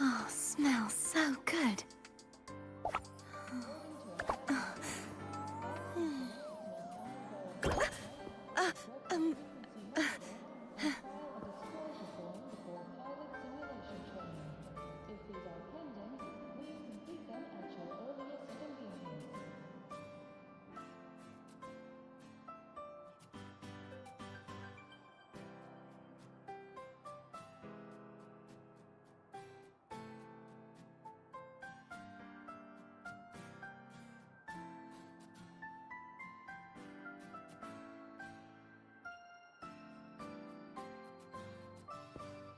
A: Oh, smells so good.
F: If these are pending, please complete them at your earliest convenience.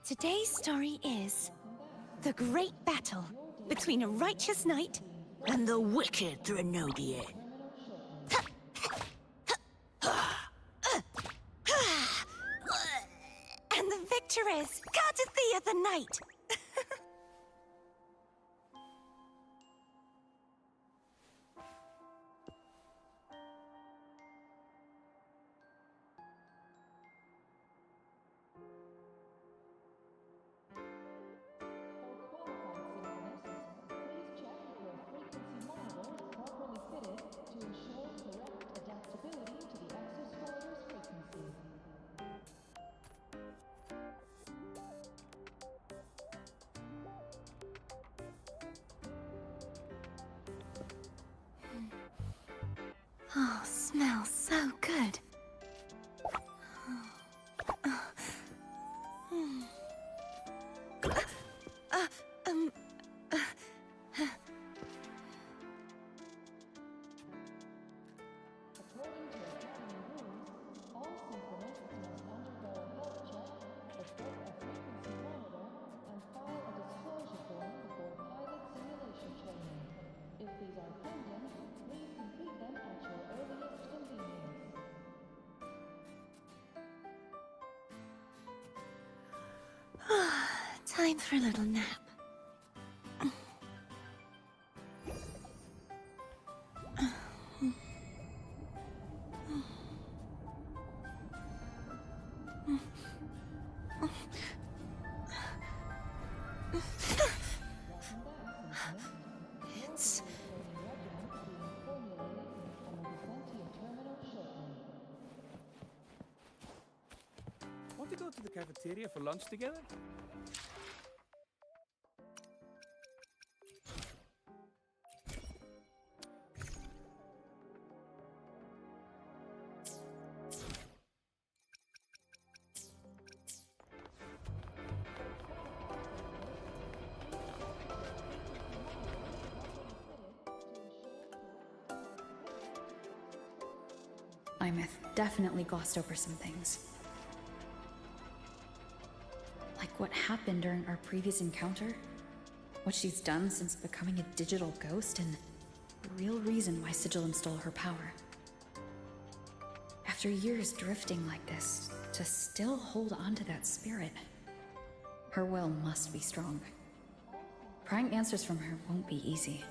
B: Today's story is the great battle between a righteous knight and the wicked Threnodian. And the victor is Cartathea the Knight.
F: Please check that your frequency monitor is properly fitted to ensure correct adaptability to the exostrider's frequency.
A: Oh, smells so good.
F: According to Academy rules, all synchronists
B: Time for a little nap. It's...
S: Want to go to the cafeteria for lunch together?
C: I definitely glossed over some things. Like what happened during our previous encounter, what she's done since becoming a digital ghost, and the real reason why Sigillum stole her power. After years drifting like this, to still hold on to that spirit, her will must be strong. Prying answers from her won't be easy.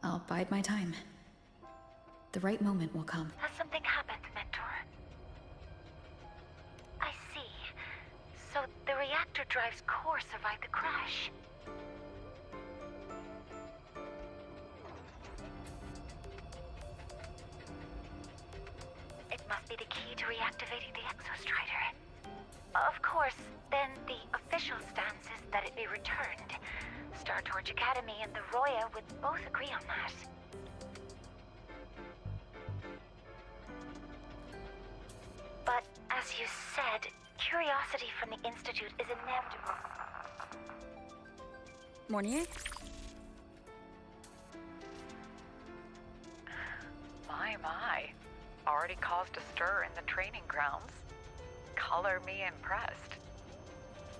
C: I'll bide my time. The right moment will come.
R: Has something happened, Mentor? I see. So the reactor drive's core survived the crash. It must be the key to reactivating the Exostrider. Of course, then the official stance is that it be returned. Star Torch Academy and the Roya would both agree on that. But as you said, curiosity from the Institute is inevitable.
C: Mornier?
G: My. Already caused a stir in the training grounds. Color me impressed.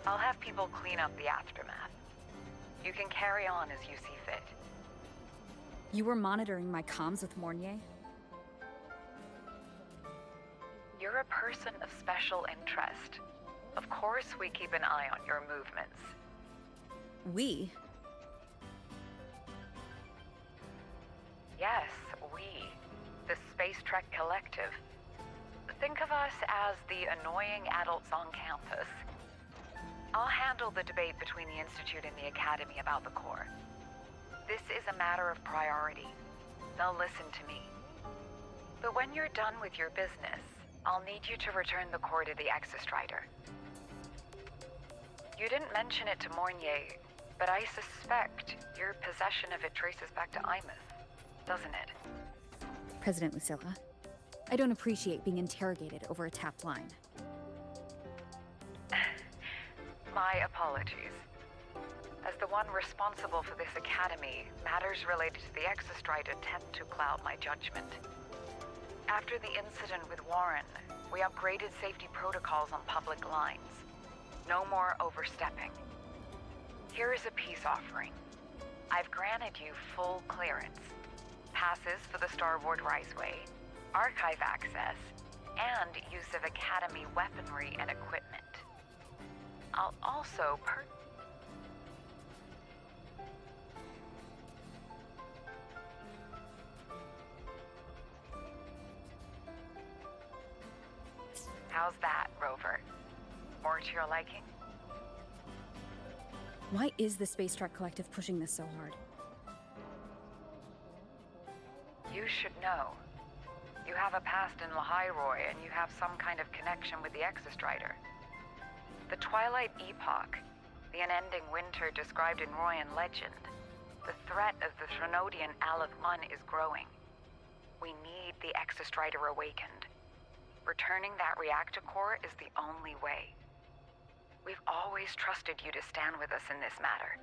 G: I'll have people clean up the aftermath. You can carry on as you see fit.
C: You were monitoring my comms with Mornier?
G: You're a person of special interest. Of course we keep an eye on your movements.
C: We?
G: Yes, we. The Space Trek Collective. Think of us as the annoying adults on campus. I'll handle the debate between the Institute and the Academy about the core. This is a matter of priority. They'll listen to me. But when you're done with your business, I'll need you to return the core to the Exostrider. You didn't mention it to Mornier, but I suspect your possession of it traces back to Imeth, doesn't it?
C: President Lucilla, I don't appreciate being interrogated over a tapped line.
G: My apologies. As the one responsible for this academy, matters related to the Exostrider tend to cloud my judgment. After the incident with Warren, we upgraded safety protocols on public lines. No more overstepping. Here is a peace offering. I've granted you full clearance. Passes for the Starboard Riseway, archive access, and use of Academy weaponry and equipment. I'll also How's that, Rover? More to your liking?
C: Why is the Space Trek Collective pushing this so hard?
G: You should know. You have a past in Lahiroy, and you have some kind of connection with the Exostrider. The Twilight Epoch, the unending winter described in Royan legend, the threat of the Threnodian Aleph Mun is growing. We need the Exostrider awakened. Returning that reactor core is the only way. We've always trusted you to stand with us in this matter.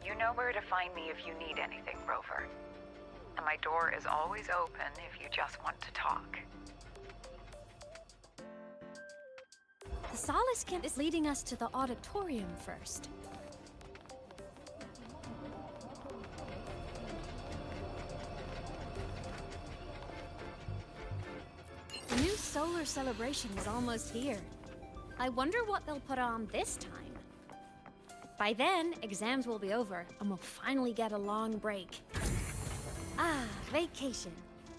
G: You know where to find me if you need anything, Rover. And my door is always open if you just want to talk.
E: The Solace Camp is leading us to the auditorium first. The new solar celebration is almost here. I wonder what they'll put on this time. By then, exams will be over, and we'll finally get a long break. Ah, vacation.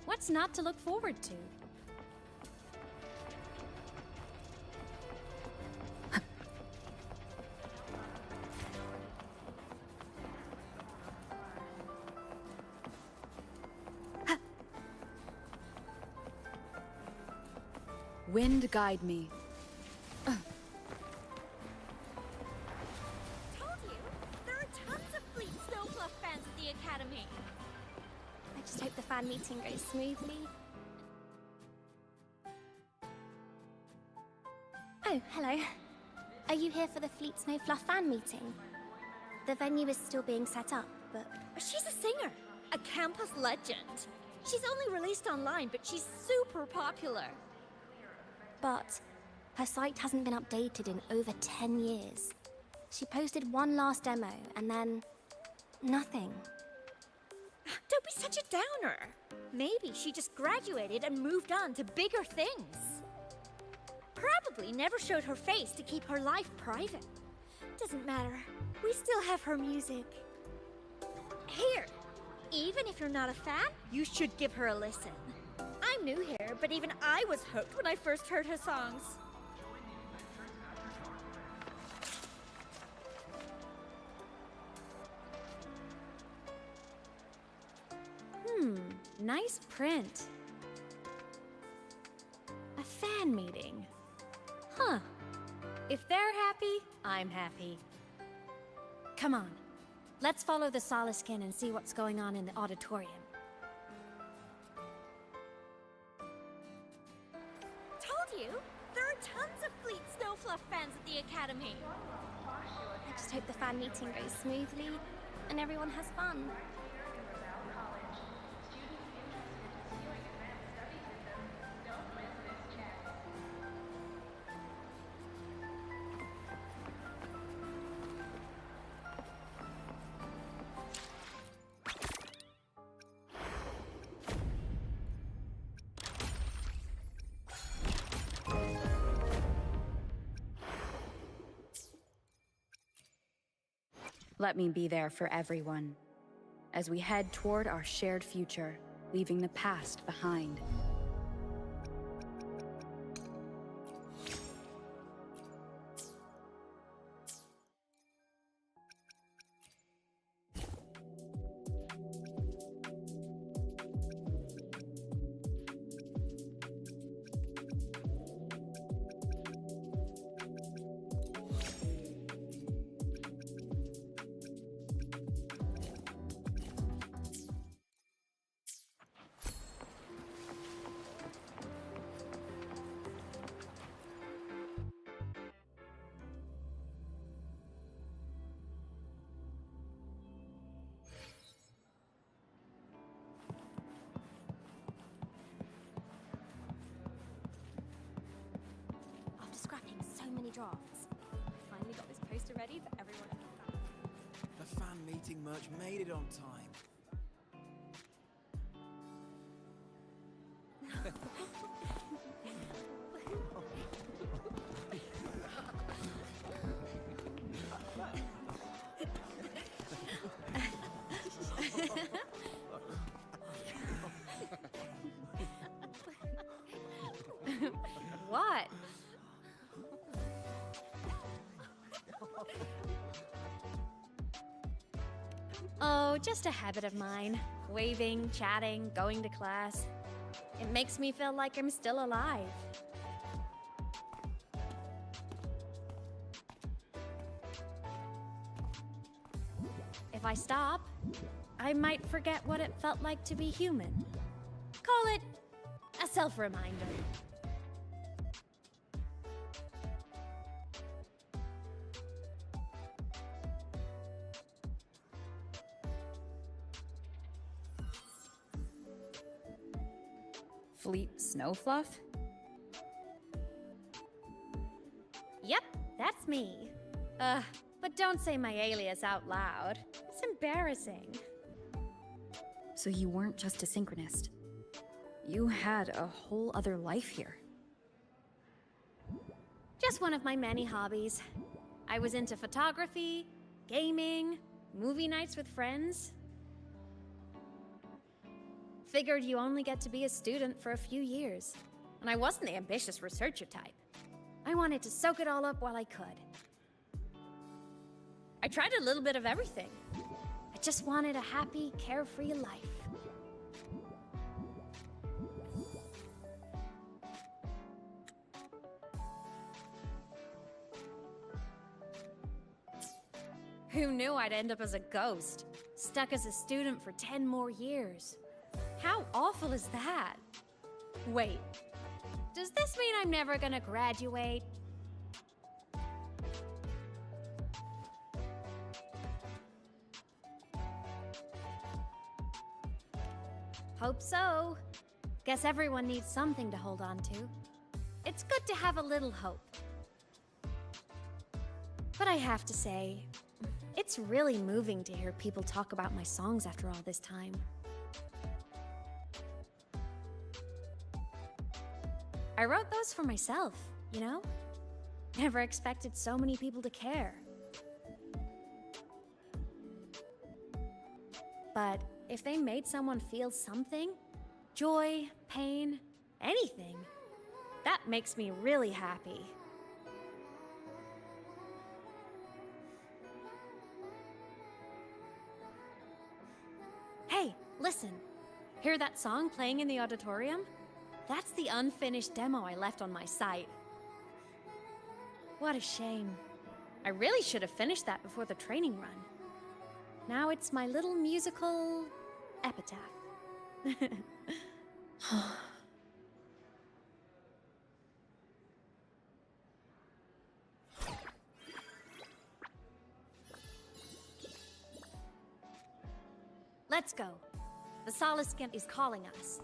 E: What's not to look forward to?
C: Wind guide me.
H: Told you! There are tons of Fleet Snowfluff fans at the Academy!
B: I just hope the fan meeting goes smoothly. Oh, hello. Are you here for the Fleet Snowfluff fan meeting? The venue is still being set up, but...
H: She's a singer! A campus legend! She's only released online, but she's super popular!
B: But her site hasn't been updated in over 10 years. She posted one last demo, and then... nothing.
H: Don't be such a downer! Maybe she just graduated and moved on to bigger things. Probably never showed her face to keep her life private. Doesn't matter. We still have her music. Here, even if you're not a fan, you should give her a listen. I'm new here, but even I was hooked when I first heard her songs.
E: Nice print. A fan meeting. Huh. If they're happy, I'm happy. Come on. Let's follow the Solaskin and see what's going on in the auditorium.
H: Told you! There are tons of Fleet Snowfluff fans at the Academy!
B: I just hope the fan meeting goes smoothly and everyone has fun.
C: Let me be there for everyone, as we head toward our shared future, leaving the past behind.
B: After scrapping so many drafts, I finally got this poster ready for everyone at the fan.
U: The fan meeting merch made it on time.
E: Oh, just a habit of mine. Waving, chatting, going to class. It makes me feel like I'm still alive. If I stop, I might forget what it felt like to be human. Call it a self-reminder.
C: Fleet Snowfluff?
E: Yep, that's me. But don't say my alias out loud. It's embarrassing.
C: So you weren't just a synchronist. You had a whole other life here.
E: Just one of my many hobbies. I was into photography, gaming, movie nights with friends. Figured you only get to be a student for a few years. And I wasn't the ambitious researcher type. I wanted to soak it all up while I could. I tried a little bit of everything. I just wanted a happy, carefree life. Who knew I'd end up as a ghost, stuck as a student for 10 more years? How awful is that? Wait, does this mean I'm never gonna graduate? Hope so. Guess everyone needs something to hold on to. It's good to have a little hope. But I have to say, it's really moving to hear people talk about my songs after all this time. I wrote those for myself, you know? Never expected so many people to care. But if they made someone feel something, joy, pain, anything, that makes me really happy. Hey, listen. Hear that song playing in the auditorium? That's the unfinished demo I left on my site. What a shame. I really should have finished that before the training run. Now it's my little musical epitaph. Let's go. The Soliskin is calling us.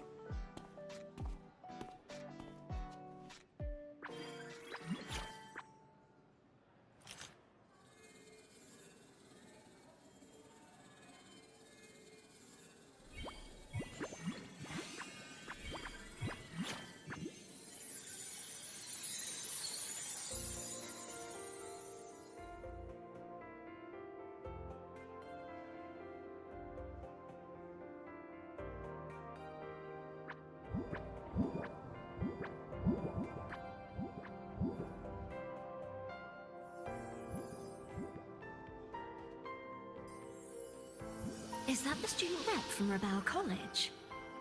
B: Is that the student rep from Rebel College?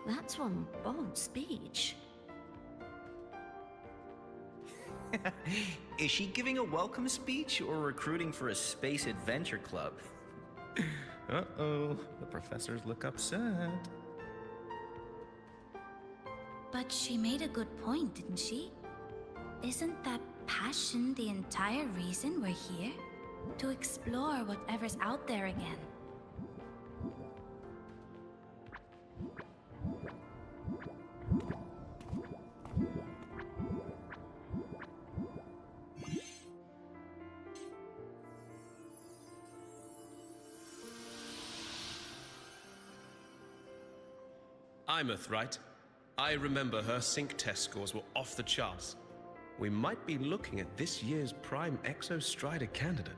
B: That's one bold speech.
I: Is she giving a welcome speech or recruiting for a space adventure club? Uh-oh, the professors look upset.
A: But she made a good point, didn't she? Isn't that passion the entire reason we're here? To explore whatever's out there again.
K: Imeth, right? I remember her sync test scores were off the charts. We might be looking at this year's Prime Exo Strider candidate.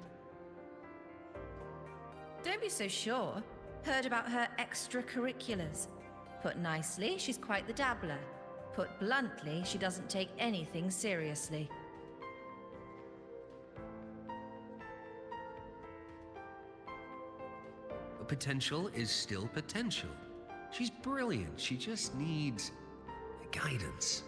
M: Don't be so sure. Heard about her extracurriculars. Put nicely, she's quite the dabbler. Put bluntly, she doesn't take anything seriously.
L: potential is still potential. She's brilliant. She just needs guidance.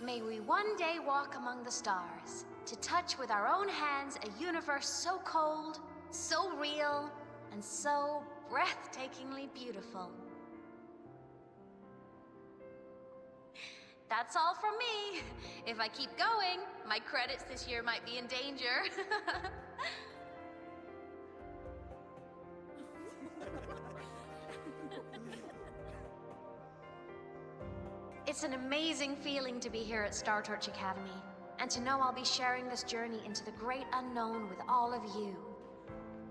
O: May we one day walk among the stars, to touch with our own hands a universe so cold, so real, and so breathtakingly beautiful. That's all from me. If I keep going, my credits this year might be in danger. It's an amazing feeling to be here at Star Torch Academy, and to know I'll be sharing this journey into the great unknown with all of you.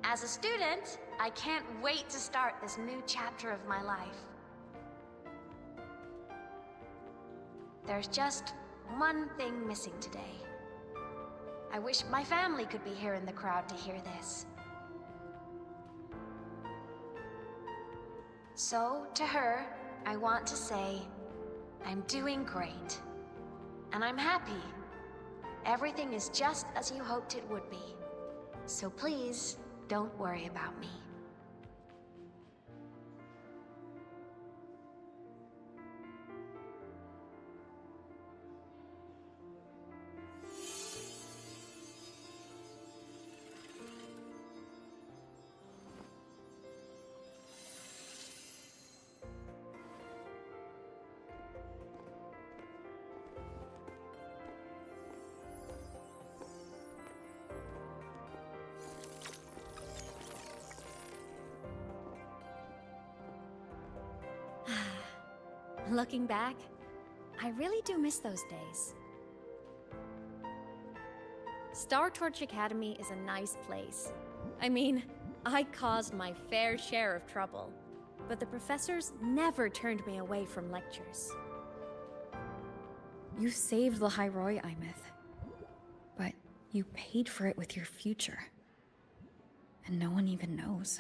O: As a student, I can't wait to start this new chapter of my life. There's just one thing missing today. I wish my family could be here in the crowd to hear this. So, to her, I want to say, I'm doing great. And I'm happy. Everything is just as you hoped it would be. So please, don't worry about me.
E: Looking back, I really do miss those days. Star Torch Academy is a nice place. I mean, I caused my fair share of trouble, but the professors never turned me away from lectures.
C: You saved the Hyroi, Imeth, but you paid for it with your future. And no one even knows.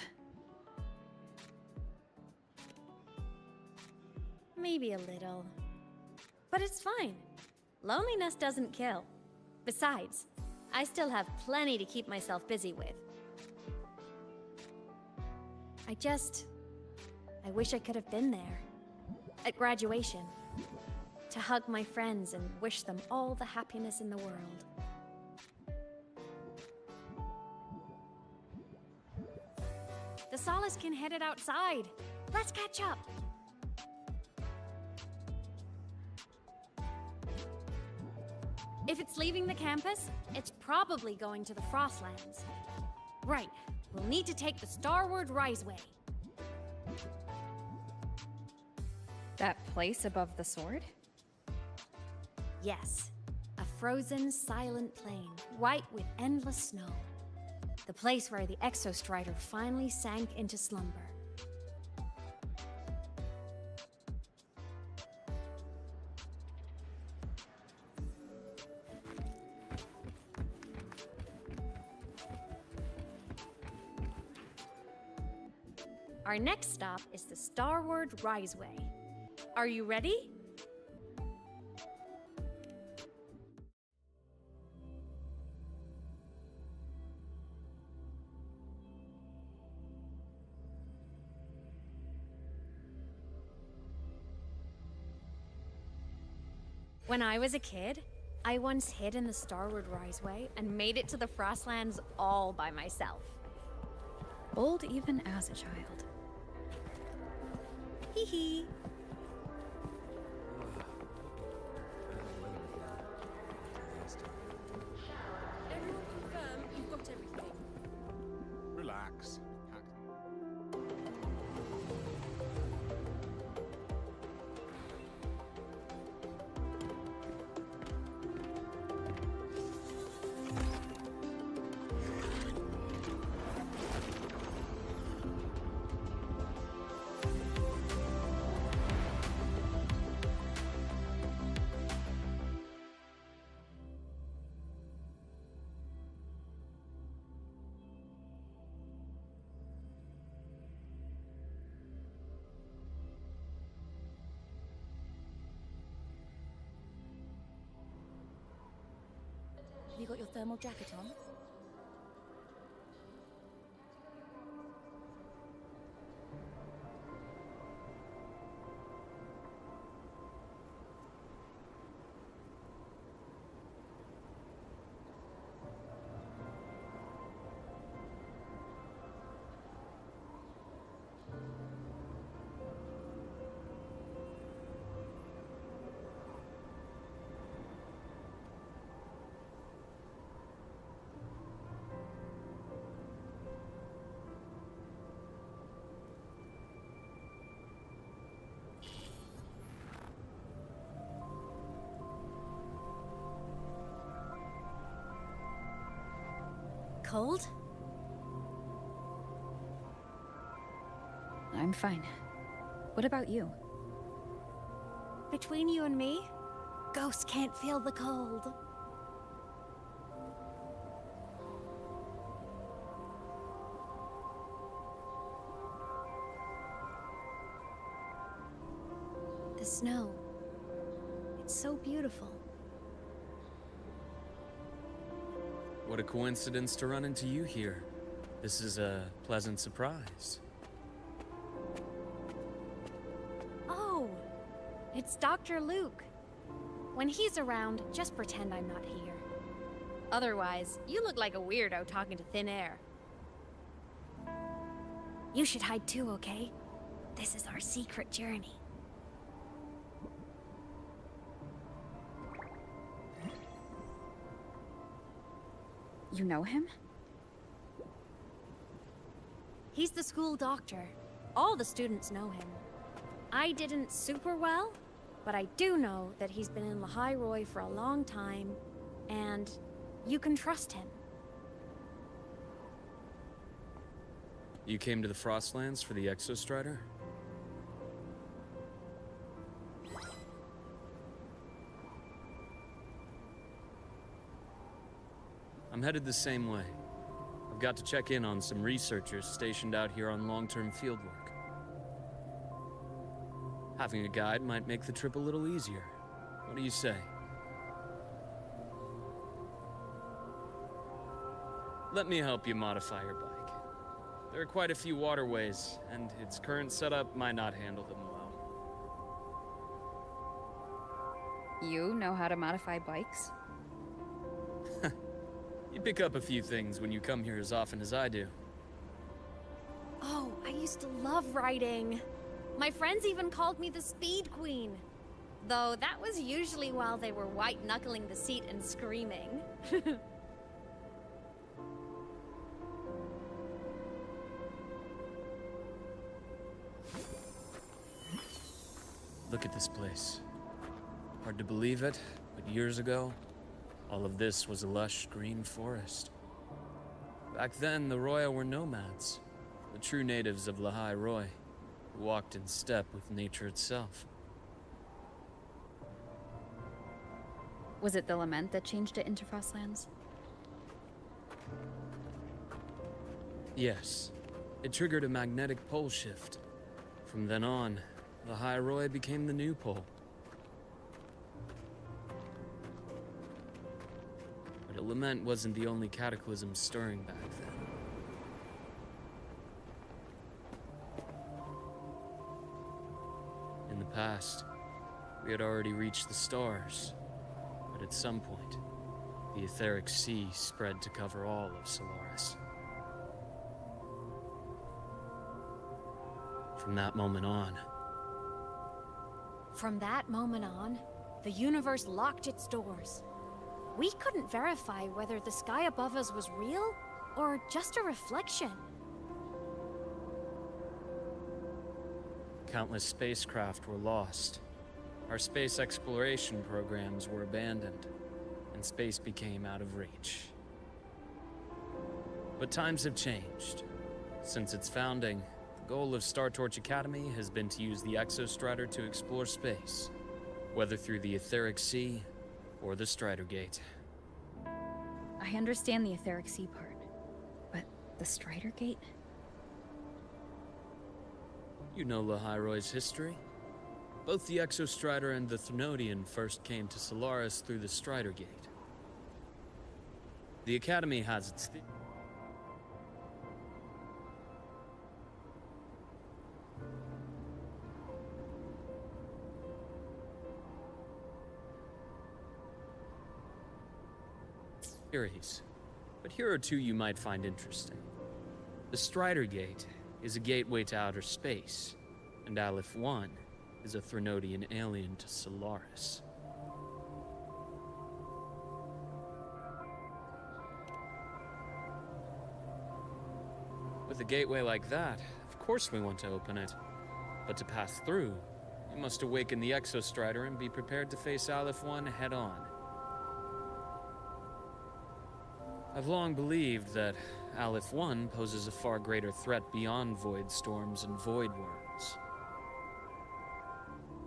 E: Maybe a little. But it's fine. Loneliness doesn't kill. Besides, I still have plenty to keep myself busy with. I wish I could have been there. At graduation. To hug my friends and wish them all the happiness in the world. The Solace can headed outside. Let's catch up. If it's leaving the campus, it's probably going to the Frostlands. Right, we'll need to take the Starward Riseway.
C: That place above the sword?
E: Yes, a frozen, silent plain, white with endless snow. The place where the Exostrider finally sank into slumber. Our next stop is the Starward Riseway. Are you ready? When I was a kid, I once hid in the Starward Riseway and made it to the Frostlands all by myself.
C: Bold even as a child.
E: Hee hee.
N: Everyone confirm you've got everything.
S: Relax.
P: You got your thermal jacket on? Cold?
C: I'm fine. What about you?
E: Between you and me, ghosts can't feel the cold. The snow. It's so beautiful.
J: What a coincidence to run into you here. This is a pleasant surprise.
E: Oh, it's Dr. Luke. When he's around, just pretend I'm not here. Otherwise, you look like a weirdo talking to thin air. You should hide too, okay? This is our secret journey.
C: You know him?
E: He's the school doctor. All the students know him. I didn't super well, but I do know that he's been in Lehigh Roy for a long time, and you can trust him.
J: You came to the Frostlands for the Exostrider? I'm headed the same way. I've got to check in on some researchers stationed out here on long-term fieldwork. Having a guide might make the trip a little easier. What do you say? Let me help you modify your bike. There are quite a few waterways, and its current setup might not handle them well.
C: You know how to modify bikes?
J: You pick up a few things when you come here as often as I do.
E: Oh, I used to love riding. My friends even called me the Speed Queen. Though that was usually while they were white-knuckling the seat and screaming.
J: Look at this place. Hard to believe it, but years ago, all of this was a lush green forest. Back then, the Roya were nomads, the true natives of Lehigh Roy, who walked in step with nature itself.
C: Was it the lament that changed it into Frostlands?
J: Yes, it triggered a magnetic pole shift. From then on, Lehigh Roy became the new pole. But a lament wasn't the only cataclysm stirring back then. In the past, we had already reached the stars, but at some point, the etheric sea spread to cover all of Solaris. From that moment on,
E: the universe locked its doors. We couldn't verify whether the sky above us was real or just a reflection.
J: countless spacecraft were lost. Our space exploration programs were abandoned, and space became out of reach. But times have changed. Since its founding, the goal of Startorch Academy has been to use the Exostrider to explore space, whether through the Etheric Sea or the Strider Gate.
C: I understand the Etheric Sea part, but the Strider Gate?
J: You know Lehairoy's history. Both the Exostrider and the Thnodian first came to Solaris through the Strider Gate. The Academy has its theories, but here are two you might find interesting. The Strider Gate is a gateway to outer space, and Aleph 1 is a Threnodian alien to Solaris. With a gateway like that, of course we want to open it. But to pass through, you must awaken the Exostrider and be prepared to face Aleph 1 head-on. I've long believed that Aleph 1 poses a far greater threat beyond void storms and void worms.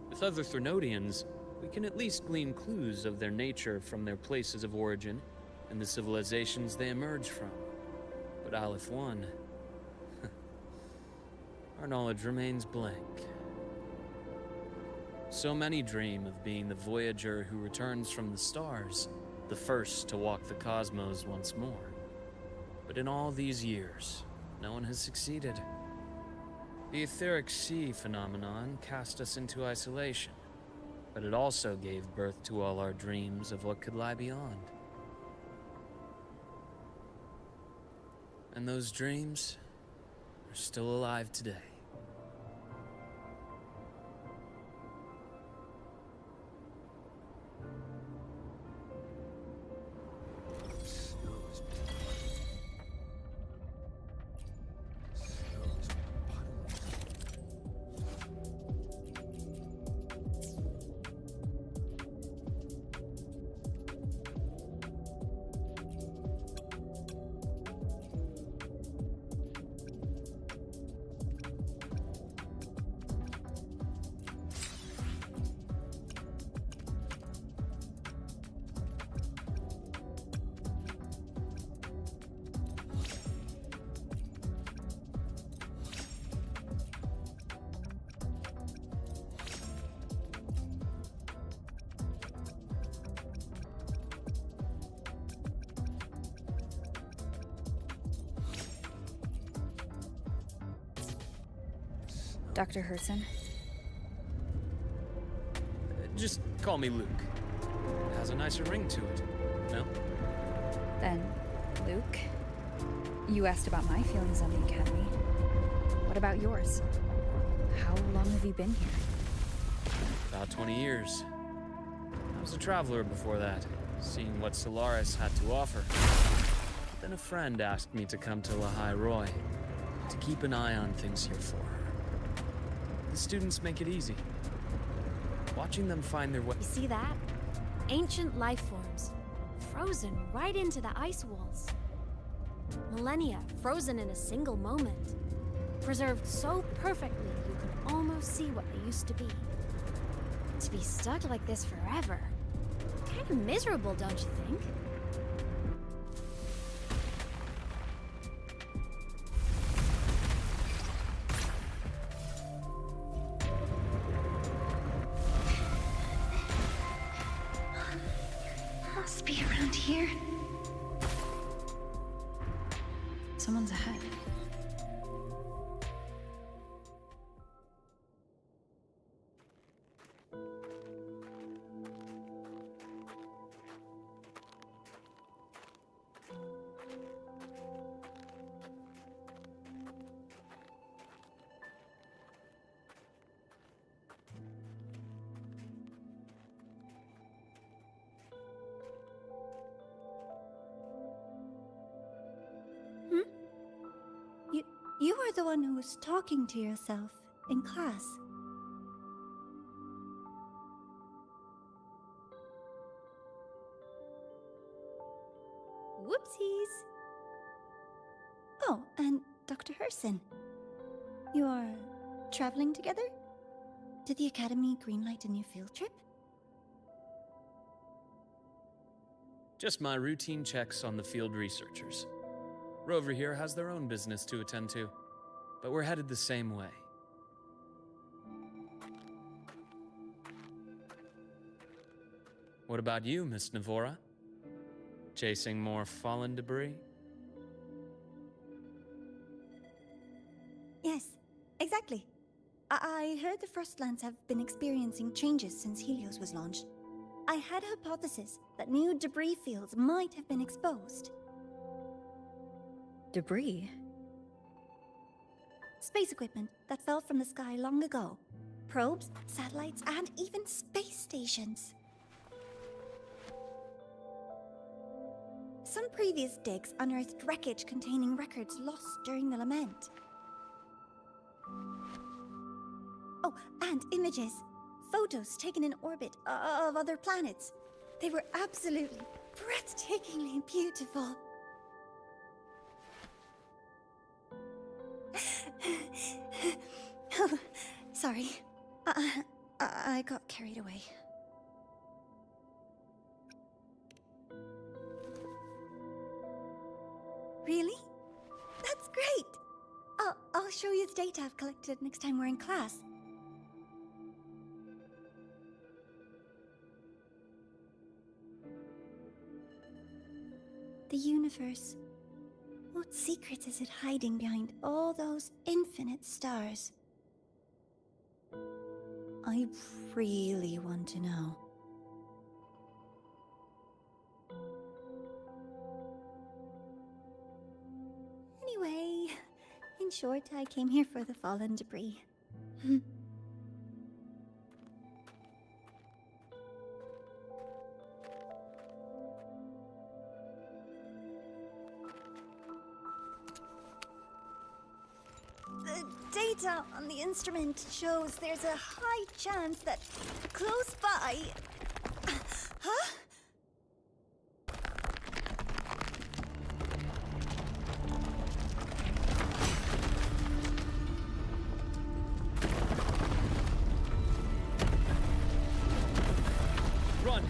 J: With other Threnodians, we can at least glean clues of their nature from their places of origin and the civilizations they emerge from. But Aleph 1... our knowledge remains blank. So many dream of being the Voyager who returns from the stars, the first to walk the cosmos once more. But in all these years, no one has succeeded. The etheric sea phenomenon cast us into isolation, but it also gave birth to all our dreams of what could lie beyond. And those dreams are still alive today.
C: Dr. Herson?
J: Just call me Luke. It has a nicer ring to it, no?
C: Then, Luke, you asked about my feelings on the Academy. What about yours? How long have you been here?
J: About 20 years. I was a traveler before that, seeing what Solaris had to offer. Then a friend asked me to come to Lahai Roy, to keep an eye on things here for her. The students make it easy. Watching them find their way...
E: You see that? Ancient life forms, frozen right into the ice walls. Millennia frozen in a single moment. Preserved so perfectly you could almost see what they used to be. To be stuck like this forever. Kind of miserable, don't you think?
A: Must be around here.
C: Someone's ahead.
B: You are the one who was talking to yourself in class.
H: Whoopsies!
B: Oh, and Dr. Herson. You are traveling together? Did the Academy greenlight a new field trip?
J: Just my routine checks on the field researchers. Rover here has their own business to attend to, but we're headed the same way. What about you, Miss Navora? Chasing more fallen debris?
Q: Yes, exactly. I heard the Frostlands have been experiencing changes since Helios was launched. I had a hypothesis that new debris fields might have been exposed.
B: Debris?
Q: Space equipment that fell from the sky long ago. Probes, satellites, and even space stations. Some previous digs unearthed wreckage containing records lost during the lament. Oh, and images. Photos taken in orbit of other planets. They were absolutely breathtakingly beautiful. Oh, sorry. I got carried away. Really? That's great! I'll show you the data I've collected next time we're in class. The universe. What secrets is it hiding behind all those infinite stars? I really want to know. Anyway, in short, I came here for the fallen debris. The data on the instrument shows there's a high chance that close by... Huh?
J: Run!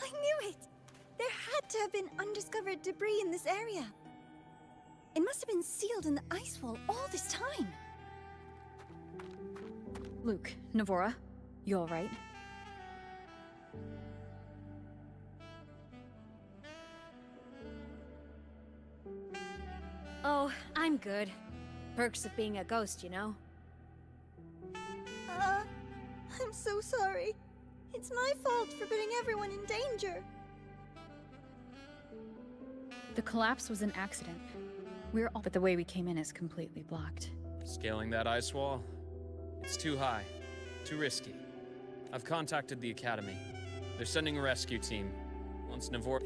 Q: I knew it! There had to have been undiscovered debris in this area. It must have been sealed in the ice wall all this time.
B: Luke, Navora, you alright?
E: Oh, I'm good. Perks of being a ghost, you know?
Q: I'm so sorry. It's my fault for putting everyone in danger.
C: The collapse was an accident. We're all, but the way we came in is completely blocked.
J: Scaling that ice wall? It's too high. Too risky. I've contacted the Academy. They're sending a rescue team. Once Navor...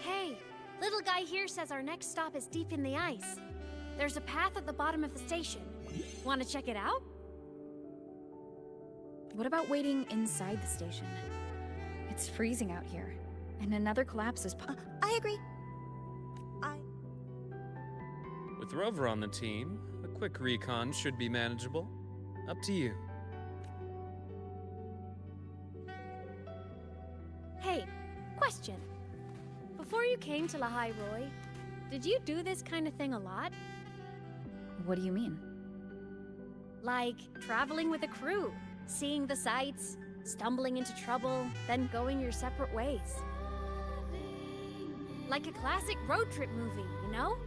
E: Hey, little guy here says our next stop is deep in the ice. There's a path at the bottom of the station. Want to check it out?
C: What about waiting inside the station? It's freezing out here, and another collapse is
Q: I agree.
J: With Rover on the team, a quick recon should be manageable. Up to you.
E: Hey, question. Before you came to Lahai Roy, did you do this kind of thing a lot?
C: What do you mean?
E: Like traveling with a crew, seeing the sights, stumbling into trouble, then going your separate ways. Like a classic road trip movie, you know?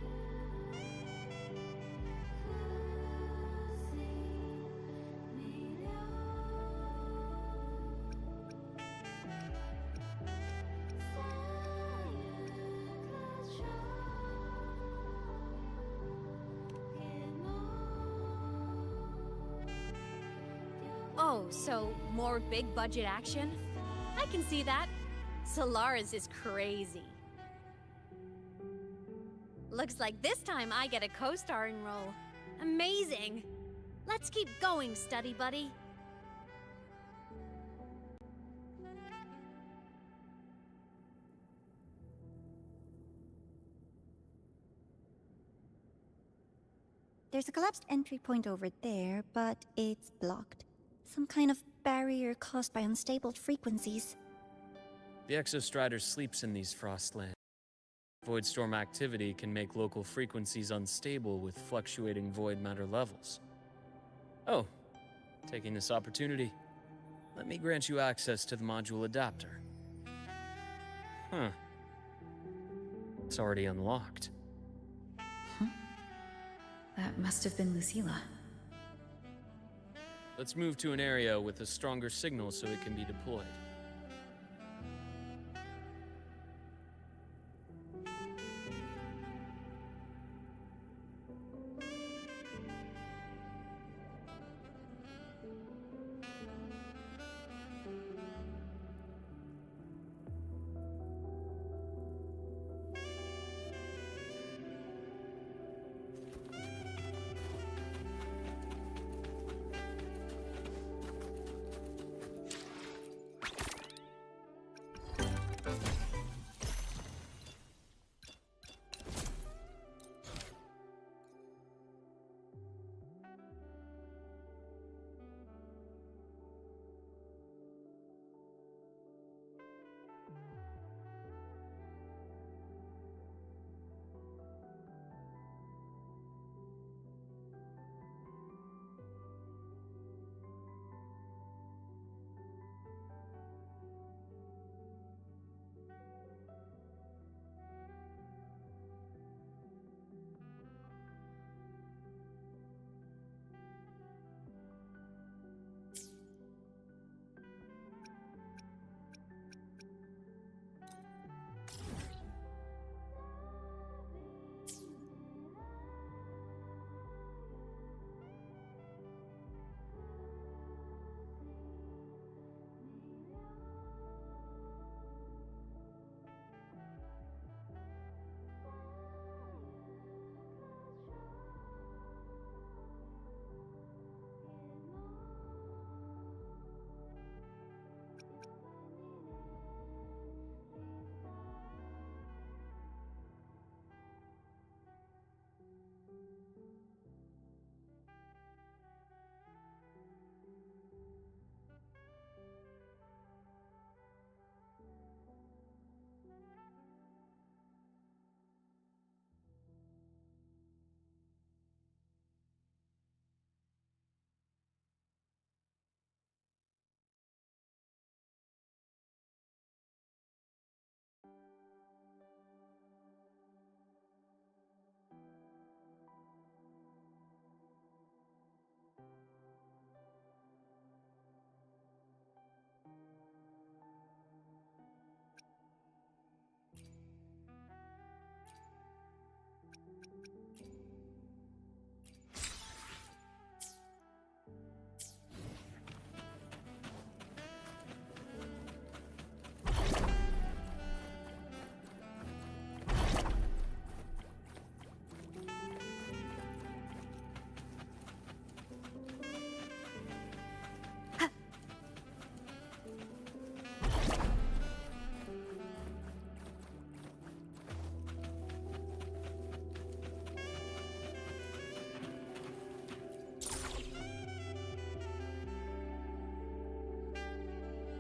E: Oh, so more big budget action? I can see that. Solaris is crazy. Looks like this time I get a co-starring role. Amazing! Let's keep going, study buddy.
Q: There's a collapsed entry point over there, but it's blocked. Some kind of barrier caused by unstable frequencies.
J: The Exostrider sleeps in these frostlands. Void storm activity can make local frequencies unstable with fluctuating void matter levels. Oh, taking this opportunity, let me grant you access to the module adapter. Huh. It's already unlocked.
D: That must have been Lucilla.
J: Let's move to an area with a stronger signal so it can be deployed.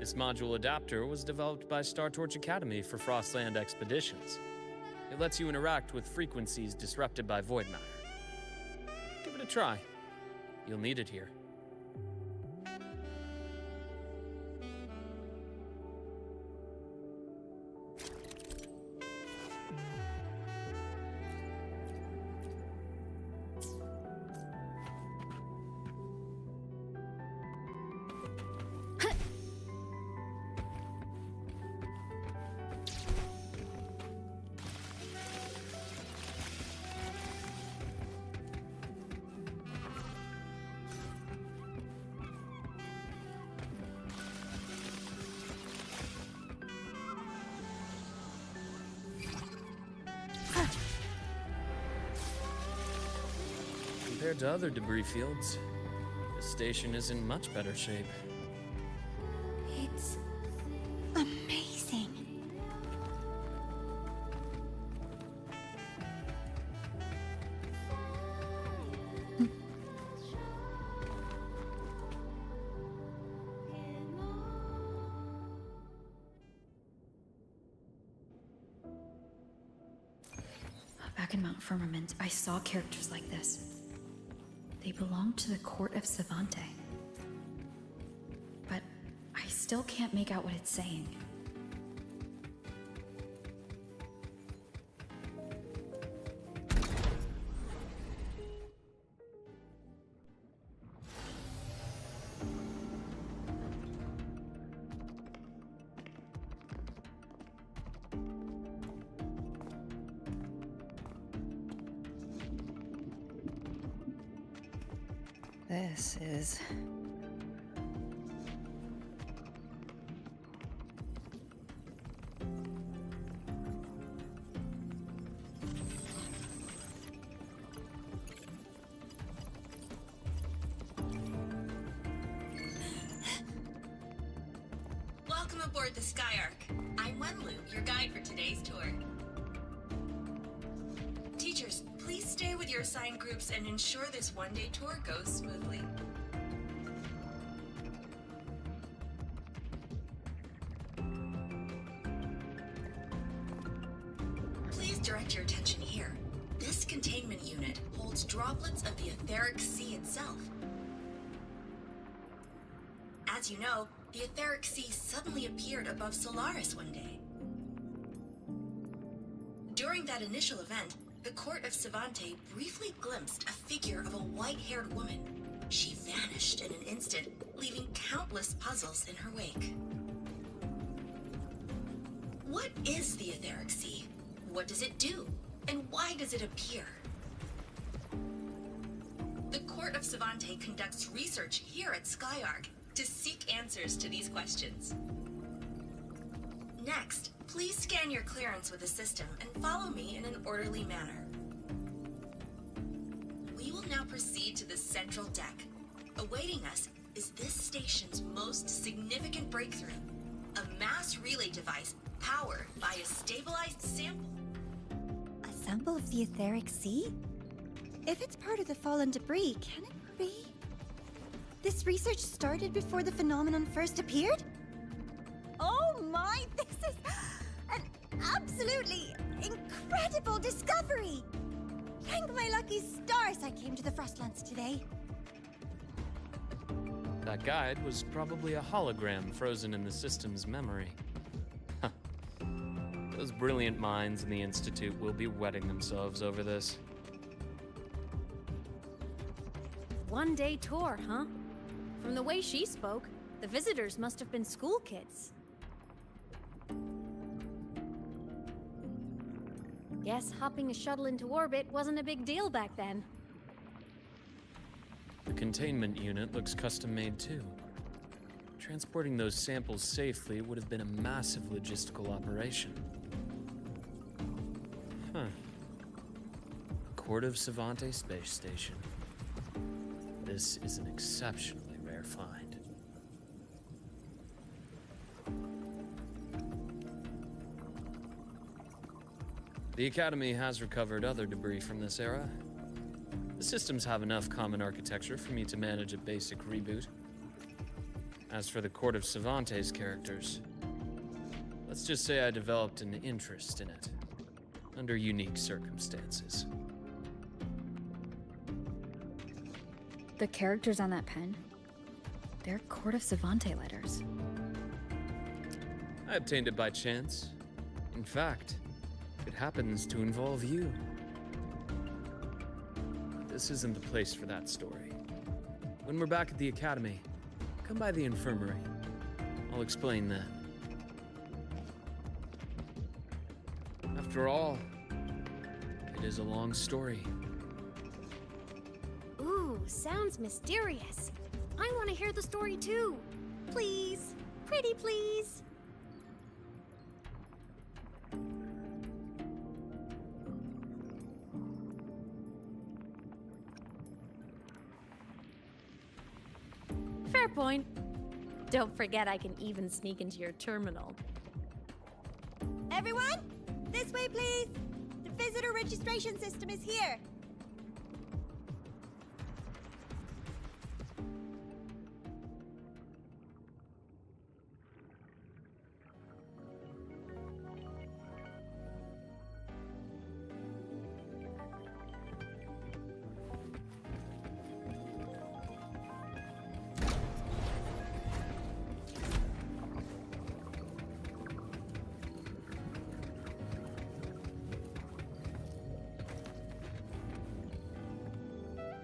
J: This module adapter was developed by Star Torch Academy for Frostland expeditions. It lets you interact with frequencies disrupted by void matter. Give it a try. You'll need it here. Compared to other debris fields, this station is in much better shape.
Q: It's amazing.
T: Back in Mount Firmament, I saw characters like this. They belonged to the court of Savante. But I still can't make out what it's saying.
D: This is...
V: Welcome aboard the Skyark. I'm Wenlu, your guide for today's tour. Teachers, please stay with your assigned groups and ensure this one-day tour goes smoothly. Please direct your attention here. This containment unit holds droplets of the etheric sea itself. As you know, the etheric sea suddenly appeared above Solaris one day. During that initial event, the court of Savante briefly glimpsed a figure of a white-haired woman. She vanished in an instant, leaving countless puzzles in her wake. What is the etheric sea? What does it do? And why does it appear? The court of Savante conducts research here at Skyark to seek answers to these questions. Next, please scan your clearance with the system and follow me in an orderly manner. We will now proceed to the central deck. Awaiting us is this station's most significant breakthrough, a mass relay device powered by a stabilized sample.
Q: A sample of the etheric sea? If it's part of the fallen debris, can it be? This research started before the phenomenon first appeared? Oh my, this is an absolutely incredible discovery! Thank my lucky stars I came to the Frostlands today.
J: That guide was probably a hologram frozen in the system's memory. Huh. Those brilliant minds in the Institute will be wetting themselves over this.
E: One-day tour, huh? From the way she spoke, the visitors must have been school kids. Guess hopping a shuttle into orbit wasn't a big deal back then.
J: The containment unit looks custom-made too. Transporting those samples safely would have been a massive logistical operation. Huh. Court of Savante Space Station. This is an exceptionally rare find. The Academy has recovered other debris from this era. The systems have enough common architecture for me to manage a basic reboot. As for the Court of Savante's characters, let's just say I developed an interest in it, under unique circumstances.
T: The characters on that pen, they're Court of Savante letters.
J: I obtained it by chance. In fact, it happens to involve you. This isn't the place for that story. When we're back at the academy, come by the infirmary. I'll explain then. After all, it is a long story.
E: Ooh, sounds mysterious. I want to hear the story too. Please. Pretty please. Fair point. Don't forget I can even sneak into your terminal.
Q: Everyone, this way, please. The visitor registration system is here.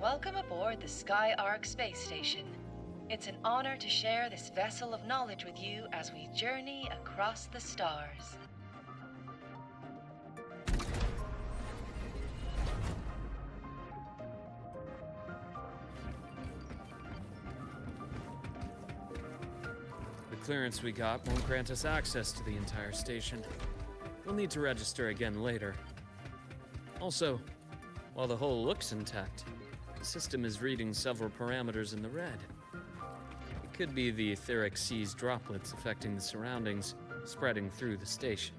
F: Welcome aboard the Sky Ark space station. It's an honor to share this vessel of knowledge with you as we journey across the stars.
J: The clearance we got won't grant us access to the entire station. We'll need to register again later. Also, while the hull looks intact, the system is reading several parameters in the red. It could be the etheric sea's droplets affecting the surroundings, spreading through the station.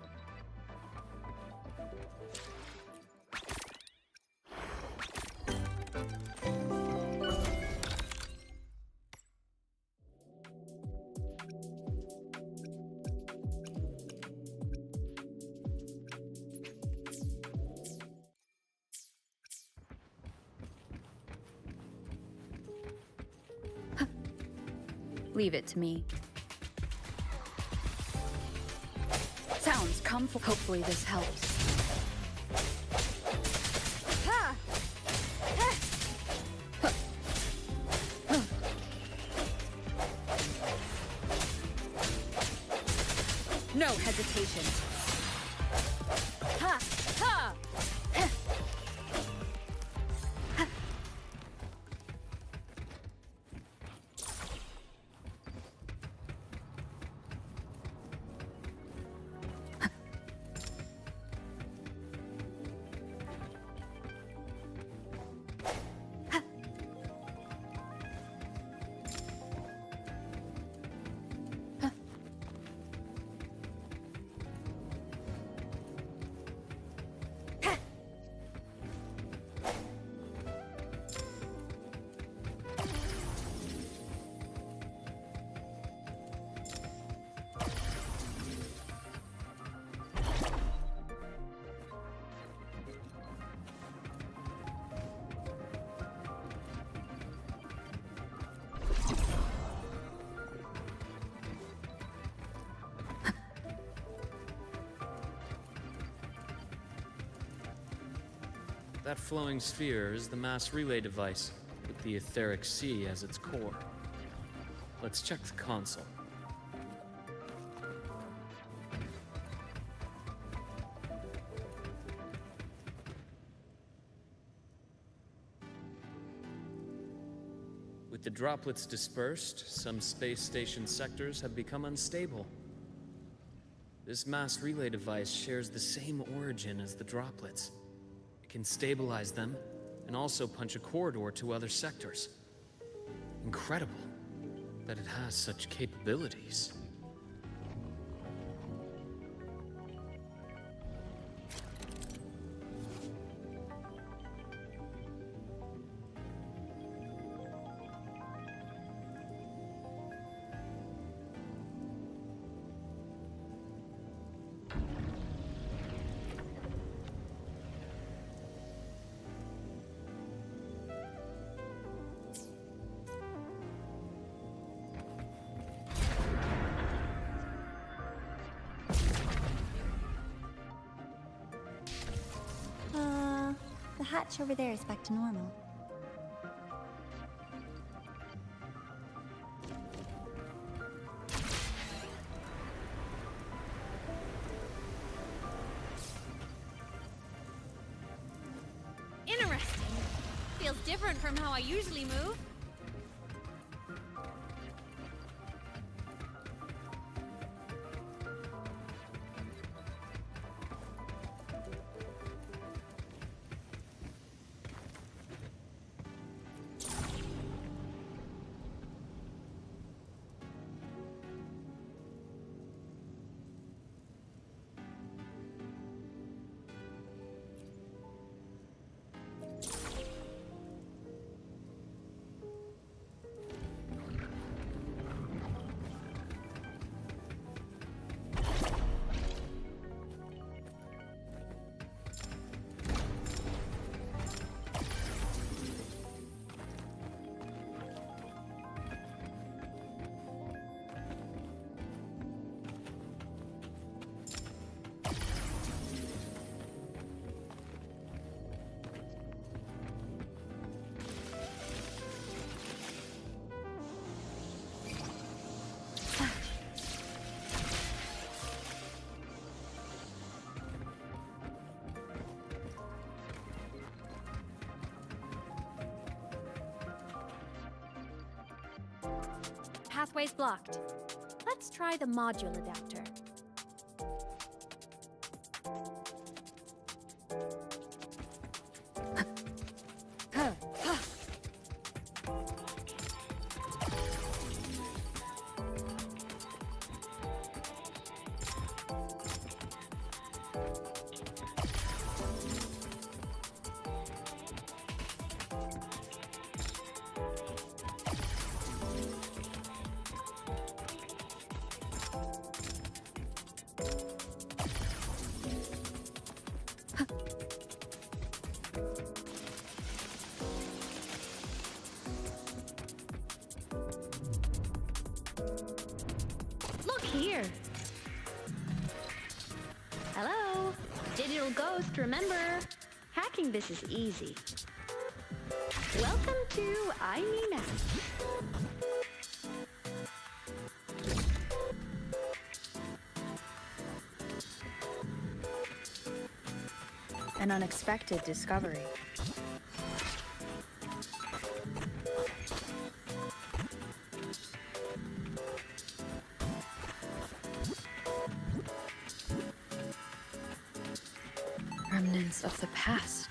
C: Leave it to me. Sounds come for. Hopefully this helps.
E: Ha! Ha!
C: No hesitation.
E: Ha! Ha!
J: That flowing sphere is the mass relay device, with the etheric sea as its core. Let's check the console. With the droplets dispersed, some space station sectors have become unstable. This mass relay device shares the same origin as the droplets. It can stabilize them and also punch a corridor to other sectors. Incredible that it has such capabilities.
Q: hatch over there is back to normal.
E: Interesting. Feels different from how I usually move. Pathway's blocked. Let's try the module adapter. Here. Hello? Digital Ghost, remember? Hacking this is easy. Welcome to I Me Math.
C: An unexpected discovery. Remnants of the past.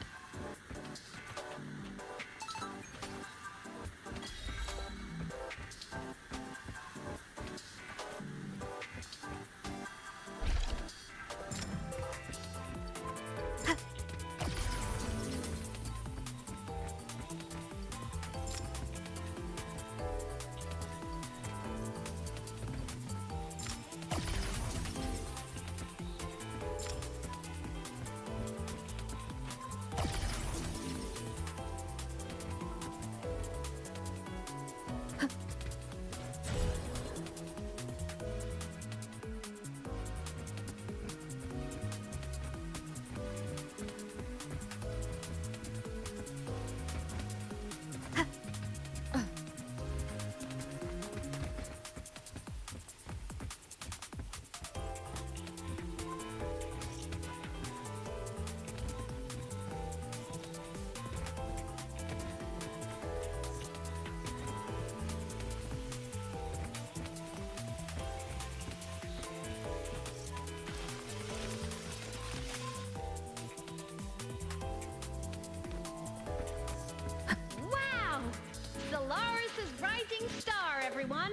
E: Star, everyone!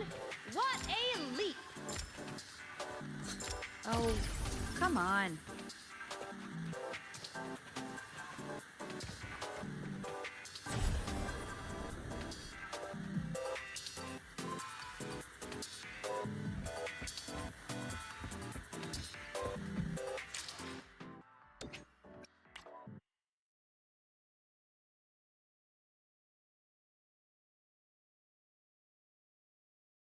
E: What a leap!
C: Oh, come on.